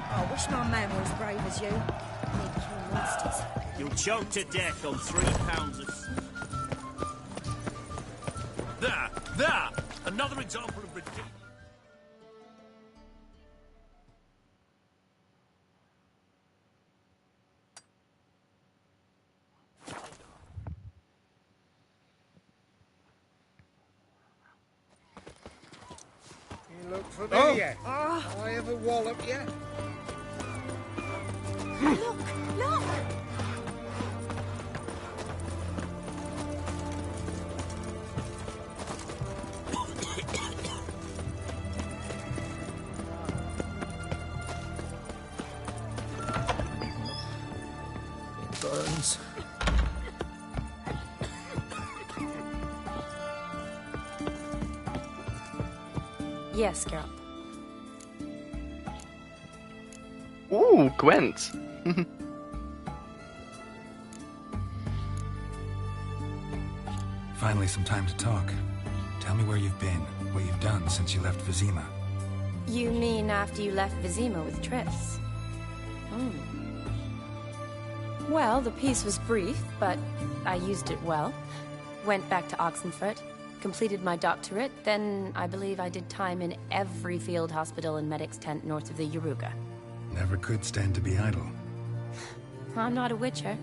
I wish my man were as brave as you. Need kill monsters. You'll choke to death on 3 pounds of... There! Another example of ridiculous... You look familiar. I have a wallop yet? Look! Look! It burns. Yes, girl. Ooh, Gwent. Finally, some time to talk. Tell me where you've been, what you've done since you left Vizima. You mean after you left Vizima with Triss? Well, the peace was brief, but I used it well. Went back to Oxenfurt, completed my doctorate, then I believe I did time in every field hospital and medic's tent north of the Yaruga. Never could stand to be idle. I'm not a witcher.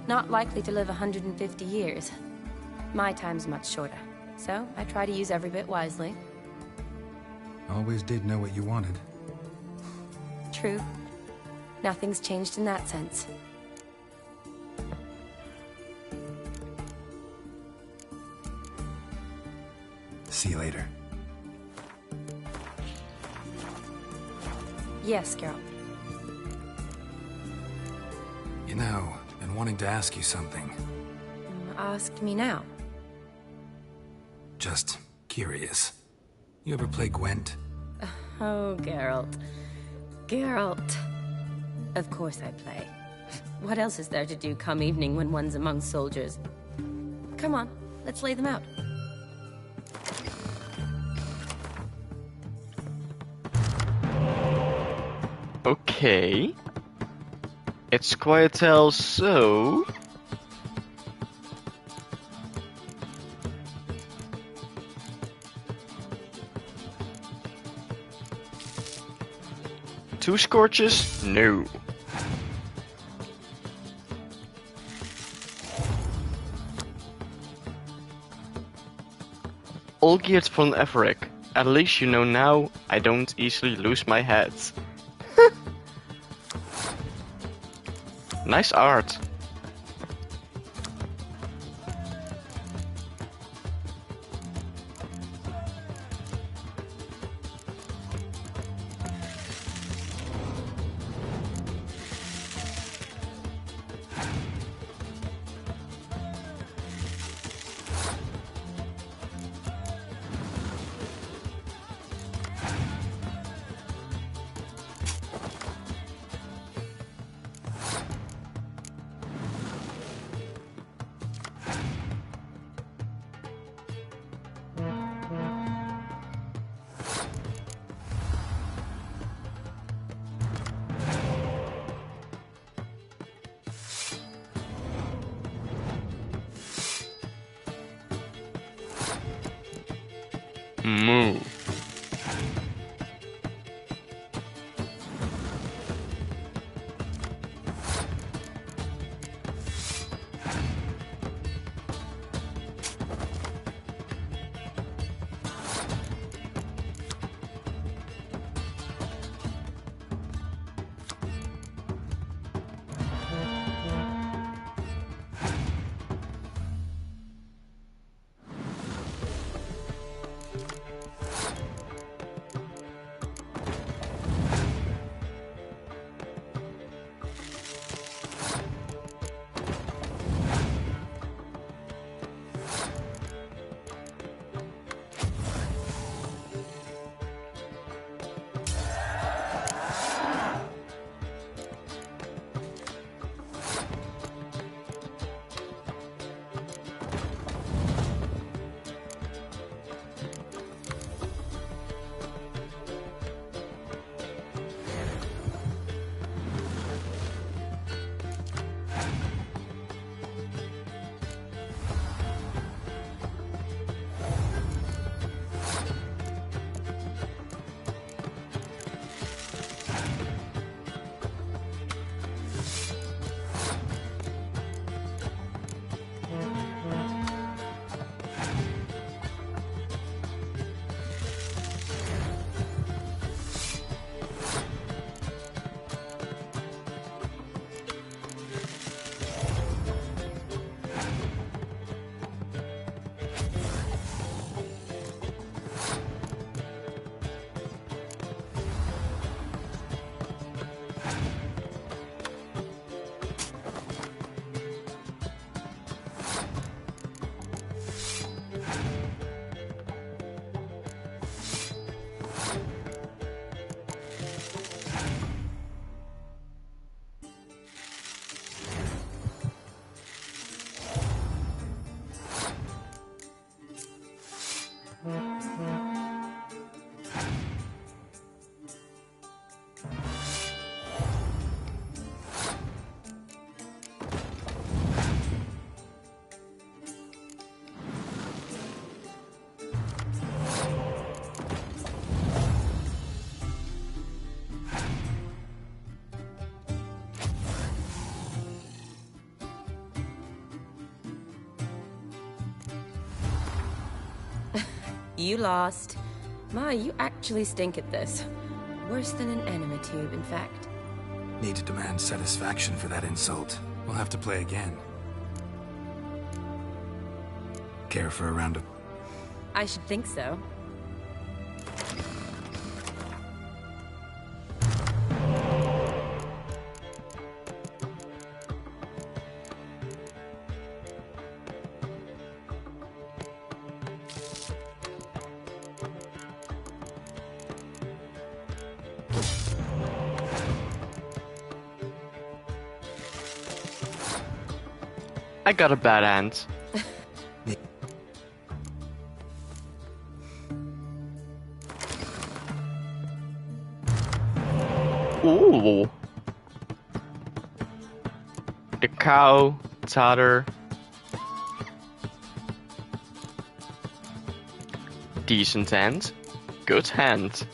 Not likely to live 150 years. My time's much shorter, so I try to use every bit wisely. Always did know what you wanted. True. Nothing's changed in that sense. See you later. Yes, girl. You know, been wanting to ask you something. Ask me now. Just curious. You ever play Gwent? Oh, Geralt. Geralt. Of course I play. What else is there to do come evening when one's among soldiers? Come on, let's lay them out. Okay. It's Squirtle, so... Two Scorches? No. Olgierd von Everec. At least you know now I don't easily lose my head. Nice art. Move. You lost. Ma, you actually stink at this. Worse than an enema tube, in fact. Need to demand satisfaction for that insult. We'll have to play again. Care for a round of... I should think so. I got a bad hand. Ooh. The cow, Tatter. Decent hand. Good hand.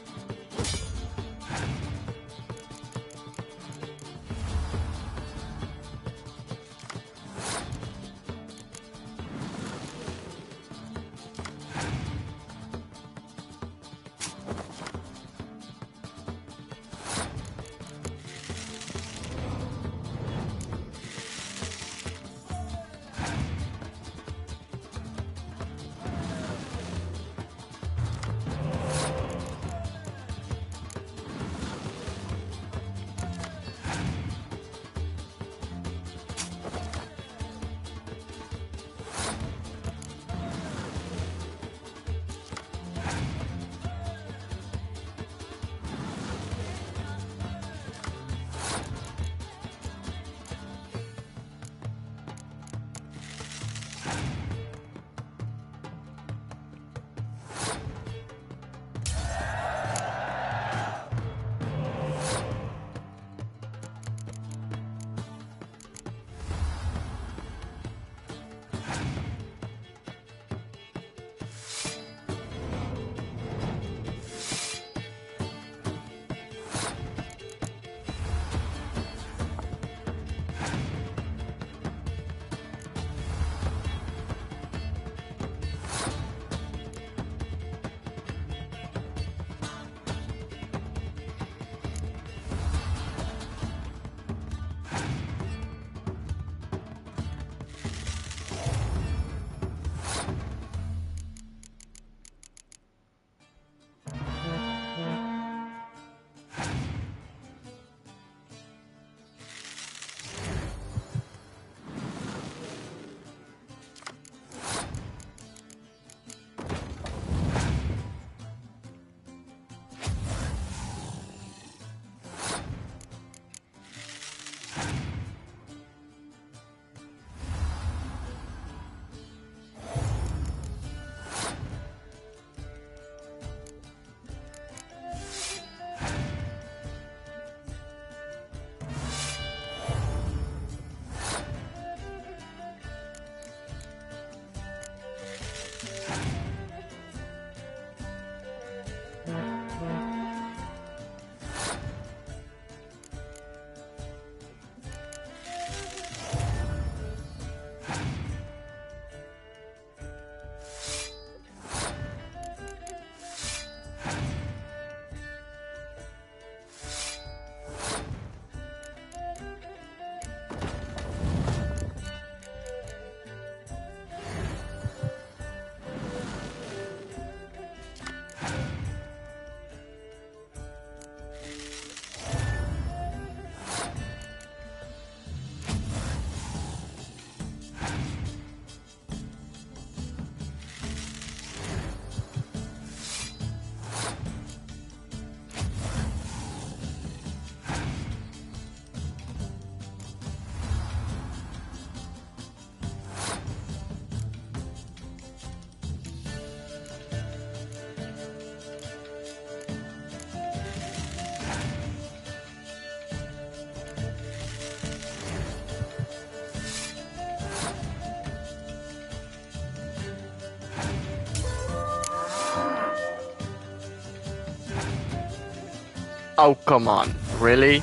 Oh, come on. Really?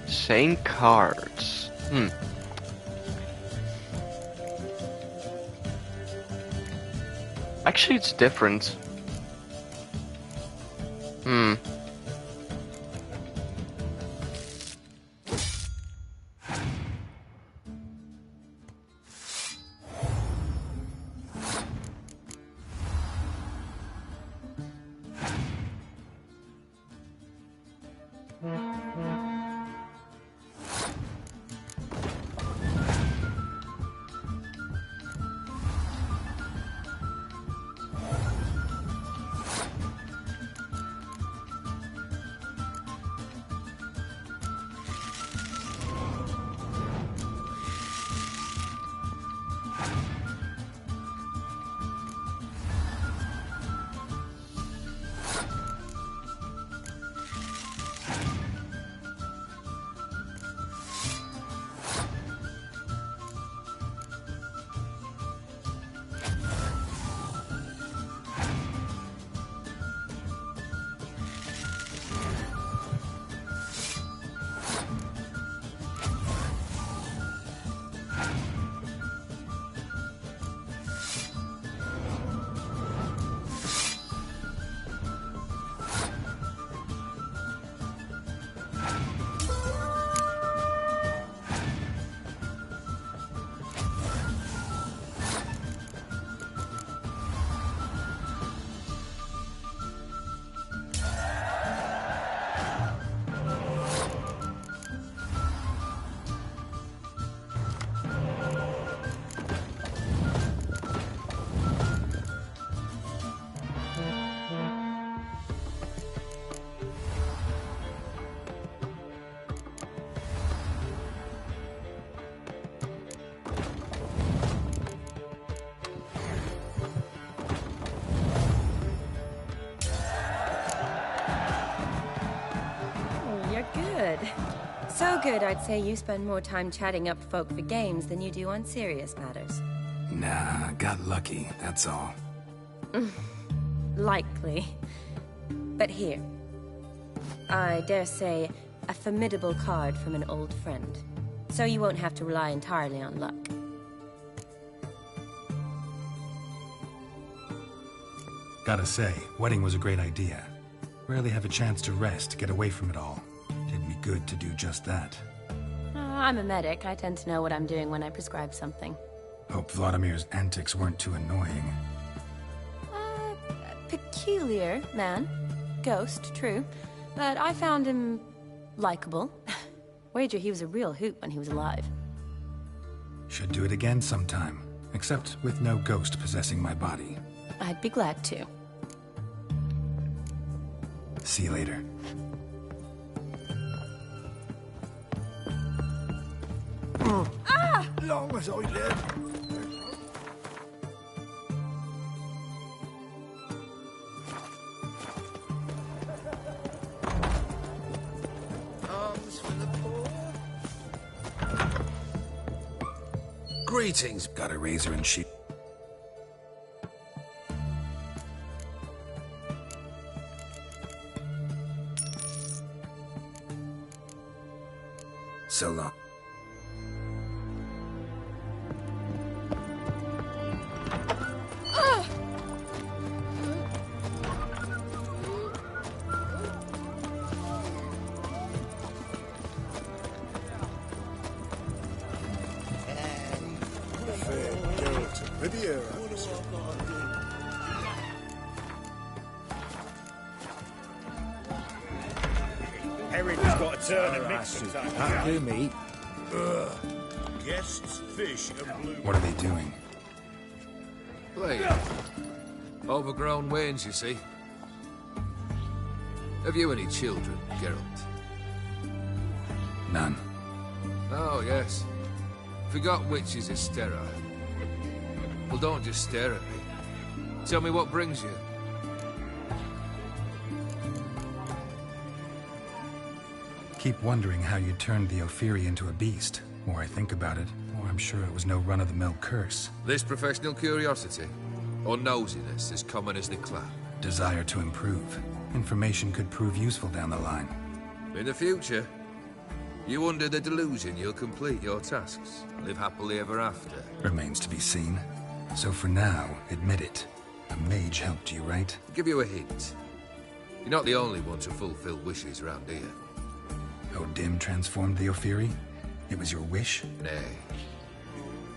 Same cards. Actually, it's different. So good, I'd say you spend more time chatting up folk for games than you do on serious matters. Nah, got lucky, that's all. Likely. But here. I dare say, a formidable card from an old friend. So you won't have to rely entirely on luck. Gotta say, wedding was a great idea. Rarely have a chance to rest, get away from it all. Did me good to do just that. I'm a medic. I tend to know what I'm doing when I prescribe something. Hope Vladimir's antics weren't too annoying. Peculiar man. Ghost, true. But I found him likable. Wager he was a real hoot when he was alive. Should do it again sometime. Except with no ghost possessing my body. I'd be glad to. See you later. Ah! Long as I live. Arms for the poor. Greetings. Got a razor and sheet. So long. Herring's got to turn and mix sometimes. That'll do me. Guests, fish, and blue. What are they doing? Playing. Overgrown wains, you see. Have you any children, Geralt? None. Oh, yes. Forgot witches are sterile. Well, don't just stare at me. Tell me what brings you. Keep wondering how you turned the Ophiri into a beast. More I think about it, more I'm sure it was no run-of-the-mill curse. This professional curiosity, or nosiness as common as the clap? Desire to improve. Information could prove useful down the line. In the future, you under the delusion you'll complete your tasks, live happily ever after. Remains to be seen. So for now, admit it. A mage helped you, right? I'll give you a hint. You're not the only one to fulfill wishes around here. Odim transformed the Ophiri? It was your wish? Nay.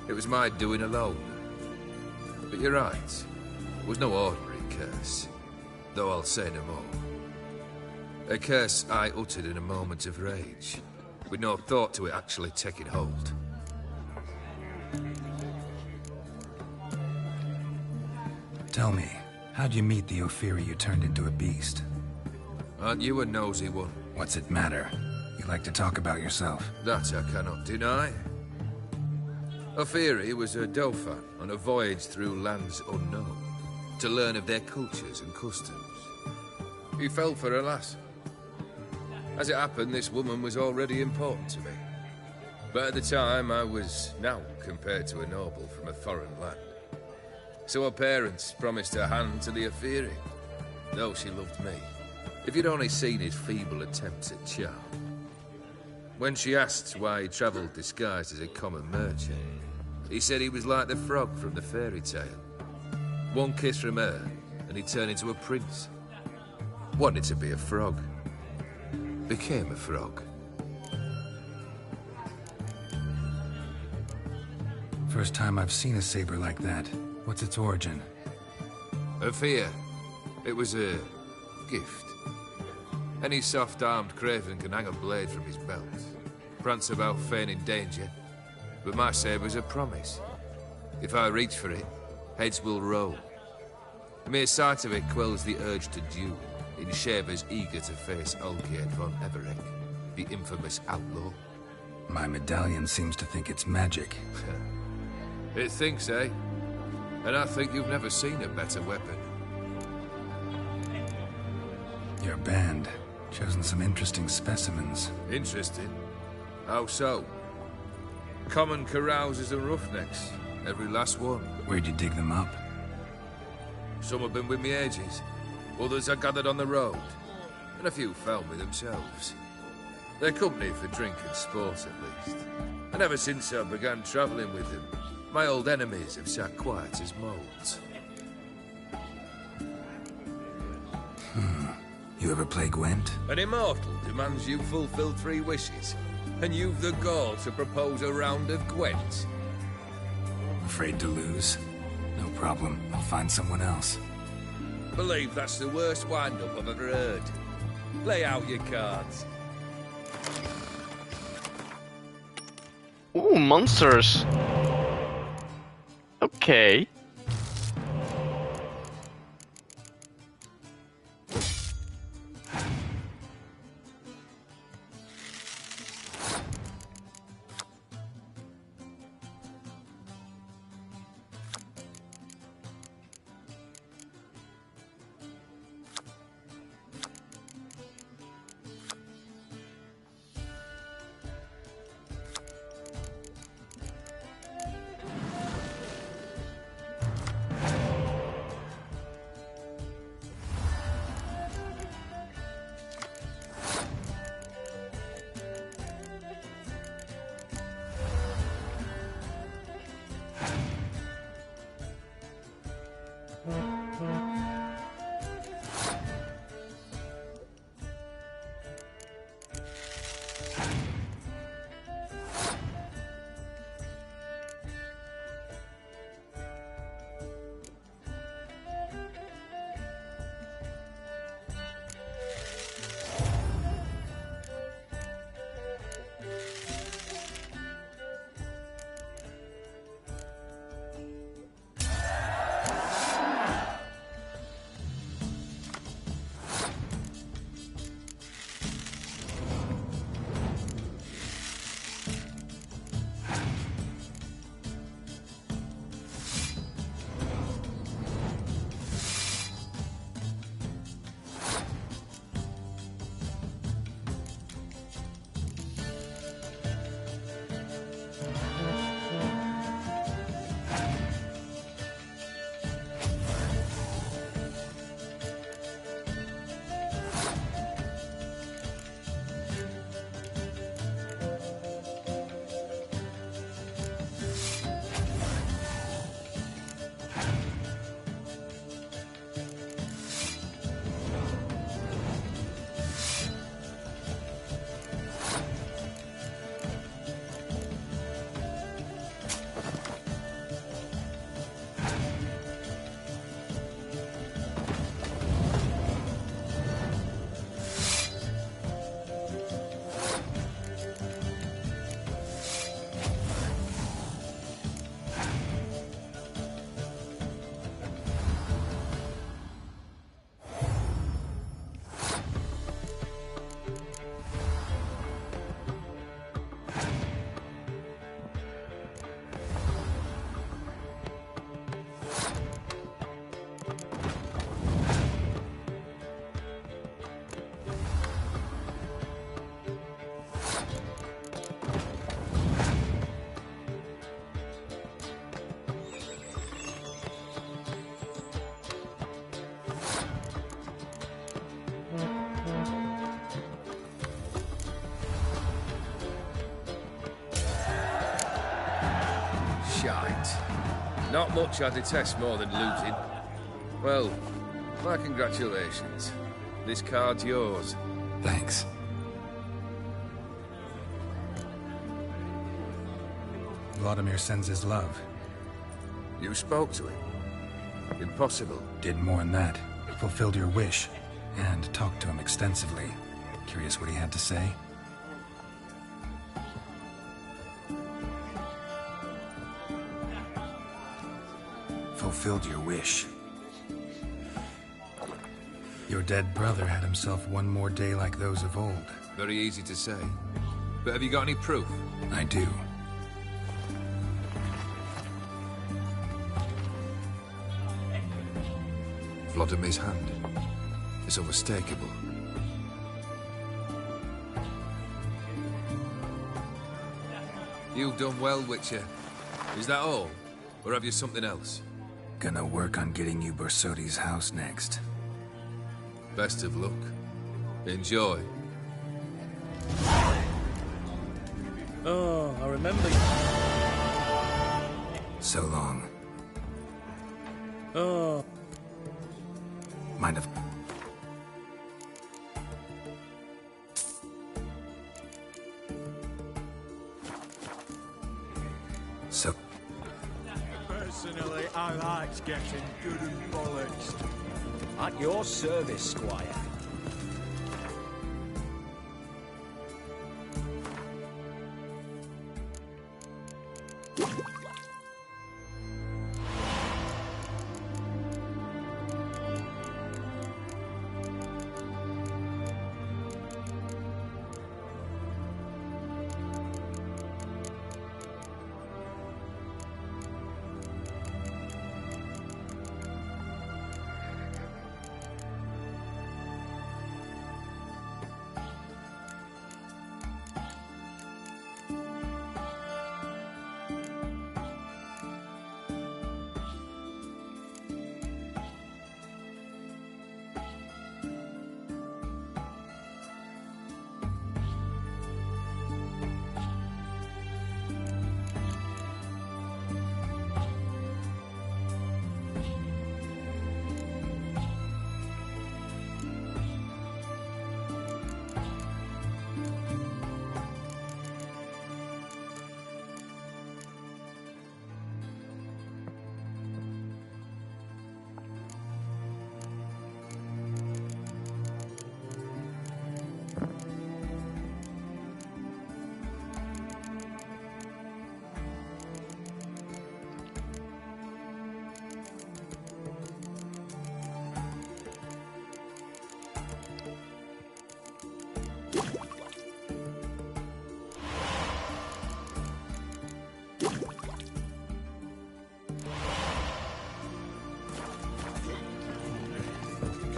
It was my doing alone. But you're right. It was no ordinary curse. Though I'll say no more. A curse I uttered in a moment of rage, with no thought to it actually taking hold. Tell me, how'd you meet the Ophiri you turned into a beast? Aren't you a nosy one? What's it matter? You like to talk about yourself. That I cannot deny. Ophiri was a dauphin on a voyage through lands unknown, to learn of their cultures and customs. He fell for a lass. As it happened, this woman was already important to me. But at the time, I was now compared to a noble from a foreign land. So her parents promised her hand to the Ophiri, though she loved me. If you'd only seen his feeble attempts at charm. When she asked why he travelled disguised as a common merchant, he said he was like the frog from the fairy tale. One kiss from her, and he turned into a prince. Wanted to be a frog. Became a frog. First time I've seen a saber like that. What's its origin? A fear. It was a gift. Any soft-armed craven can hang a blade from his belt, prance about feigning danger, but my saber's a promise. If I reach for it, heads will roll. The mere sight of it quells the urge to duel, in shavers eager to face Olgierd von Everec, the infamous outlaw. My medallion seems to think it's magic. It thinks, eh? And I think you've never seen a better weapon. Your band. Chosen some interesting specimens. Interesting? How so? Common carousers and roughnecks. Every last one. Where'd you dig them up? Some have been with me ages. Others I gathered on the road. And a few found me themselves. They're company for drink and sport, at least. And ever since I began travelling with them, my old enemies have sat quiet as moles. You ever play Gwent? An immortal demands you fulfill 3 wishes, and you've the gall to propose a round of Gwent. Afraid to lose? No problem. I'll find someone else. Believe that's the worst wind-up I've ever heard. Lay out your cards. Ooh, monsters. Okay. Shite. Not much I detest more than losing. Well, my congratulations. This card's yours. Thanks. Vladimir sends his love. You spoke to him? Impossible. Did more than that. Fulfilled your wish. And talked to him extensively. Curious what he had to say? Fulfilled your wish. Your dead brother had himself one more day like those of old. Very easy to say. But have you got any proof? I do. Vladimir's hand. It's unmistakable. You've done well, Witcher. Is that all? Or have you something else? Gonna work on getting you Borsodi's house next. Best of luck. Enjoy. Oh, I remember. So long. Oh. Might have... So... Personally, I liked getting good and bollocks. At your service, Squire.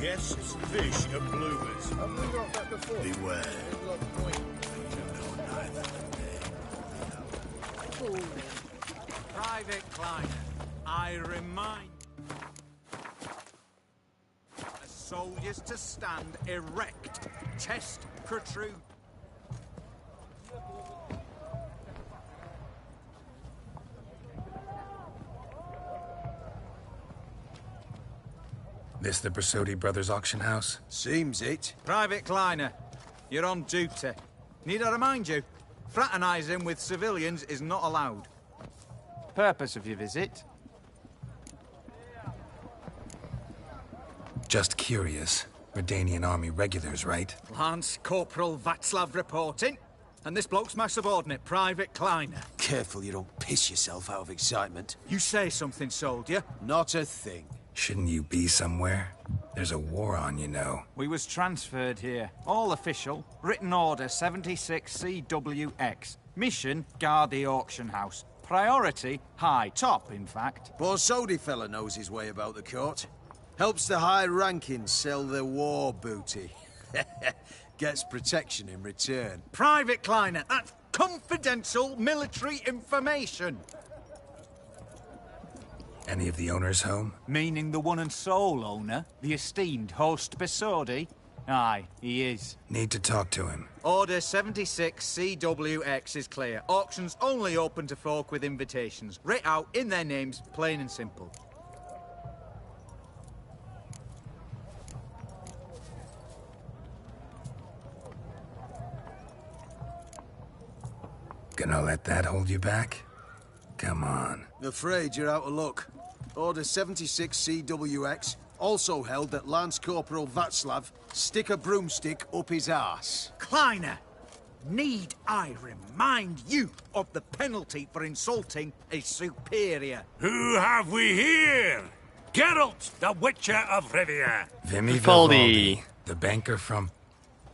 Guess it's fish and bloomers. Have we got that before? Beware. Private Kleiner, I remind soldiers to stand erect, chest protrude. This the Borsodi Brothers auction house? Seems it. Private Kleiner, you're on duty. Need I remind you? Fraternizing with civilians is not allowed. Purpose of your visit? Just curious. Redanian army regulars, right? Lance Corporal Václav reporting. And this bloke's my subordinate, Private Kleiner. Careful you don't piss yourself out of excitement. You say something, soldier? Not a thing. Shouldn't you be somewhere? There's a war on, you know. We was transferred here. All official. Written order 76 CWX. Mission, guard the auction house. Priority, high. Top, in fact. Borsodi fella knows his way about the court. Helps the high rankings sell their war booty. Gets protection in return. Private Kleiner, that's confidential military information. Any of the owners home? Meaning the one and sole owner, the esteemed host Borsodi? Aye, he is. Need to talk to him. Order 76 CWX is clear. Auctions only open to folk with invitations. Writ out in their names, plain and simple. Gonna let that hold you back? Come on. Afraid you're out of luck. Order 76 CWX also held that Lance Corporal Václav stick a broomstick up his arse. Kleiner, need I remind you of the penalty for insulting a superior? Who have we here? Geralt, the Witcher of Rivia. Vivaldi. The banker from...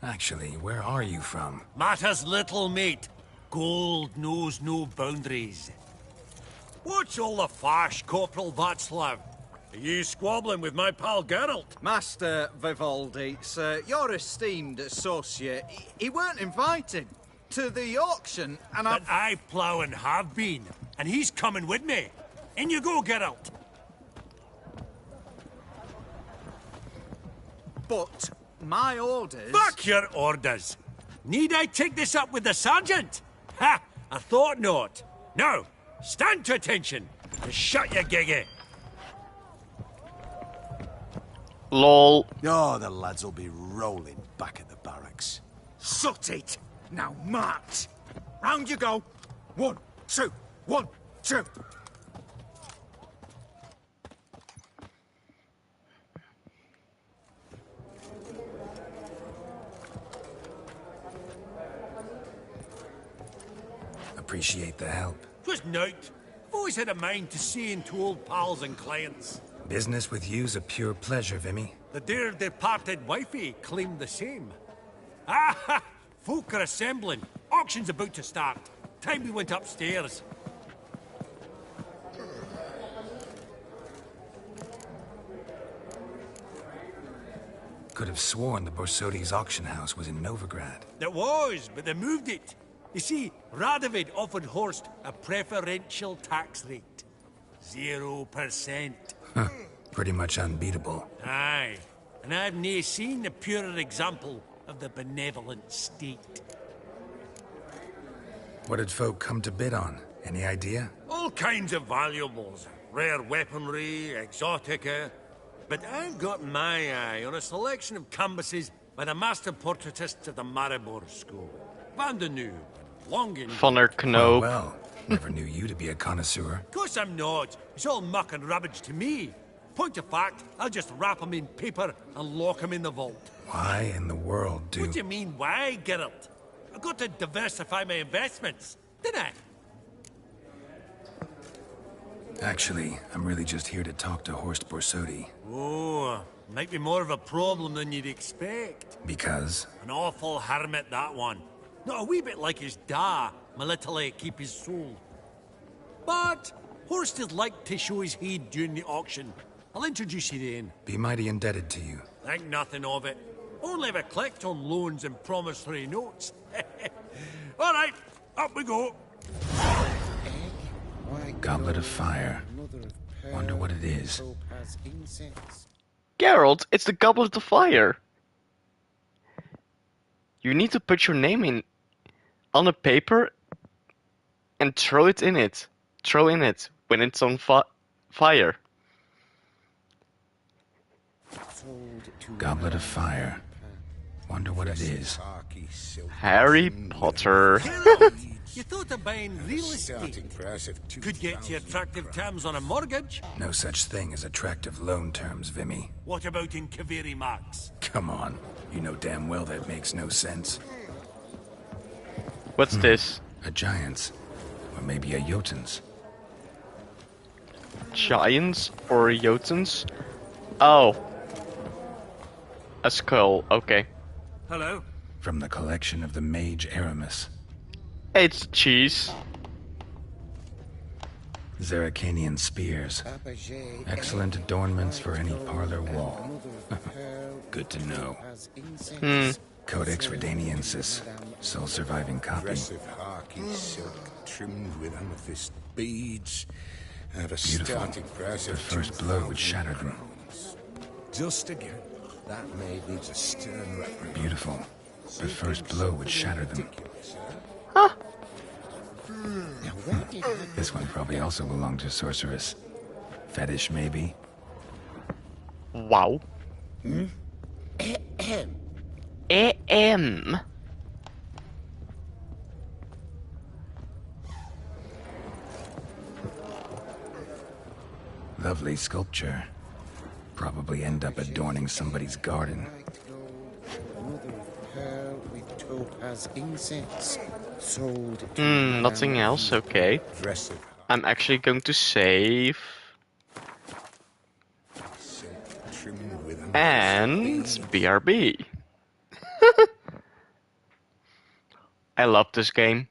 Actually, where are you from? Matters little, mate. Gold knows no boundaries. What's all the fash, Corporal Václav? Are you squabbling with my pal Geralt? Master Vivaldi, sir, your esteemed associate, he weren't invited. to the auction, and But I plough and have been, and he's coming with me. In you go, Geralt. But my orders... Fuck your orders! Need I take this up with the sergeant? Ha! I thought not. Now, stand to attention and shut your giggy. Lol. Oh, the lads will be rolling back at the barracks. Sut it! Now march! Round you go! 1, 2, 1, 2! Appreciate the help. Twas nowt. I've always had a mind to seeing to old pals and clients. Business with you's a pure pleasure, Vimy. The dear departed wifey claimed the same. Ah ha! Folk are assembling. Auction's about to start. Time we went upstairs. Could have sworn the Borsodi's auction house was in Novigrad. It was, but they moved it. You see, Radovid offered Horst a preferential tax rate. 0%. Huh. Pretty much unbeatable. Aye. And I've nae seen a purer example of the benevolent state. What did folk come to bid on? Any idea? All kinds of valuables. Rare weaponry, exotica. But I've got my eye on a selection of canvases by the master portraitists of the Maribor School. Van de Noob, Longin... Van der Knoop. Well, never knew you to be a connoisseur. Of course I'm not. It's all muck and rubbish to me. Point of fact, I'll just wrap 'em in paper and lock 'em in the vault. Why in the world do... What do you mean, why, Geralt? I've got to diversify my investments, didn't I? Actually, I'm really just here to talk to Horst Borsodi. Oh, might be more of a problem than you'd expect. Because? An awful hermit, that one. Not a wee bit like his da, my little keep his soul. But Horst is like to show his head during the auction. I'll introduce you then. Be mighty indebted to you. Think nothing of it. Only if I collect on loans and promissory notes. All right, up we go. Goblet of fire. Wonder what it is. Geralt, it's the Goblet of Fire. You need to put your name in on a paper and throw it in it. Throw in it when it's on fire. Goblet of fire. Wonder what it is. Harry Potter. You thought of buying real estate. Could get you attractive terms on a mortgage. No such thing as attractive loan terms, Vimy. What about in Kaviri Max? Come on. You know damn well that makes no sense. What's this? A giant's. Or maybe a Jotun's. Giants or Jotuns? Oh. A skull, okay. Hello? From the collection of the mage Aramis. It's cheese. Zeracanian spears. Excellent adornments for any parlor wall. Good to know. Codex Redaniensis. Sole surviving copy. Aggressive harky silk trimmed with amethyst beads. Have a Beautiful. starting price The of first blow would shatter them. Just again. That maid needs a stern reprimand. Beautiful. The first blow would shatter them. Huh. This one probably also belonged to Sorceress. Fetish, maybe? Wow. AM. Lovely sculpture. Probably end up adorning somebody's garden. Nothing else, okay. I'm actually going to save. And BRB. I love this game.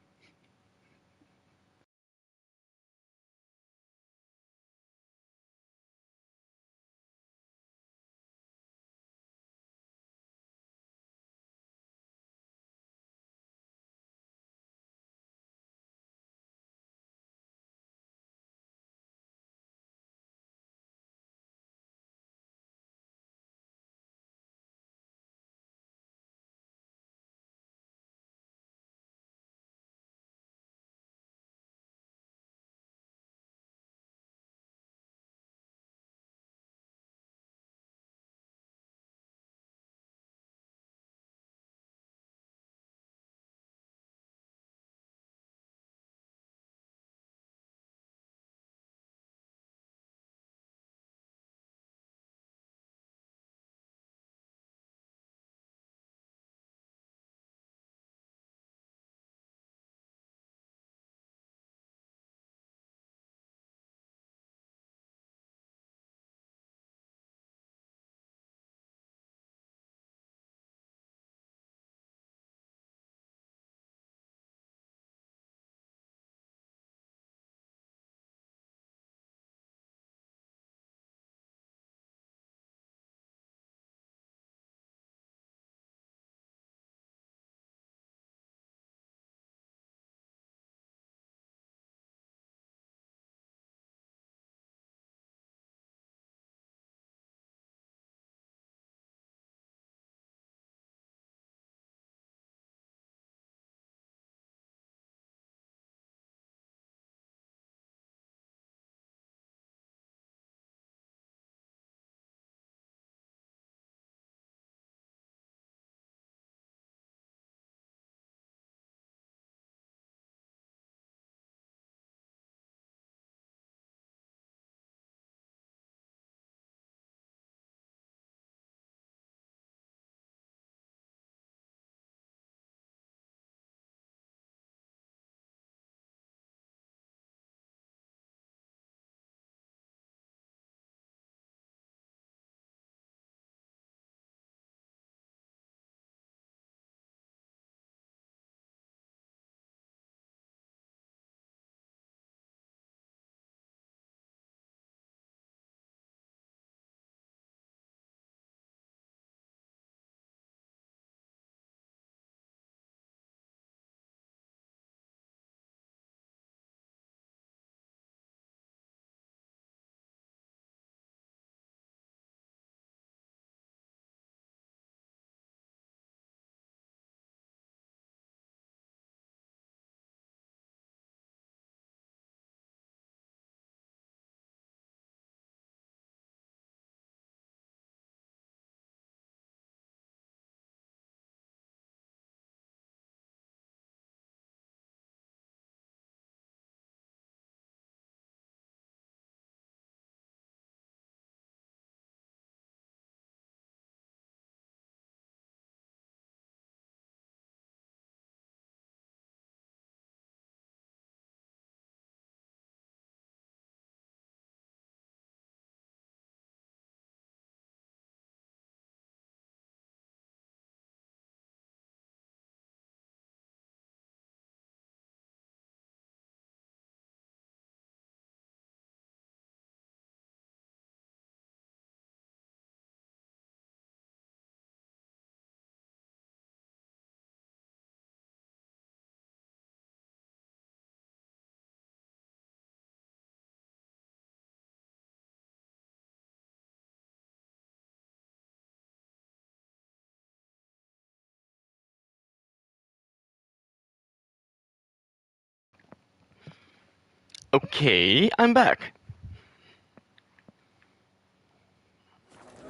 Okay, I'm back.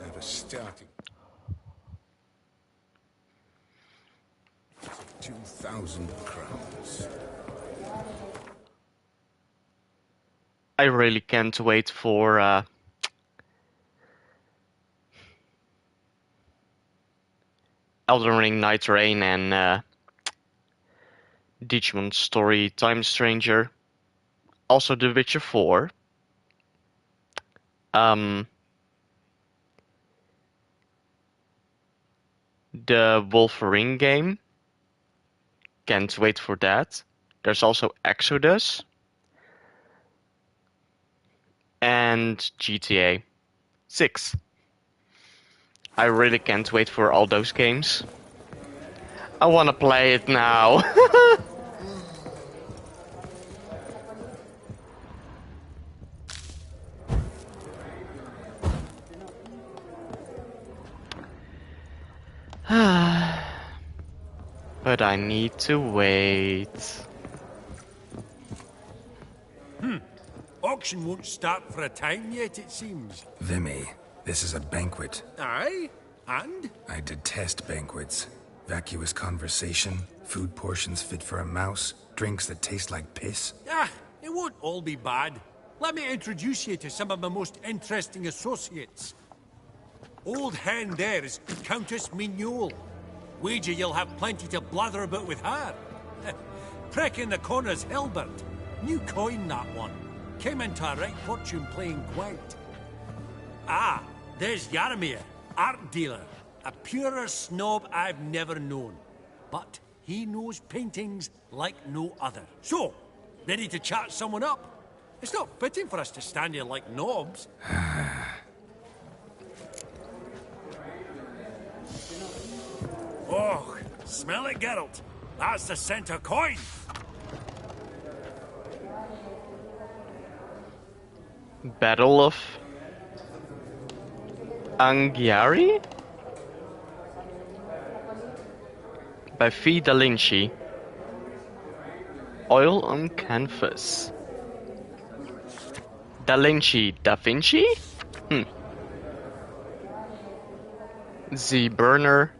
Have a starting. 2,000 crowns. I really can't wait for Elden Ring Night Rain and Digimon Story Time Stranger. Also The Witcher 4. The Wolverine game. Can't wait for that. There's also Exodus. And GTA 6. I really can't wait for all those games. I wanna play it now. But I need to wait. Auction won't start for a time yet, it seems. Vimy, this is a banquet. Aye? And? I detest banquets. Vacuous conversation, food portions fit for a mouse, drinks that taste like piss. Ah, it won't all be bad. Let me introduce you to some of my most interesting associates. Old hen there is Countess Mignole. Wager you'll have plenty to blather about with her. Prick in the corner's Hilbert. New coin, that one. Came into a right fortune playing quite. Ah, there's Yaromir, art dealer. A purer snob I've never known. But he knows paintings like no other. So, ready to chat someone up? It's not fitting for us to stand here like knobs. Oh, smell it, Geralt. That's the center coin. Battle of Anghiari? By V. Da Vinci. Oil on canvas. Da Vinci? Z burner.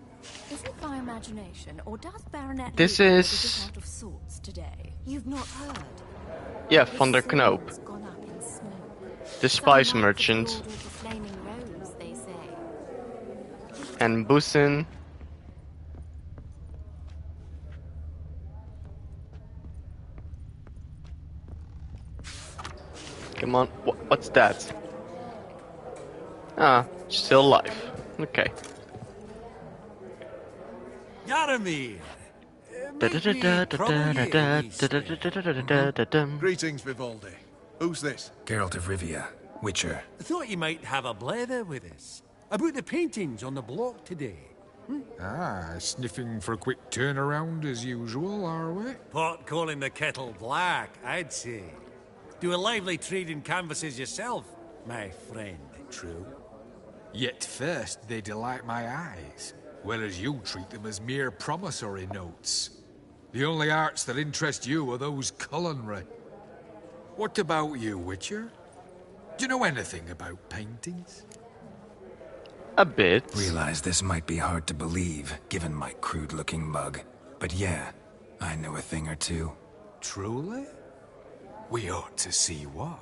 Is it my imagination, or does Baronet This Luke is- look a bit out of sorts today? You've not heard? Yeah, Van der Knoop. It's gone up in smoke. The spice merchant. Order of the Flaming Rose, they say. And Busin. Come on, what's that? Ah, still alive. Okay. Yaromir. Greetings, Vivaldi. Who's this? Geralt of Rivia, Witcher. I thought you might have a blather with us. About the paintings on the block today. Ah, sniffing for a quick turnaround as usual, are we? Pot calling the kettle black, I'd say. Do a lively trade in canvases yourself, my friend. True. Yet first they delight my eyes, whereas you treat them as mere promissory notes. The only arts that interest you are those culinary. What about you, Witcher? Do you know anything about paintings? A bit. Realize this might be hard to believe, given my crude-looking mug. But yeah, I know a thing or two. Truly? We ought to see what.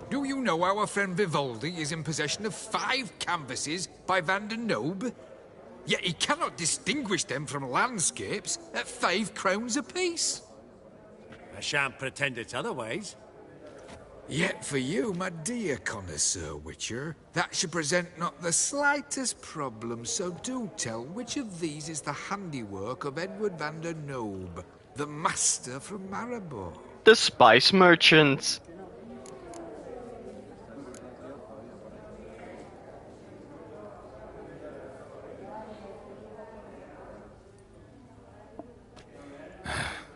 Do you know our friend Vivaldi is in possession of 5 canvases by Van der Knoop? Yet he cannot distinguish them from landscapes at 5 crowns apiece. I shan't pretend it's otherwise. Yet for you, my dear connoisseur Witcher, that should present not the slightest problem, so do tell which of these is the handiwork of Edward van der Knoop, the master from Maribor. The spice merchant.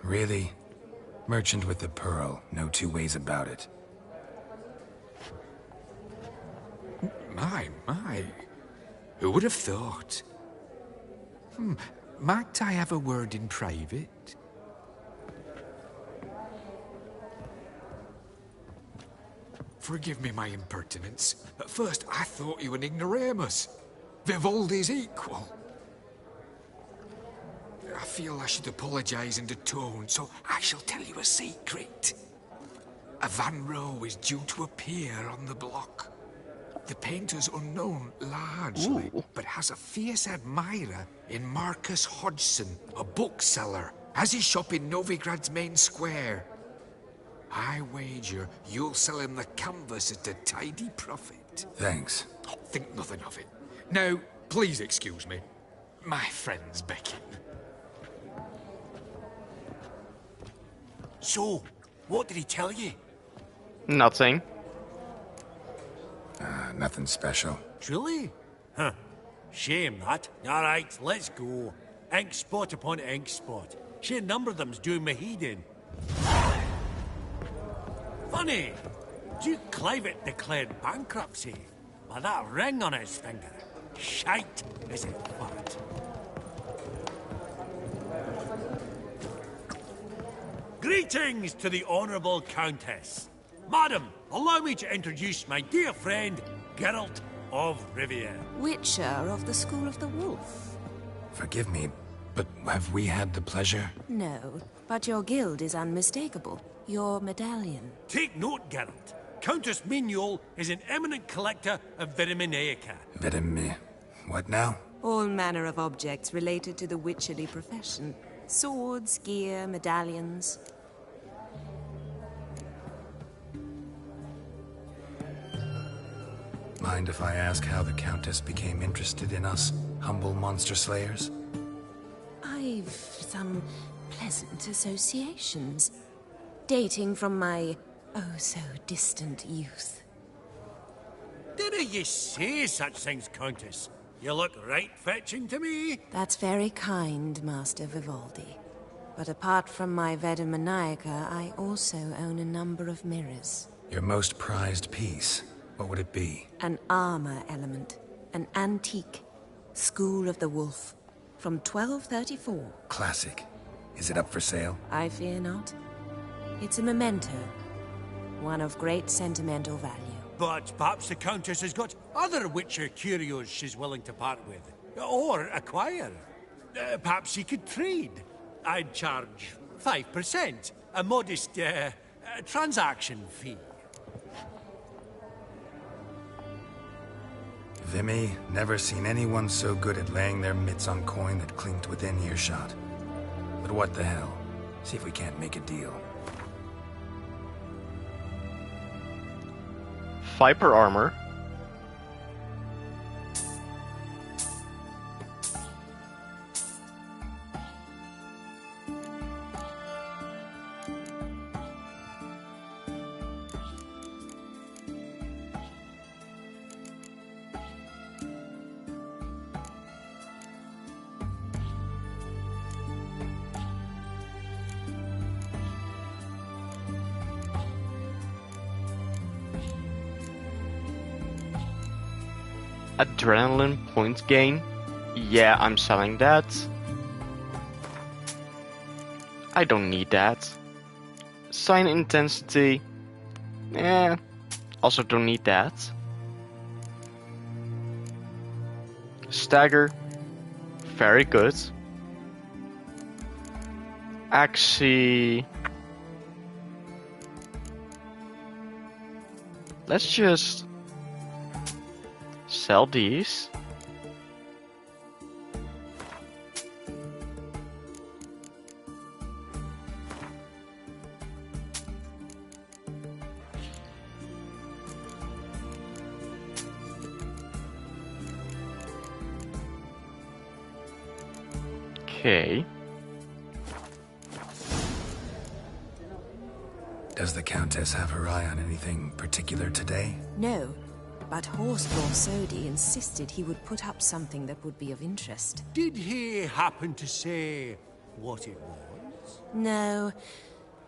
Really? Merchant with the pearl, no two ways about it. My. Who would have thought? Might I have a word in private? Forgive me my impertinence. At first, I thought you an ignoramus. Vivaldi's equal. I feel I should apologize and atone, so I shall tell you a secret. A Van Rohe is due to appear on the block. The painter's unknown largely, but has a fierce admirer in Marcus Hodgson, a bookseller, has his shop in Novigrad's main square. I wager you'll sell him the canvas at a tidy profit. Thanks. Think nothing of it. Now, please excuse me. My friend's beckon. So, what did he tell you? Nothing. Nothing special. Truly? Huh. Shame that. Alright, let's go. Ink spot upon ink spot. Sheer number of them's doing my head in. Funny. Duke Clivet declared bankruptcy. By that ring on his finger. Shite, is it what? Greetings to the Honourable Countess. Madam, allow me to introduce my dear friend, Geralt of Rivia. Witcher of the School of the Wolf. Forgive me, but have we had the pleasure? No, but your guild is unmistakable. Your medallion. Take note, Geralt. Countess Mignol is an eminent collector of Vitaminaica. What now? All manner of objects related to the witcherly profession. Swords, gear, medallions. Mind if I ask how the Countess became interested in us, humble monster slayers? I've some pleasant associations, dating from my oh-so-distant youth. Didn't you say such things, Countess? You look right fetching to me. That's very kind, Master Vivaldi. But apart from my Vitaminaica, I also own a number of mirrors. Your most prized piece, what would it be? An armor element. An antique. School of the Wolf. From 1234. Classic. Is it up for sale? I fear not. It's a memento. One of great sentimental value. But perhaps the Countess has got other Witcher curios she's willing to part with. Or acquire. Perhaps she could trade. I'd charge 5%. A modest, transaction fee. Vimy, never seen anyone so good at laying their mitts on coin that clinked within earshot. But what the hell? See if we can't make a deal. Viper armor. Adrenaline point gain. Yeah, I'm selling that. I don't need that. Sign intensity. Also don't need that. Stagger. Very good. Axie. Let's just sell these. Okay. Does the Countess have her eye on anything particular today? No, but Horseball Sodi insisted he would put up something that would be of interest. Did he happen to say what it was? No.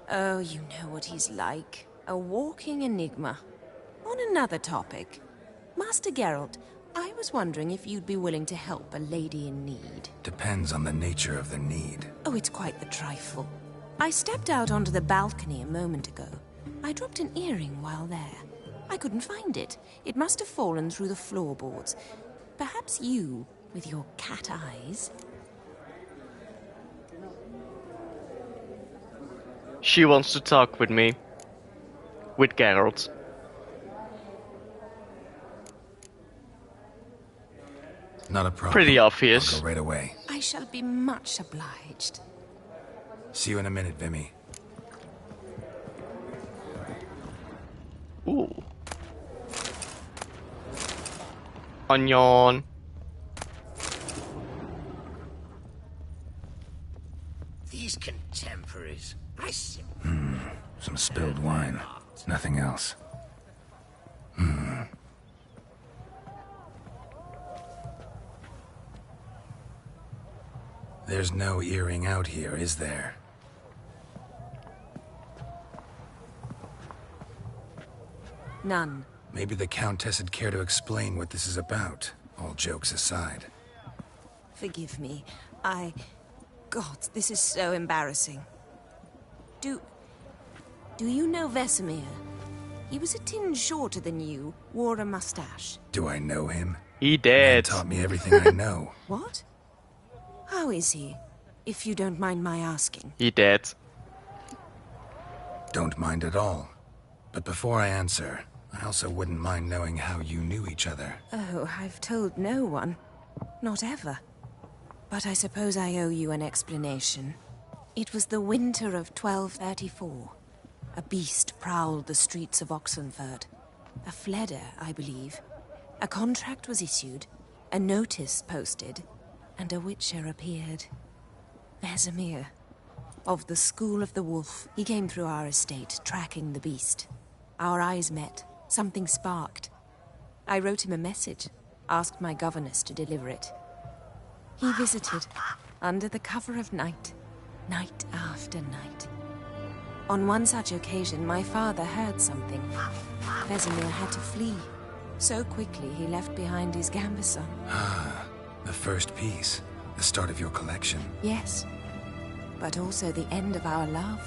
Oh, you know what he's like. A walking enigma. On another topic. Master Geralt, I was wondering if you'd be willing to help a lady in need. Depends on the nature of the need. Oh, it's quite the trifle. I stepped out onto the balcony a moment ago. I dropped an earring while there. I couldn't find it. It must have fallen through the floorboards. Perhaps you, with your cat eyes... She wants to talk with me. With Geralt. Not a problem. Pretty obvious. I'll go right away. I shall be much obliged. See you in a minute, Vimy. Ooh. Onion. These contemporaries, I see. Some spilled wine. Nothing else. There's no earring out here, is there? None. Maybe the Countess would care to explain what this is about, all jokes aside. Forgive me. God, this is so embarrassing. Do you know Vesemir? He was a tinge shorter than you, wore a mustache. Do I know him? He did. Man taught me everything I know. What? How is he, if you don't mind my asking? He did. Don't mind at all. But before I answer, I also wouldn't mind knowing how you knew each other. Oh, I've told no one. Not ever. But I suppose I owe you an explanation. It was the winter of 1234. A beast prowled the streets of Oxenford. A fledder, I believe. A contract was issued, a notice posted, and a witcher appeared. Vesemir. Of the School of the Wolf. He came through our estate, tracking the beast. Our eyes met. Something sparked. I wrote him a message, asked my governess to deliver it. He visited, under the cover of night, night after night. On one such occasion, my father heard something. Vesemir had to flee. So quickly, he left behind his gambeson. Ah, the first piece. The start of your collection. Yes, but also the end of our love.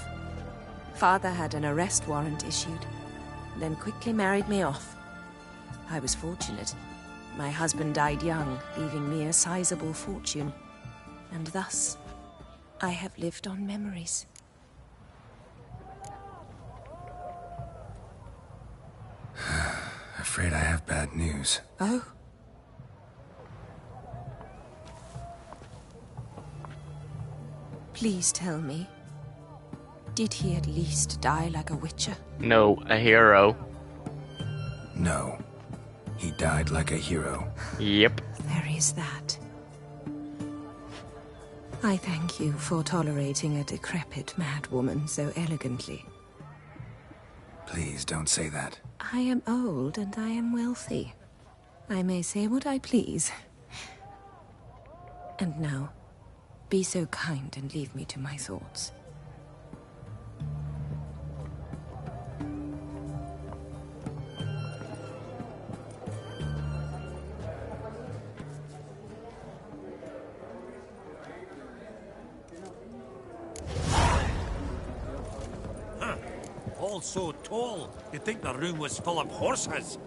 Father had an arrest warrant issued, then quickly married me off. I was fortunate. My husband died young, leaving me a sizable fortune. And thus, I have lived on memories. Afraid I have bad news. Oh? Please tell me. Did he at least die like a witcher? No, a hero. No. He died like a hero. Yep. There is that. I thank you for tolerating a decrepit madwoman so elegantly. Please don't say that. I am old and I am wealthy. I may say what I please. And now, be so kind and leave me to my thoughts. All so tall, you'd think the room was full of horses.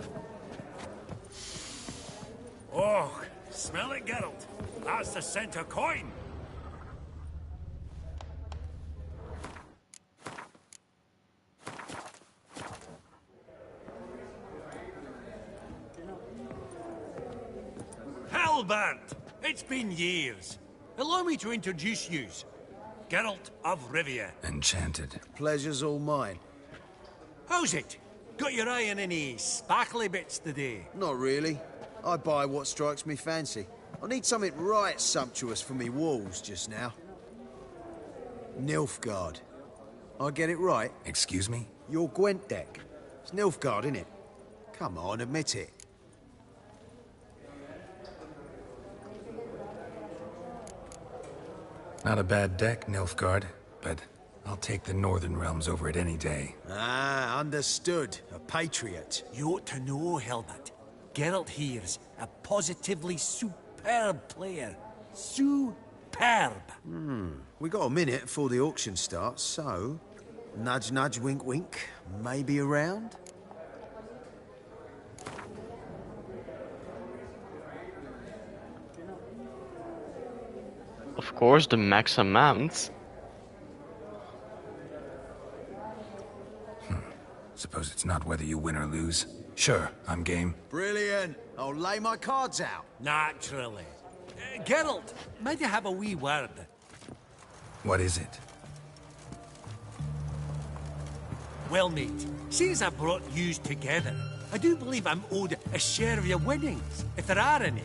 Oh, smell it, Geralt. That's the scent of coin. Halbert! It's been years. Allow me to introduce yous. Geralt of Rivia. Enchanted. Pleasure's all mine. How's it? Got your eye on any sparkly bits today? Not really. I buy what strikes me fancy. I need something right sumptuous for me walls just now. Nilfgaard. I get it right? Excuse me? Your Gwent deck. It's Nilfgaard, innit? Come on, admit it. Not a bad deck, Nilfgaard, but I'll take the Northern Realms over it any day. Ah, understood. A patriot. You ought to know, Helmut. Geralt here's a positively superb player. Superb. We got a minute before the auction starts, so... Nudge, nudge, wink, wink. Maybe around? Of course, the max amount. Suppose it's not whether you win or lose. Sure, I'm game. Brilliant. I'll lay my cards out. Naturally. Geralt, might you have a wee word? What is it? Well, mate, seeing as I brought yous together, I do believe I'm owed a share of your winnings, if there are any.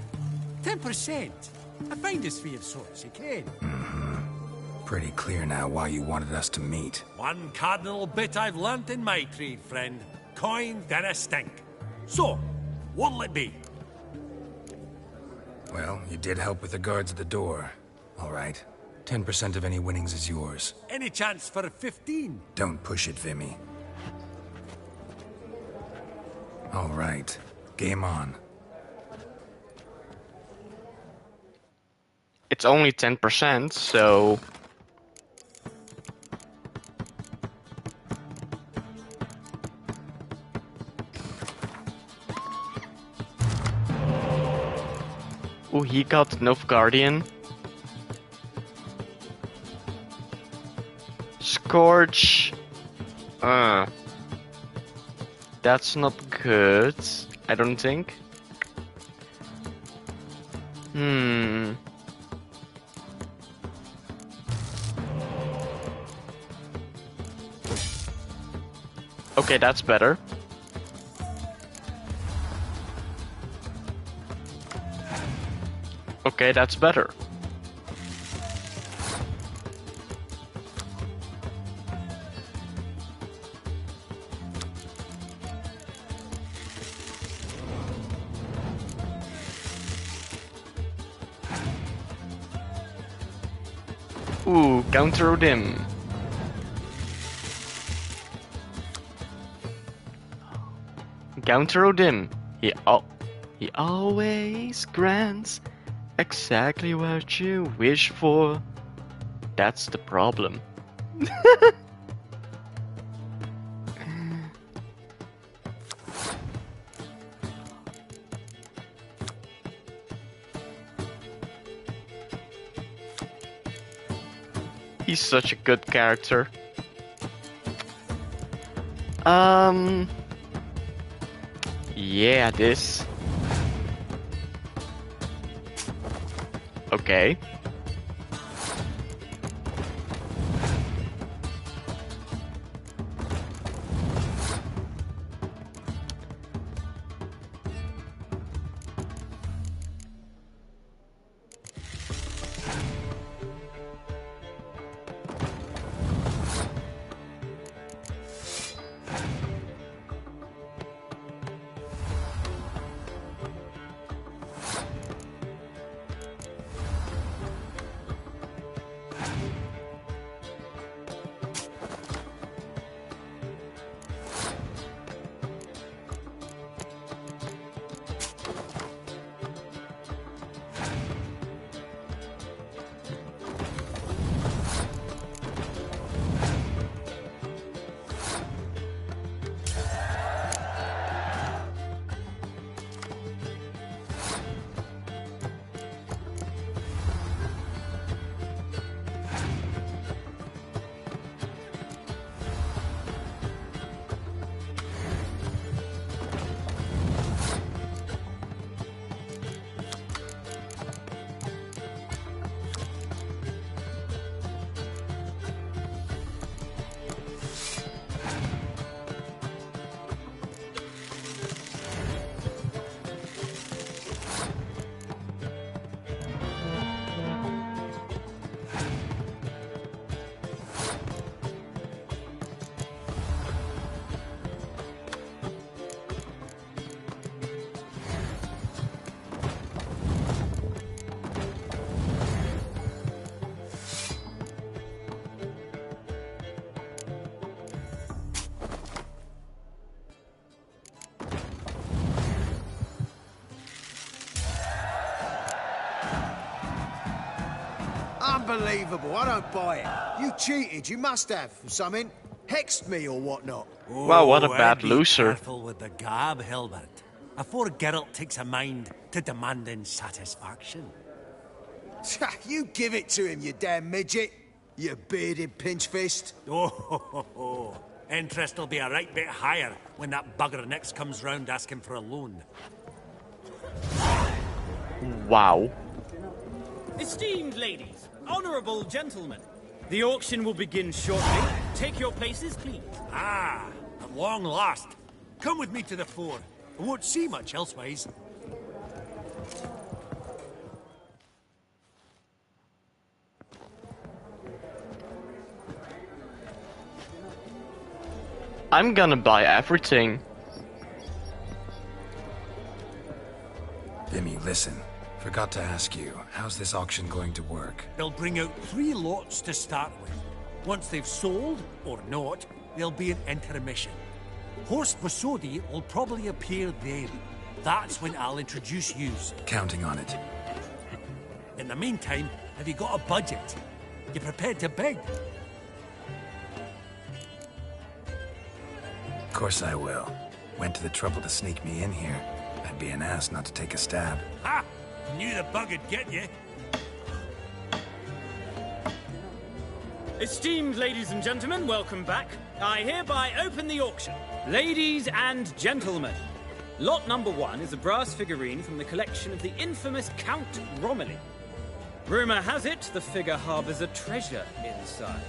10%. I find this for your sorts, you can. Pretty clear now why you wanted us to meet. One cardinal bit I've learnt in my trade, friend. Coin dinna stink. So, what'll it be? Well, you did help with the guards at the door. All right. 10% of any winnings is yours. Any chance for 15? Don't push it, Vimy. All right. Game on. It's only 10%, so... Oh, he got Nilfgaardian. Scorch. That's not good, I don't think. Okay, that's better. Okay, that's better. Ooh, counter him. Counter him. He always grants exactly what you wish for. That's the problem. He's such a good character. Yeah, this. Okay. Unbelievable. I don't buy it. You cheated. You must have. Something. Hexed me or whatnot. Wow, what a bad Be loser. careful with the gab, Hilbert. Afore Geralt takes a mind to demanding satisfaction. You give it to him, you damn midget. You bearded pinchfist. Oh, interest will be a right bit higher when that bugger next comes round asking for a loan. Wow. Esteemed ladies, honourable gentlemen, the auction will begin shortly. Take your places, please. Ah, at long last. Come with me to the fore. I won't see much elsewise. I'm gonna buy everything. Vimy, listen. Forgot to ask you, how's this auction going to work? They'll bring out 3 lots to start with. Once they've sold, or not, there'll be an intermission. Horst Bosodi will probably appear then. That's when I'll introduce yous. Counting on it. In the meantime, have you got a budget? You prepared to beg? Of course I will. Went to the trouble to sneak me in here. I'd be an ass not to take a stab. Ha! Knew the bug would get you. Esteemed ladies and gentlemen, welcome back. I hereby open the auction. Ladies and gentlemen, lot number 1 is a brass figurine from the collection of the infamous Count Romilly. Rumour has it the figure harbours a treasure inside.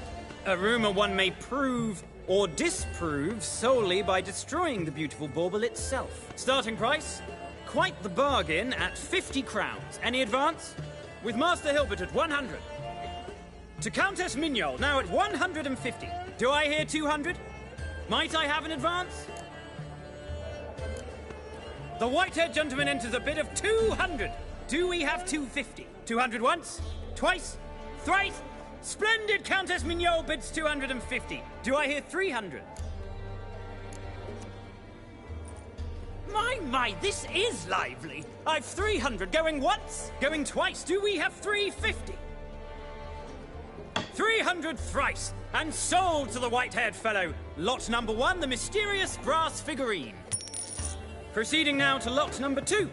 A rumour one may prove or disprove solely by destroying the beautiful bauble itself. Starting price? Quite the bargain at 50 crowns. Any advance? With Master Hilbert at 100. To Countess Mignol, now at 150. Do I hear 200? Might I have an advance? The white-haired gentleman enters a bid of 200. Do we have 250? 200 once? Twice? Thrice? Splendid! Countess Mignol bids 250. Do I hear 300? My, this is lively. I've 300 going once, going twice. Do we have 350? 300 thrice, and sold to the white-haired fellow. Lot number 1, the mysterious brass figurine. Proceeding now to lot number 2.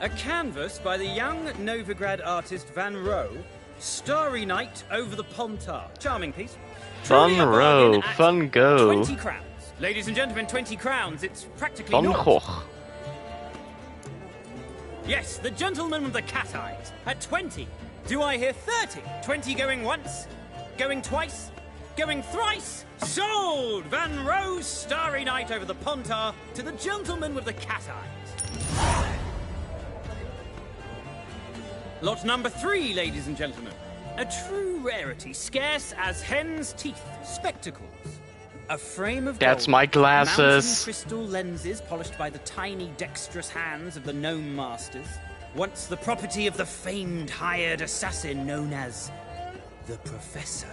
A canvas by the young Novigrad artist Van Rohe, Starry Night over the Pontar. Charming piece. Van Rohe, Van Gogh. 20 crowns. Ladies and gentlemen, 20 crowns. It's practically Van naught. Gogh. Yes, the gentleman with the cat eyes. At 20. Do I hear 30? 20 going once? Going twice? Going thrice? Sold! Van Rohe's Starry Night over the Pontar to the gentleman with the cat eyes. Lot number 3, ladies and gentlemen. A true rarity, scarce as hen's teeth. Spectacles. A frame of That's gold, my glasses. mounting crystal lenses polished by the tiny, dexterous hands of the gnome masters. Once the property of the famed hired assassin known as the Professor.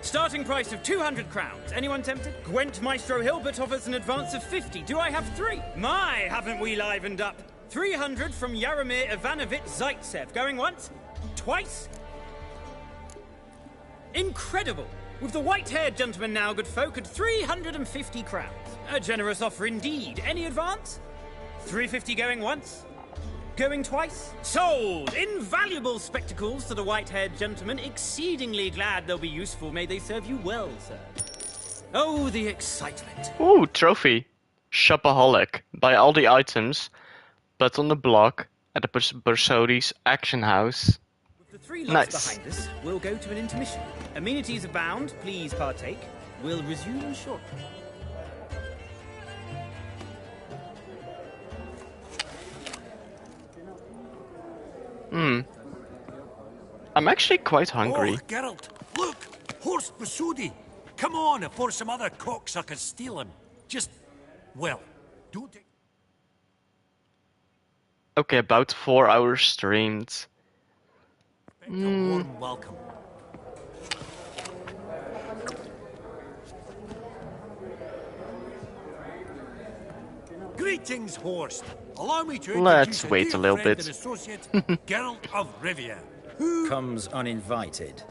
Starting price of 200 crowns. Anyone tempted? Gwent Maestro Hilbert offers an advance of 50. Do I have 3? My, haven't we livened up? 300 from Yaromir Ivanovich Zaitsev. Going once? Twice? Incredible! With the white-haired gentleman now, good folk, at 350 crowns. A generous offer indeed. Any advance? 350 going once? Going twice? Sold! Invaluable spectacles to the white-haired gentleman. Exceedingly glad they'll be useful. May they serve you well, sir. Oh, the excitement. Ooh, trophy. Shopaholic. Buy all the items, but on the block at the Bersodi's Action House. The 3 lots behind us will go to an intermission. Amenities abound. Please partake. We'll resume shortly. I'm actually quite hungry. Oh, Geralt, look! Horst Bosodi! Come on, before some other cocksuckers steal him. Just, well, don't take... Okay, about 4 hours streamed. A warm welcome. Greetings, Horst. Allow me to Let's introduce wait a little dear friend bit. and associate, Geralt of Rivia. comes uninvited.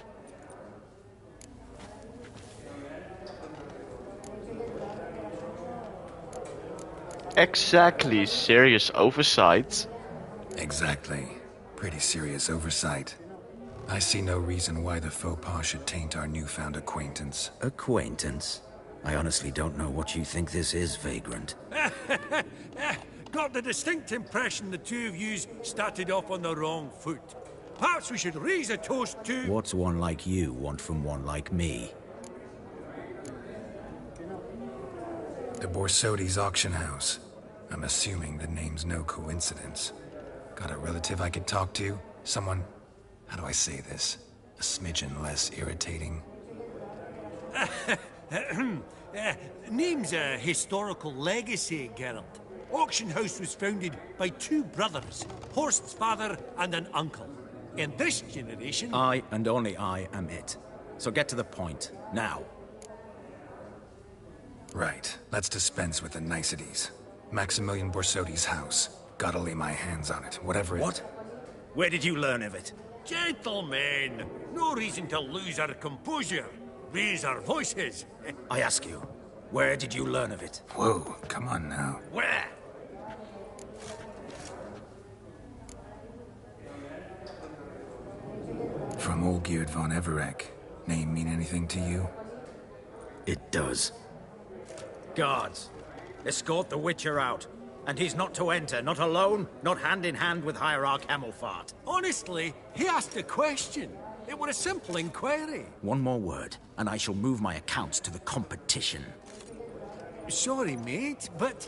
Exactly, serious oversight. Exactly. Pretty serious oversight. I see no reason why the faux pas should taint our newfound acquaintance. Acquaintance? I honestly don't know what you think this is, Vagrant. Got the distinct impression the two of yous started off on the wrong foot. Perhaps we should raise a toast to... What's one like you want from one like me? The Borsodi's auction house. I'm assuming the name's no coincidence. Got a relative I could talk to? Someone... how do I say this? A smidgen less irritating. Name's a historical legacy, Geralt. Auction house was founded by two brothers, Horst's father and an uncle. In this generation... I, and only I, am it. So get to the point, now. Right, let's dispense with the niceties. Maximilian Borsodi's house. Gotta lay my hands on it, whatever it... What? Where did you learn of it? Gentlemen, no reason to lose our composure. Raise our voices. I ask you, where did you learn of it? Whoa, come on now. Where? From Olgierd von Everec. Name mean anything to you? It does. Guards, escort the Witcher out. And he's not to enter, not alone, not hand in hand with Hierarch Hemelfart. Honestly, he asked a question. It was a simple inquiry. One more word, and I shall move my accounts to the competition. Sorry, mate, but...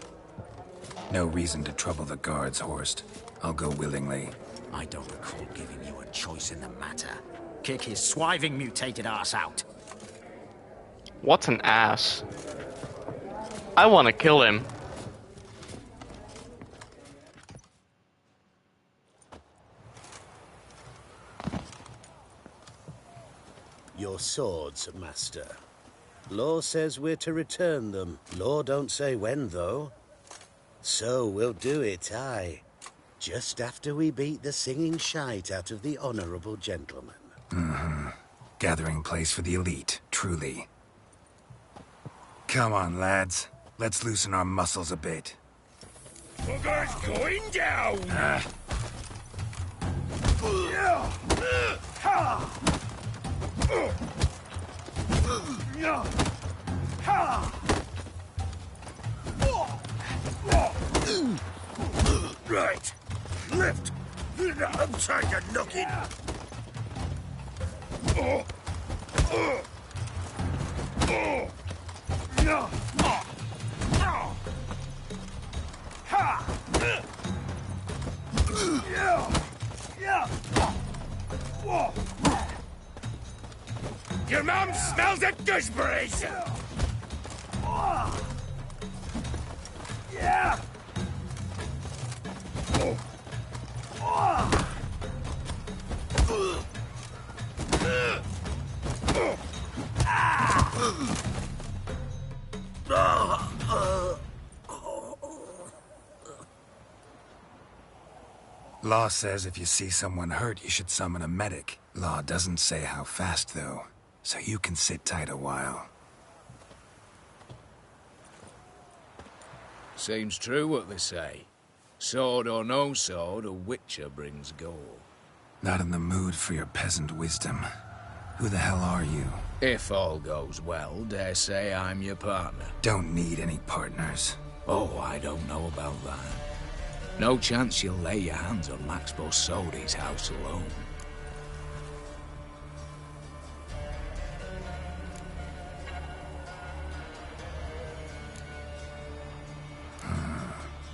No reason to trouble the guards, Horst. I'll go willingly. I don't recall giving you a choice in the matter. Kick his swiving mutated ass out. What an ass. I want to kill him. Your swords, Master. Law says we're to return them. Law don't say when, though. So we'll do it, aye. Just after we beat the singing shite out of the honourable gentleman. Mm-hmm. Gathering place for the elite, truly. Come on, lads. Let's loosen our muscles a bit. Bugger's going down! Right. Lift. I'm trying to knock it. Your mom smells the gooseberries! Yeah. Law says if you see someone hurt, you should summon a medic. Law doesn't say how fast, though, so you can sit tight a while. Seems true what they say. Sword or no sword, a witcher brings gold. Not in the mood for your peasant wisdom. Who the hell are you? If all goes well, dare say I'm your partner. Don't need any partners. Oh, I don't know about that. No chance you'll lay your hands on Max Borsodi's house alone.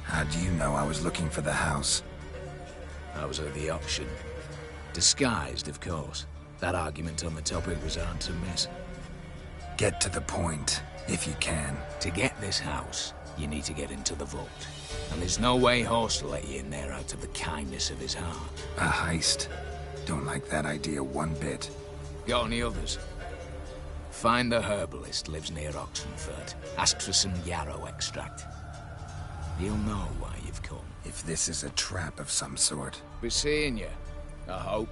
How do you know I was looking for the house? I was at the auction. Disguised, of course. That argument on the topic was hard to miss. Get to the point, if you can. To get this house, you need to get into the vault. And there's no way Horst will let you in there out of the kindness of his heart. A heist? Don't like that idea one bit. Got any others? Find the herbalist, lives near Oxenfurt. Ask for some yarrow extract. You'll know why you've come. If this is a trap of some sort. Be seeing you, I hope.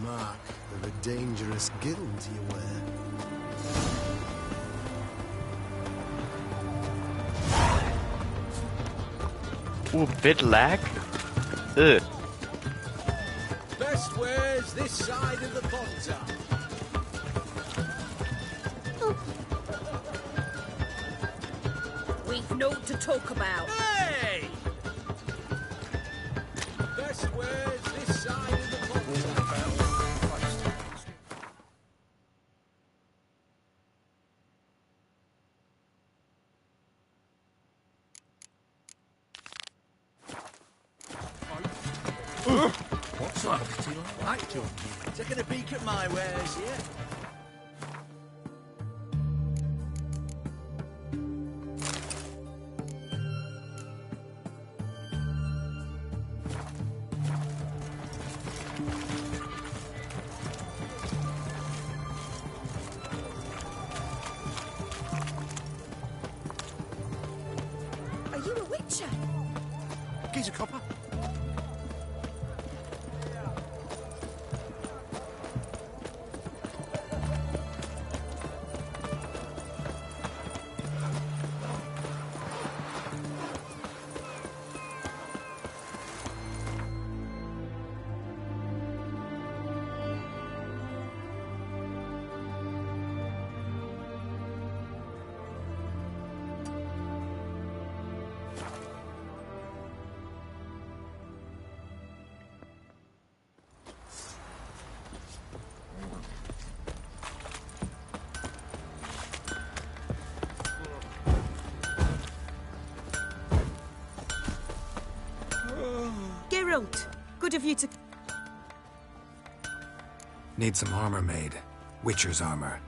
Mark of a dangerous guild you wear. Ooh, bit lag? Ugh. Best wares this side of the Bonza. We've naught to talk about. Hey! Best wares this side of the Bonza. What's up? Do you like John? Taking a peek at my wares, yeah? Are you a witcher? Geezer copper. Geralt, good of you to... Need some armor made. Witcher's armor.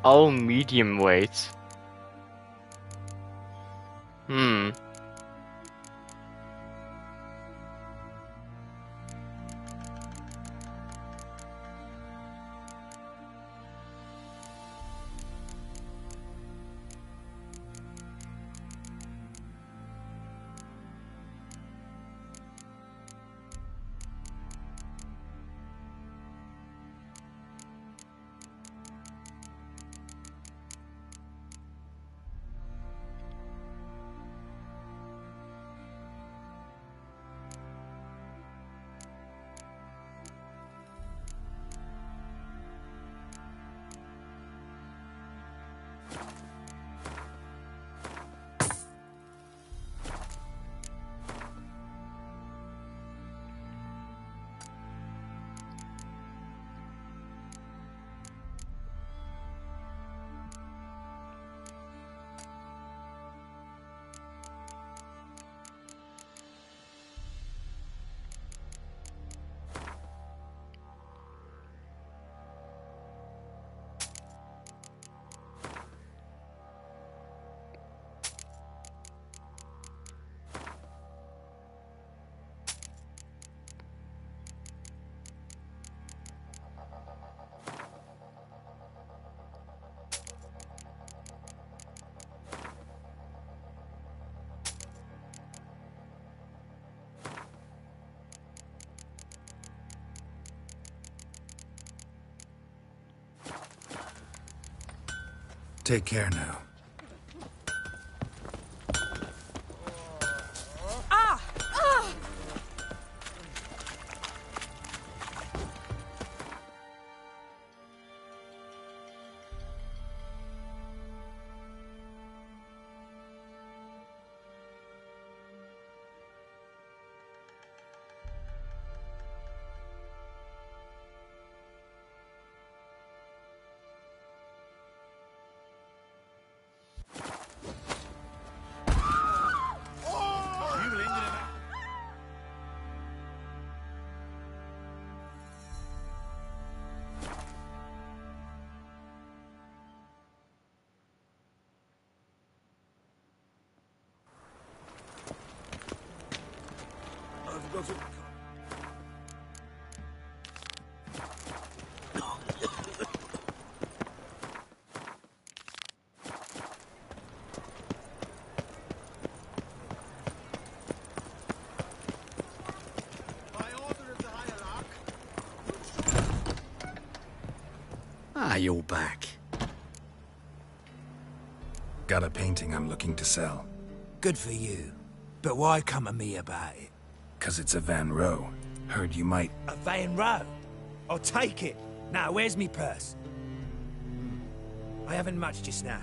All medium weight. Hmm. Take care now. Ah! Ah! Ah, you're back. Got a painting I'm looking to sell. Good for you. But why come to me about it? 'Cause it's a Van Row. Heard you might... A Van Row? I'll take it. Now, where's me purse? I haven't much just now.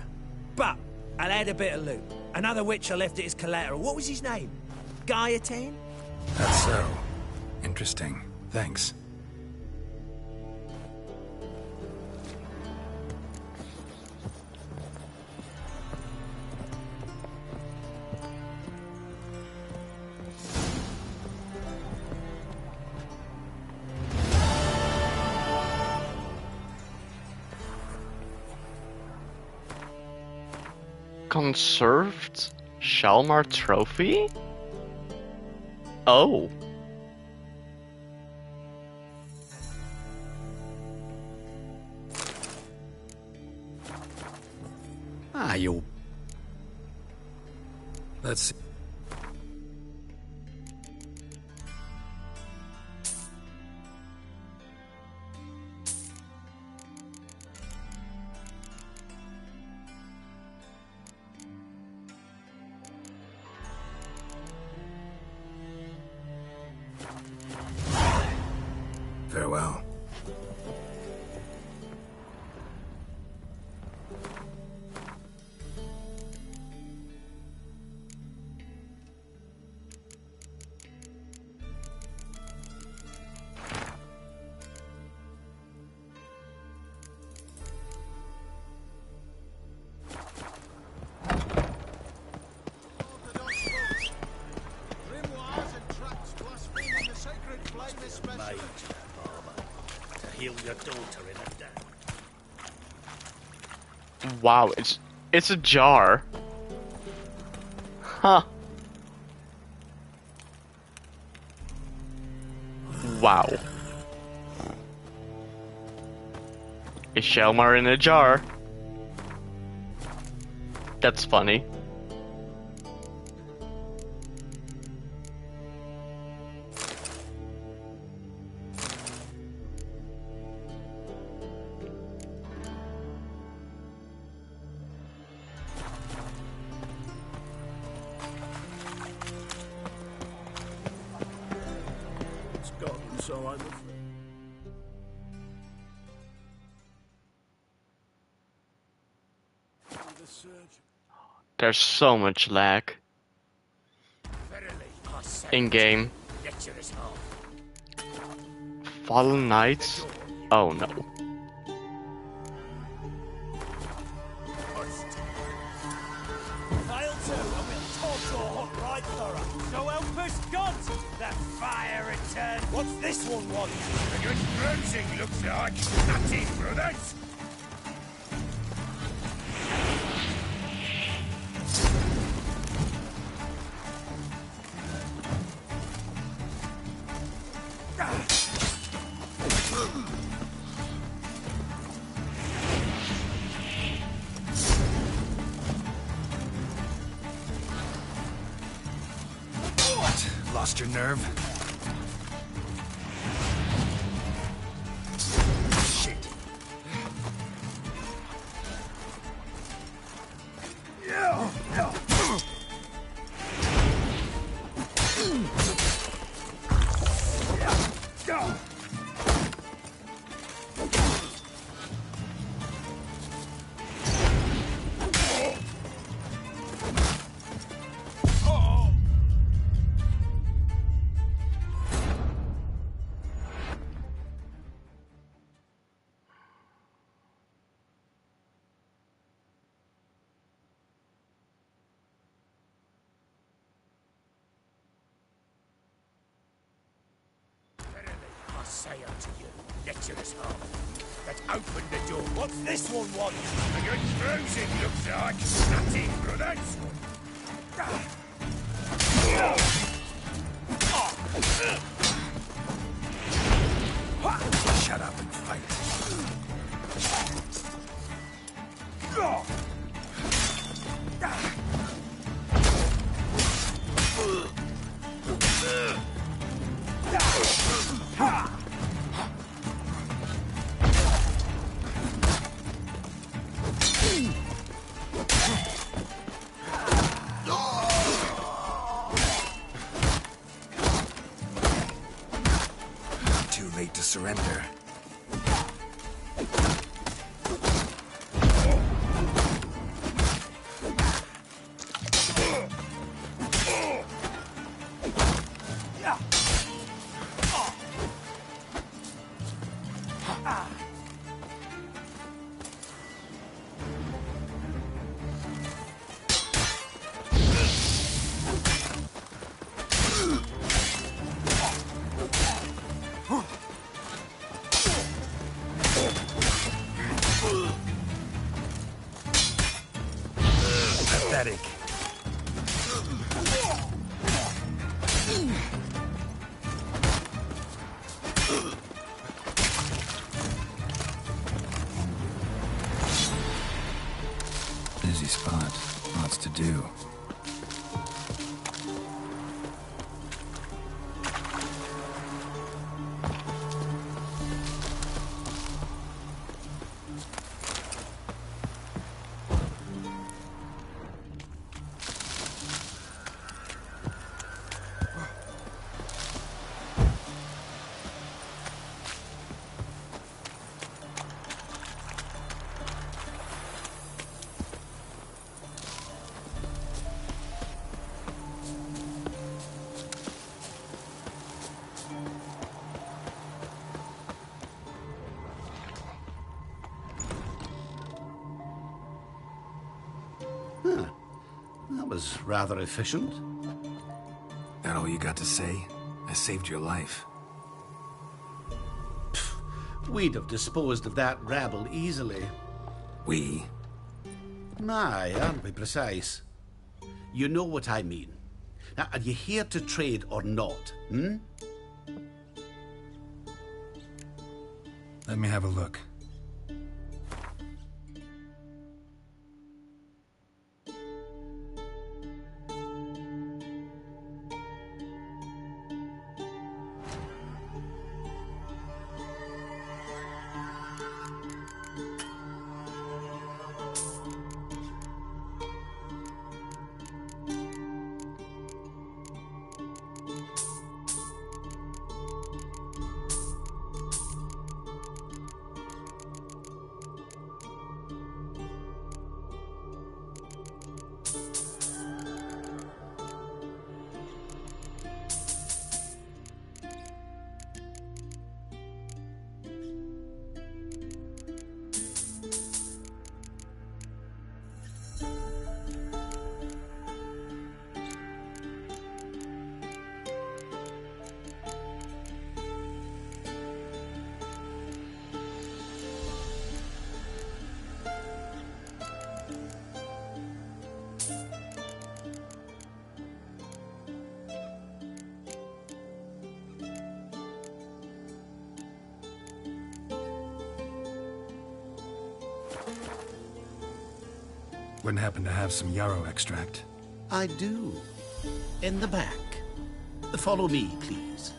But I'll add a bit of loot. Another witcher left it as collateral. What was his name? Gaiatan? That's so. Interesting. Thanks. Conserved Shalmar trophy? Oh. Ah, you're... Let's see. Farewell. Wow, it's a jar. Huh. Wow. A Shalmar in a jar. That's funny. So I'm afraid. There's so much lag. In game. Fallen Knights? Oh no. Fail to, and we'll torch your hot right thorough. So help us God! The fire returns. What's this one want? A good bruising looks like. That's it, brothers. What? Lost your nerve? Shit. I say unto you, lecherous heart, that opened the door. What's this one want? A good bruising looks like. That's it, brothers. Shut up and fight. too late to surrender. Pathetic. Busy spot. Lots to do. Huh. That was rather efficient. That all you got to say? I saved your life. We'd have disposed of that rabble easily. We? Aye, aren't we precise? You know what I mean. Now, are you here to trade or not, hmm? Let me have a look. Wouldn't happen to have some yarrow extract. I do. In the back. Follow me, please.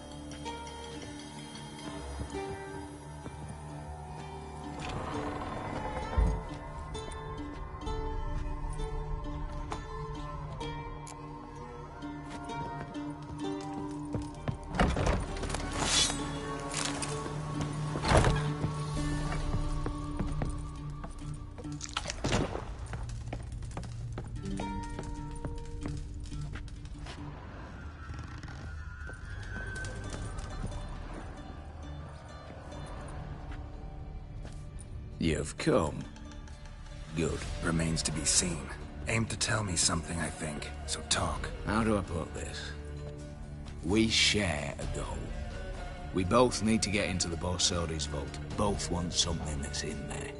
You've come. Good. Remains to be seen. Aim to tell me something, I think. So talk. How do I put this? We share a goal. We both need to get into the Borsodi's vault. Both want something that's in there.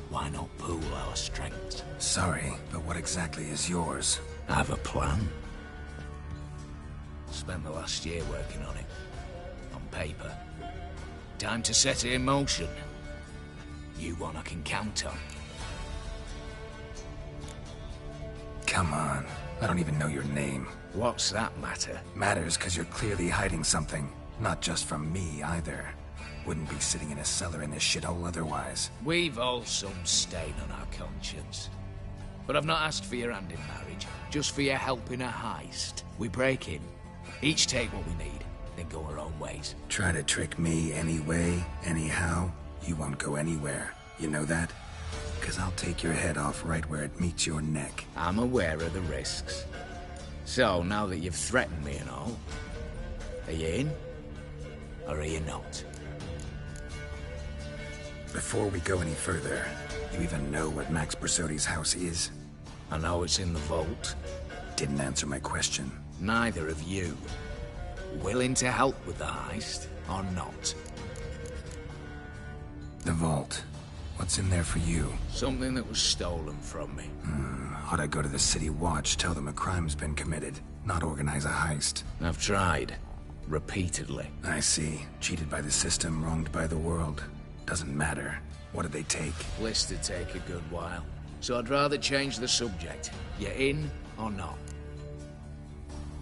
Why not pool our strengths? Sorry, but what exactly is yours? I have a plan. Spent the last year working on it. On paper. Time to set it in motion. You one I can count on. Come on. I don't even know your name. What's that matter? Matters because you're clearly hiding something. Not just from me, either. Wouldn't be sitting in a cellar in this shithole otherwise. We've all some stain on our conscience. But I've not asked for your hand in marriage, just for your help in a heist. We break in, each take what we need, then go our own ways. Try to trick me anyway, anyhow, you won't go anywhere. You know that? Because I'll take your head off right where it meets your neck. I'm aware of the risks. So, now that you've threatened me and all, are you in? Or are you not? Before we go any further, you even know what Max Bersodi's house is? I know it's in the vault. Didn't answer my question. Neither of you. Willing to help with the heist, or not? The vault. What's in there for you? Something that was stolen from me. Ought I go to the City Watch, tell them a crime's been committed, not organize a heist? I've tried. Repeatedly. I see. Cheated by the system, wronged by the world. Doesn't matter. What did they take? List to take a good while. So I'd rather change the subject. You in or not?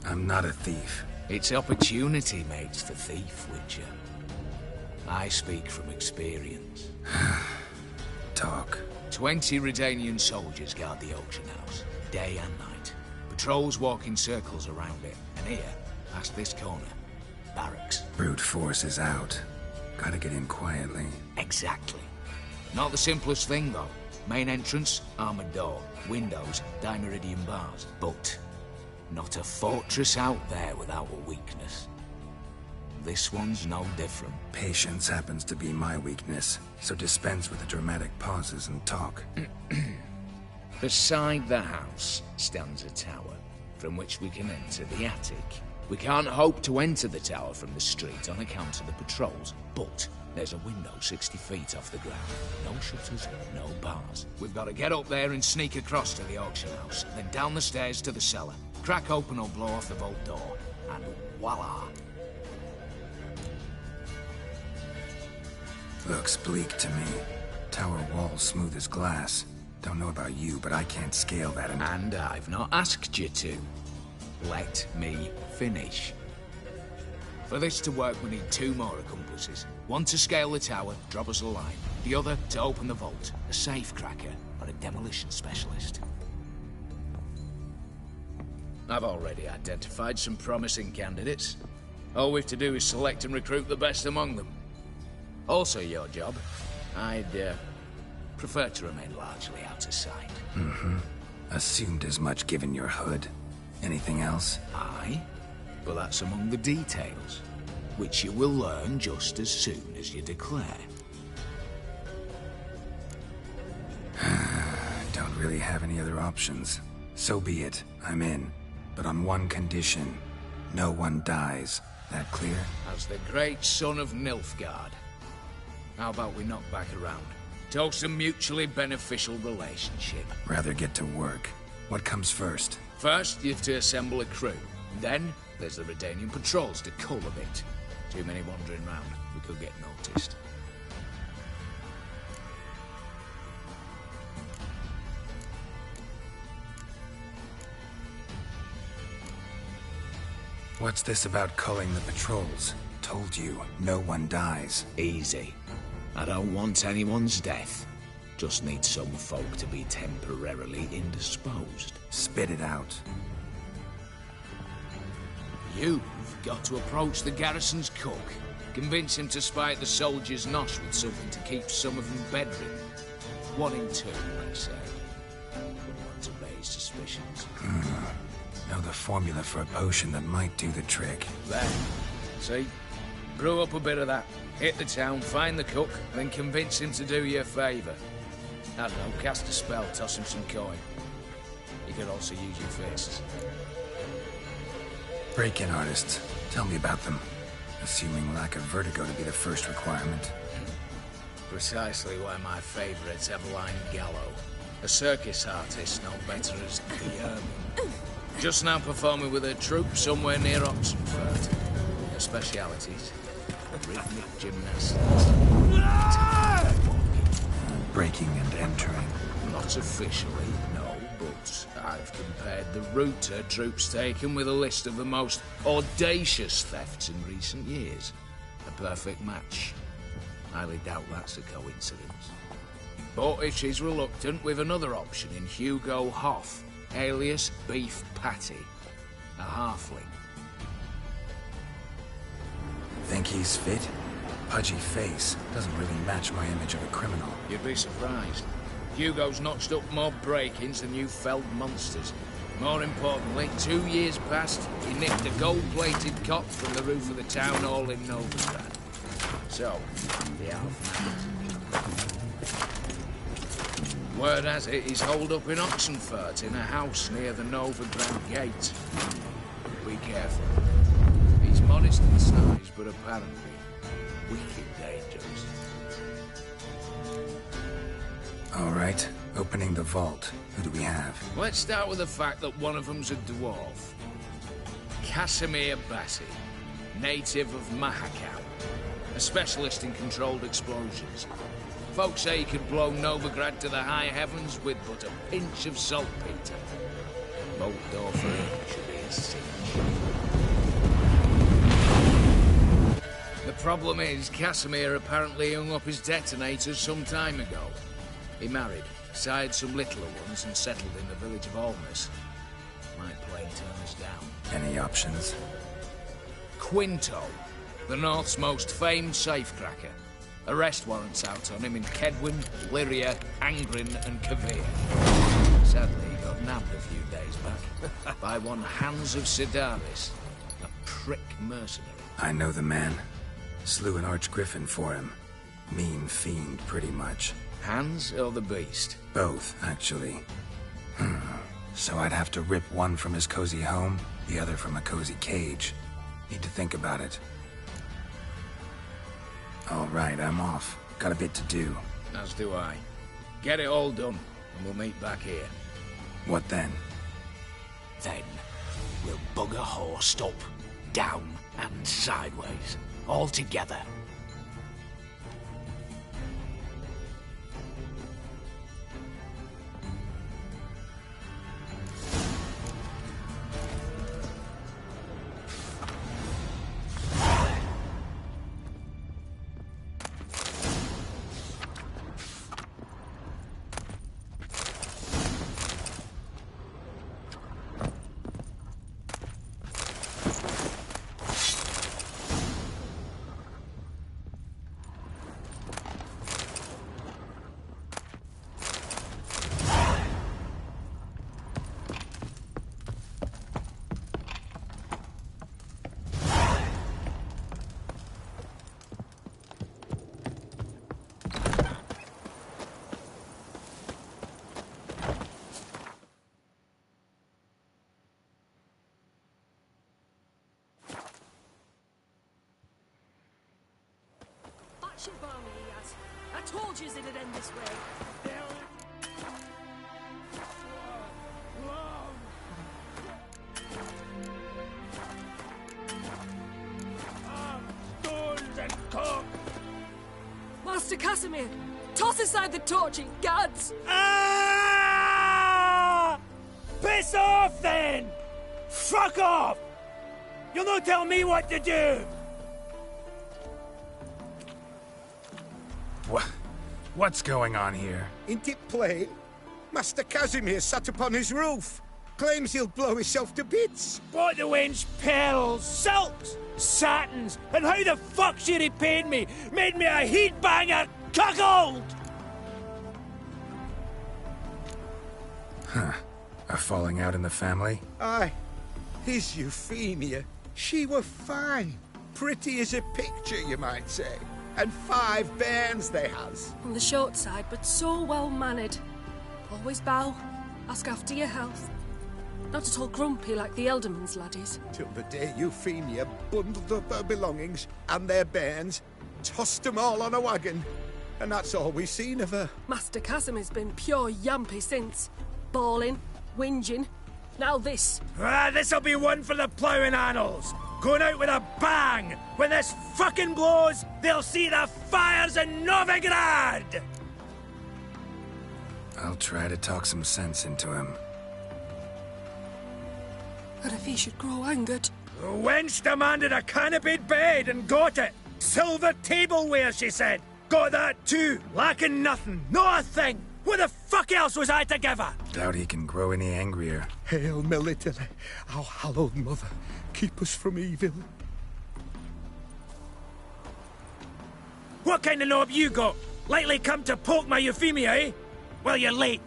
I'm not a thief. It's opportunity makes the thief, Witcher. I speak from experience. Talk. 20 Redanian soldiers guard the auction house, day and night. Patrols walk in circles around it, and here, past this corner, barracks. Brute force is out. Gotta get in quietly. Exactly. Not the simplest thing, though. Main entrance, armored door. Windows, dimeridian bars. But not a fortress out there without a weakness. This one's no different. Patience happens to be my weakness, so dispense with the dramatic pauses and talk. Beside the house stands a tower, from which we can enter the attic. We can't hope to enter the tower from the street on account of the patrols, but there's a window 60 feet off the ground. No shutters, no bars. We've got to get up there and sneak across to the auction house, then down the stairs to the cellar, crack open or blow off the vault door, and voila! Looks bleak to me. Tower wall smooth as glass. Don't know about you, but I can't scale that And I've not asked you to. Let me finish. For this to work, we need 2 more accomplices. One to scale the tower, drop us a line. The other to open the vault, a safe cracker or a demolition specialist. I've already identified some promising candidates. All we have to do is select and recruit the best among them. Also your job. I'd prefer to remain largely out of sight. Assumed as much given your hood. Anything else? Aye, but that's among the details, which you will learn just as soon as you declare. Don't really have any other options. So be it. I'm in. But on one condition. No one dies. That clear? As the great son of Nilfgaard. How about we knock back around? Toast a mutually beneficial relationship. Rather get to work. What comes first? First, you have to assemble a crew. Then, there's the Redanian patrols to cull a bit. Too many wandering round. We could get noticed. What's this about culling the patrols? Told you, no one dies. Easy. I don't want anyone's death. Just need some folk to be temporarily indisposed. Spit it out. You've got to approach the garrison's cook. Convince him to spy at the soldiers' nosh with something to keep some of them bedridden. 1 in 2, I say. Wouldn't want to raise suspicions. Know the formula for a potion that might do the trick. There. See? Brew up a bit of that. Hit the town, find the cook, then convince him to do you a favour. I don't know, cast a spell, toss him some coin. You could also use your fists. Break-in artists. Tell me about them. Assuming lack of vertigo to be the first requirement. Precisely why my favourite's Eveline Gallo. A circus artist, no better as the just now performing with her troupe somewhere near Oxenford. Her specialities: rhythmic gymnastics. Breaking and entering. Not officially, no, but I've compared the route her troops taken with a list of the most audacious thefts in recent years. A perfect match. Highly doubt that's a coincidence. But if she's reluctant, we've another option in Hugo Hoff, alias Beef Patty, a halfling. keys fit? Pudgy face doesn't really match my image of a criminal. You'd be surprised. Hugo's notched up more break-ins than you felled monsters. More importantly, 2 years past, he nicked a gold-plated cot from the roof of the town hall in Novigrad. So, the Alf. Word has it he's holed up in Oxenfurt in a house near the Novigrad gate. Be careful. He's modest in size, but apparently wicked dangerous. All right, opening the vault. Who do we have? Let's start with the fact that one of them's a dwarf. Casimir Bassi, native of Mahakau, a specialist in controlled explosions. Folks say he could blow Novigrad to the high heavens with but a pinch of saltpeter. Moldorfer should be a cinch. The problem is, Casimir apparently hung up his detonators some time ago. He married, sired some littler ones, and settled in the village of Almas. Might plain turn us down. Any options? Quinto, the North's most famed safecracker. Arrest warrants out on him in Kedwin, Lyria, Angrin, and Kavir. Sadly, he got nabbed a few days back by one Hans of Sidaris, a prick mercenary. I know the man. Slew an archgriffin for him. Mean fiend, pretty much. Hans or the beast? Both, actually. So I'd have to rip one from his cozy home, the other from a cozy cage. Need to think about it. All right, I'm off. Got a bit to do. As do I. Get it all done, and we'll meet back here. What then? Then, we'll bugger horsed up, down, and sideways. All together. Shit balmy he has. I told you it'd end this way. Stones and cock! Master Casimir, toss aside the torching gads! Ah! Piss off then! Fuck off! You'll not tell me what to do! What's going on here? Ain't it plain? Master Casimir sat upon his roof. Claims he'll blow himself to bits. Bought the wench pearls, silks, satins, and how the fuck she repaid me? Made me a heat banger cuckold! Huh. A falling out in the family? Aye. His Euphemia. She were fine. Pretty as a picture, you might say. And 5 bairns they has. On the short side, but so well-mannered. Always bow, ask after your health. Not at all grumpy like the Elderman's laddies. Till the day Euphemia bundled up her belongings and their bairns, tossed them all on a wagon. And that's all we've seen of her. Master Casimir's been pure yampy since. Bawling, whinging, now this. This'll be one for the ploughing annals. Going out with a bang! When this fucking blows, they'll see the fires in Novigrad! I'll try to talk some sense into him. But if he should grow angered... The wench demanded a canopied bed and got it. Silver tableware, she said. Got that too. Lacking nothing. Not a thing. What the fuck else was I to give her? Doubt he can grow any angrier. Hail Military, our hallowed mother. Keep us from evil. What kind of knob you got? Likely come to poke my Euphemia, eh? Well, you're late.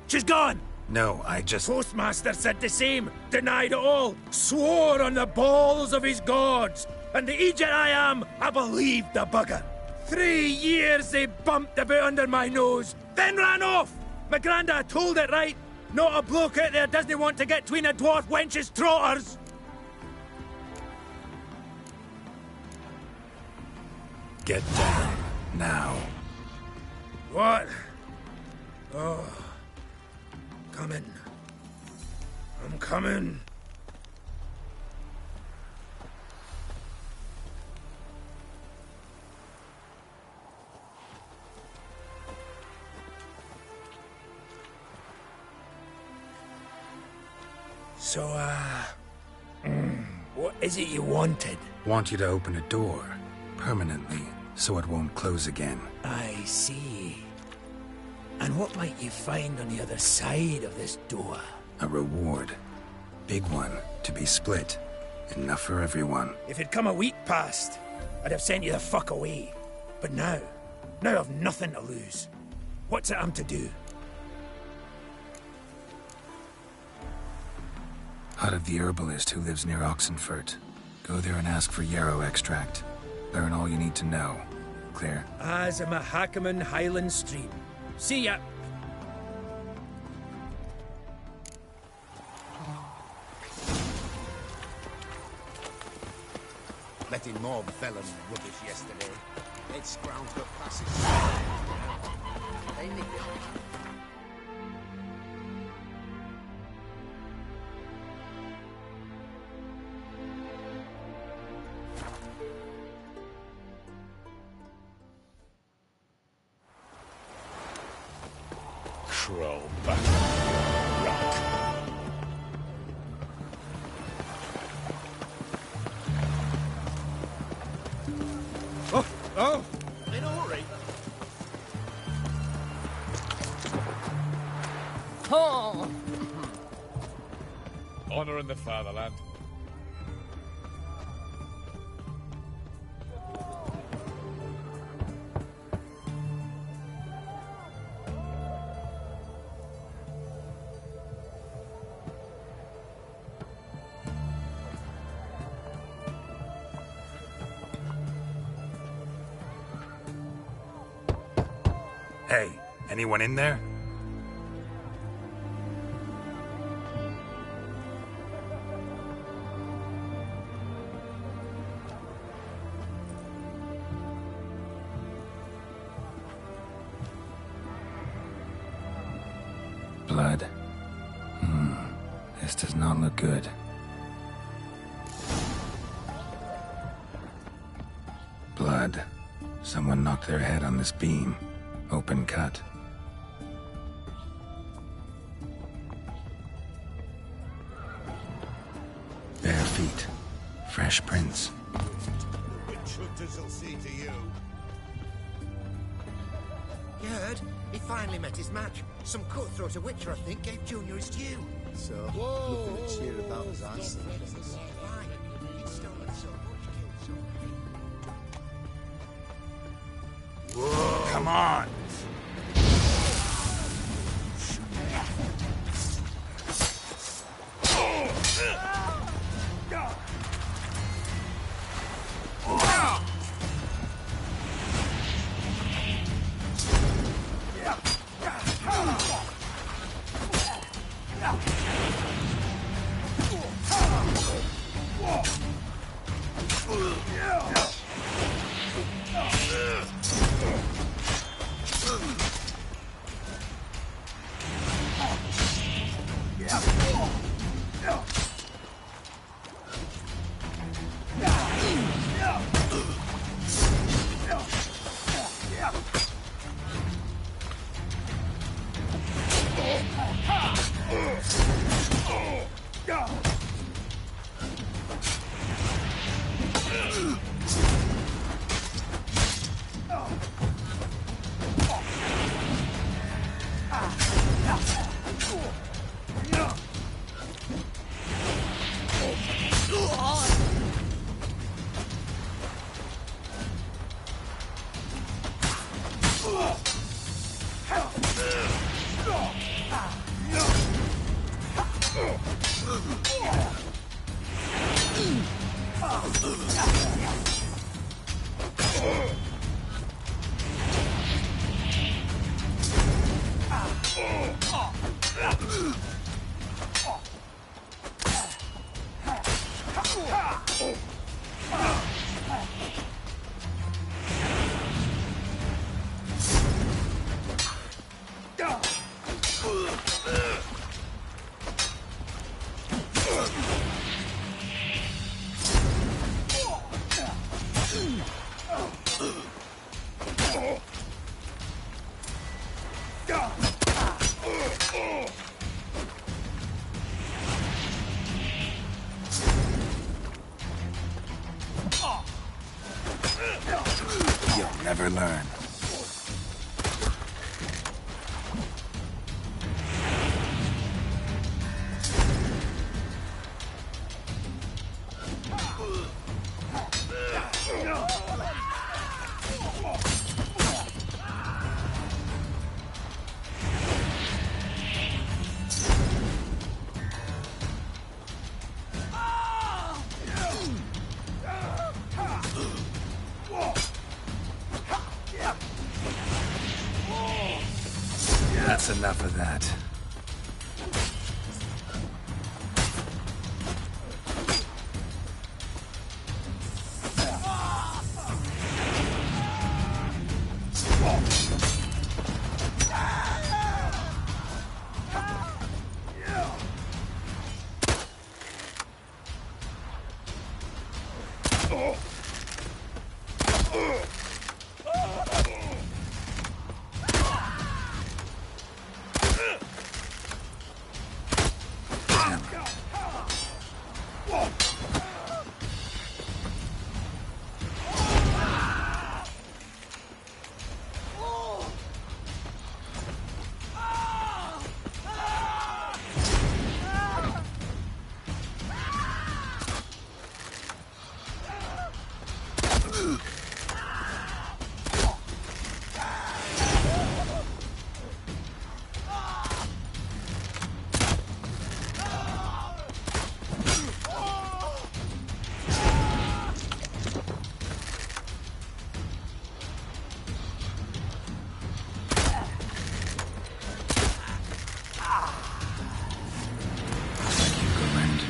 She's gone. No, I just... Postmaster said the same. Denied it all. Swore on the balls of his gods. And the Egypt I am, I believed the bugger. 3 years they bumped about under my nose, then ran off. My grandad told it right. Not a bloke out there doesn't want to get between a dwarf wench's trotters. Get down. Now. What? Oh. Coming. I'm coming. So, what is it you wanted? Want you to open a door, permanently, so it won't close again. I see. And what might you find on the other side of this door? A reward. Big one, to be split. Enough for everyone. If it'd come a week past, I'd have sent you the fuck away. But now I've nothing to lose. What's it I'm to do? Hut of the herbalist who lives near Oxenfurt. Go there and ask for yarrow extract. Learn all you need to know. Clear? As a Mahakaman Highland Stream. See ya! Letting mob fell on rubbish yesterday. They'd scrounged up passage. They nicked it. Crawl back. Rock. Oh! In a hurry. Oh! Honor in the fatherland. Hey, anyone in there? Blood. This does not look good. Blood. Someone knocked their head on this beam. Open cut. Bare feet. Fresh prints. Witch hunters will see to you. You heard? He finally met his match. Some cutthroat a witcher, I think, gave Junior his due. So, nothing to cheer about as I see it. Why? He'd stolen so much, killed so many. Whoa. Come on! You'll never learn. That's enough of that.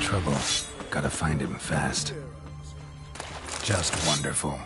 Trouble. Gotta find him fast. Just wonderful.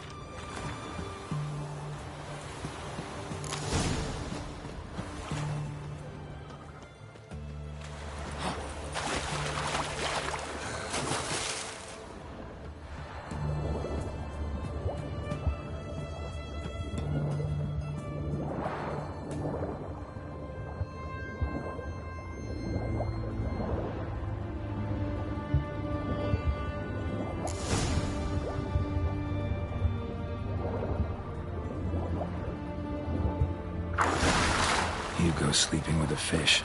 Hugo sleeping with a fish.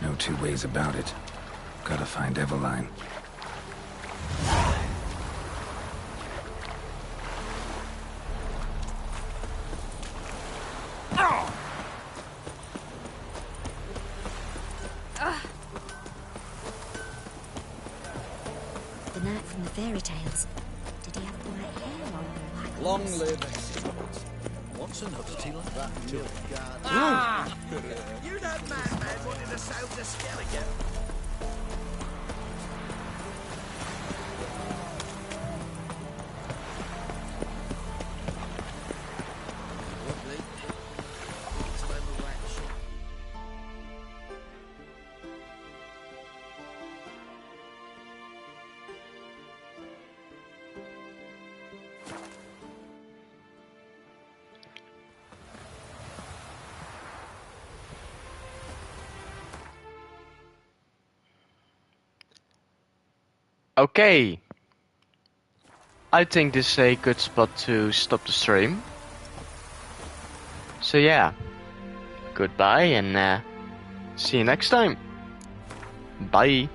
No two ways about it. Gotta find Eveline. The knight from the fairy tales. Did he have white hair or black? Long live What's an oddity like that to it? You that madman wanted to sail the skeleton. Okay. I think this is a good spot to stop the stream. So yeah. Goodbye and see you next time. Bye.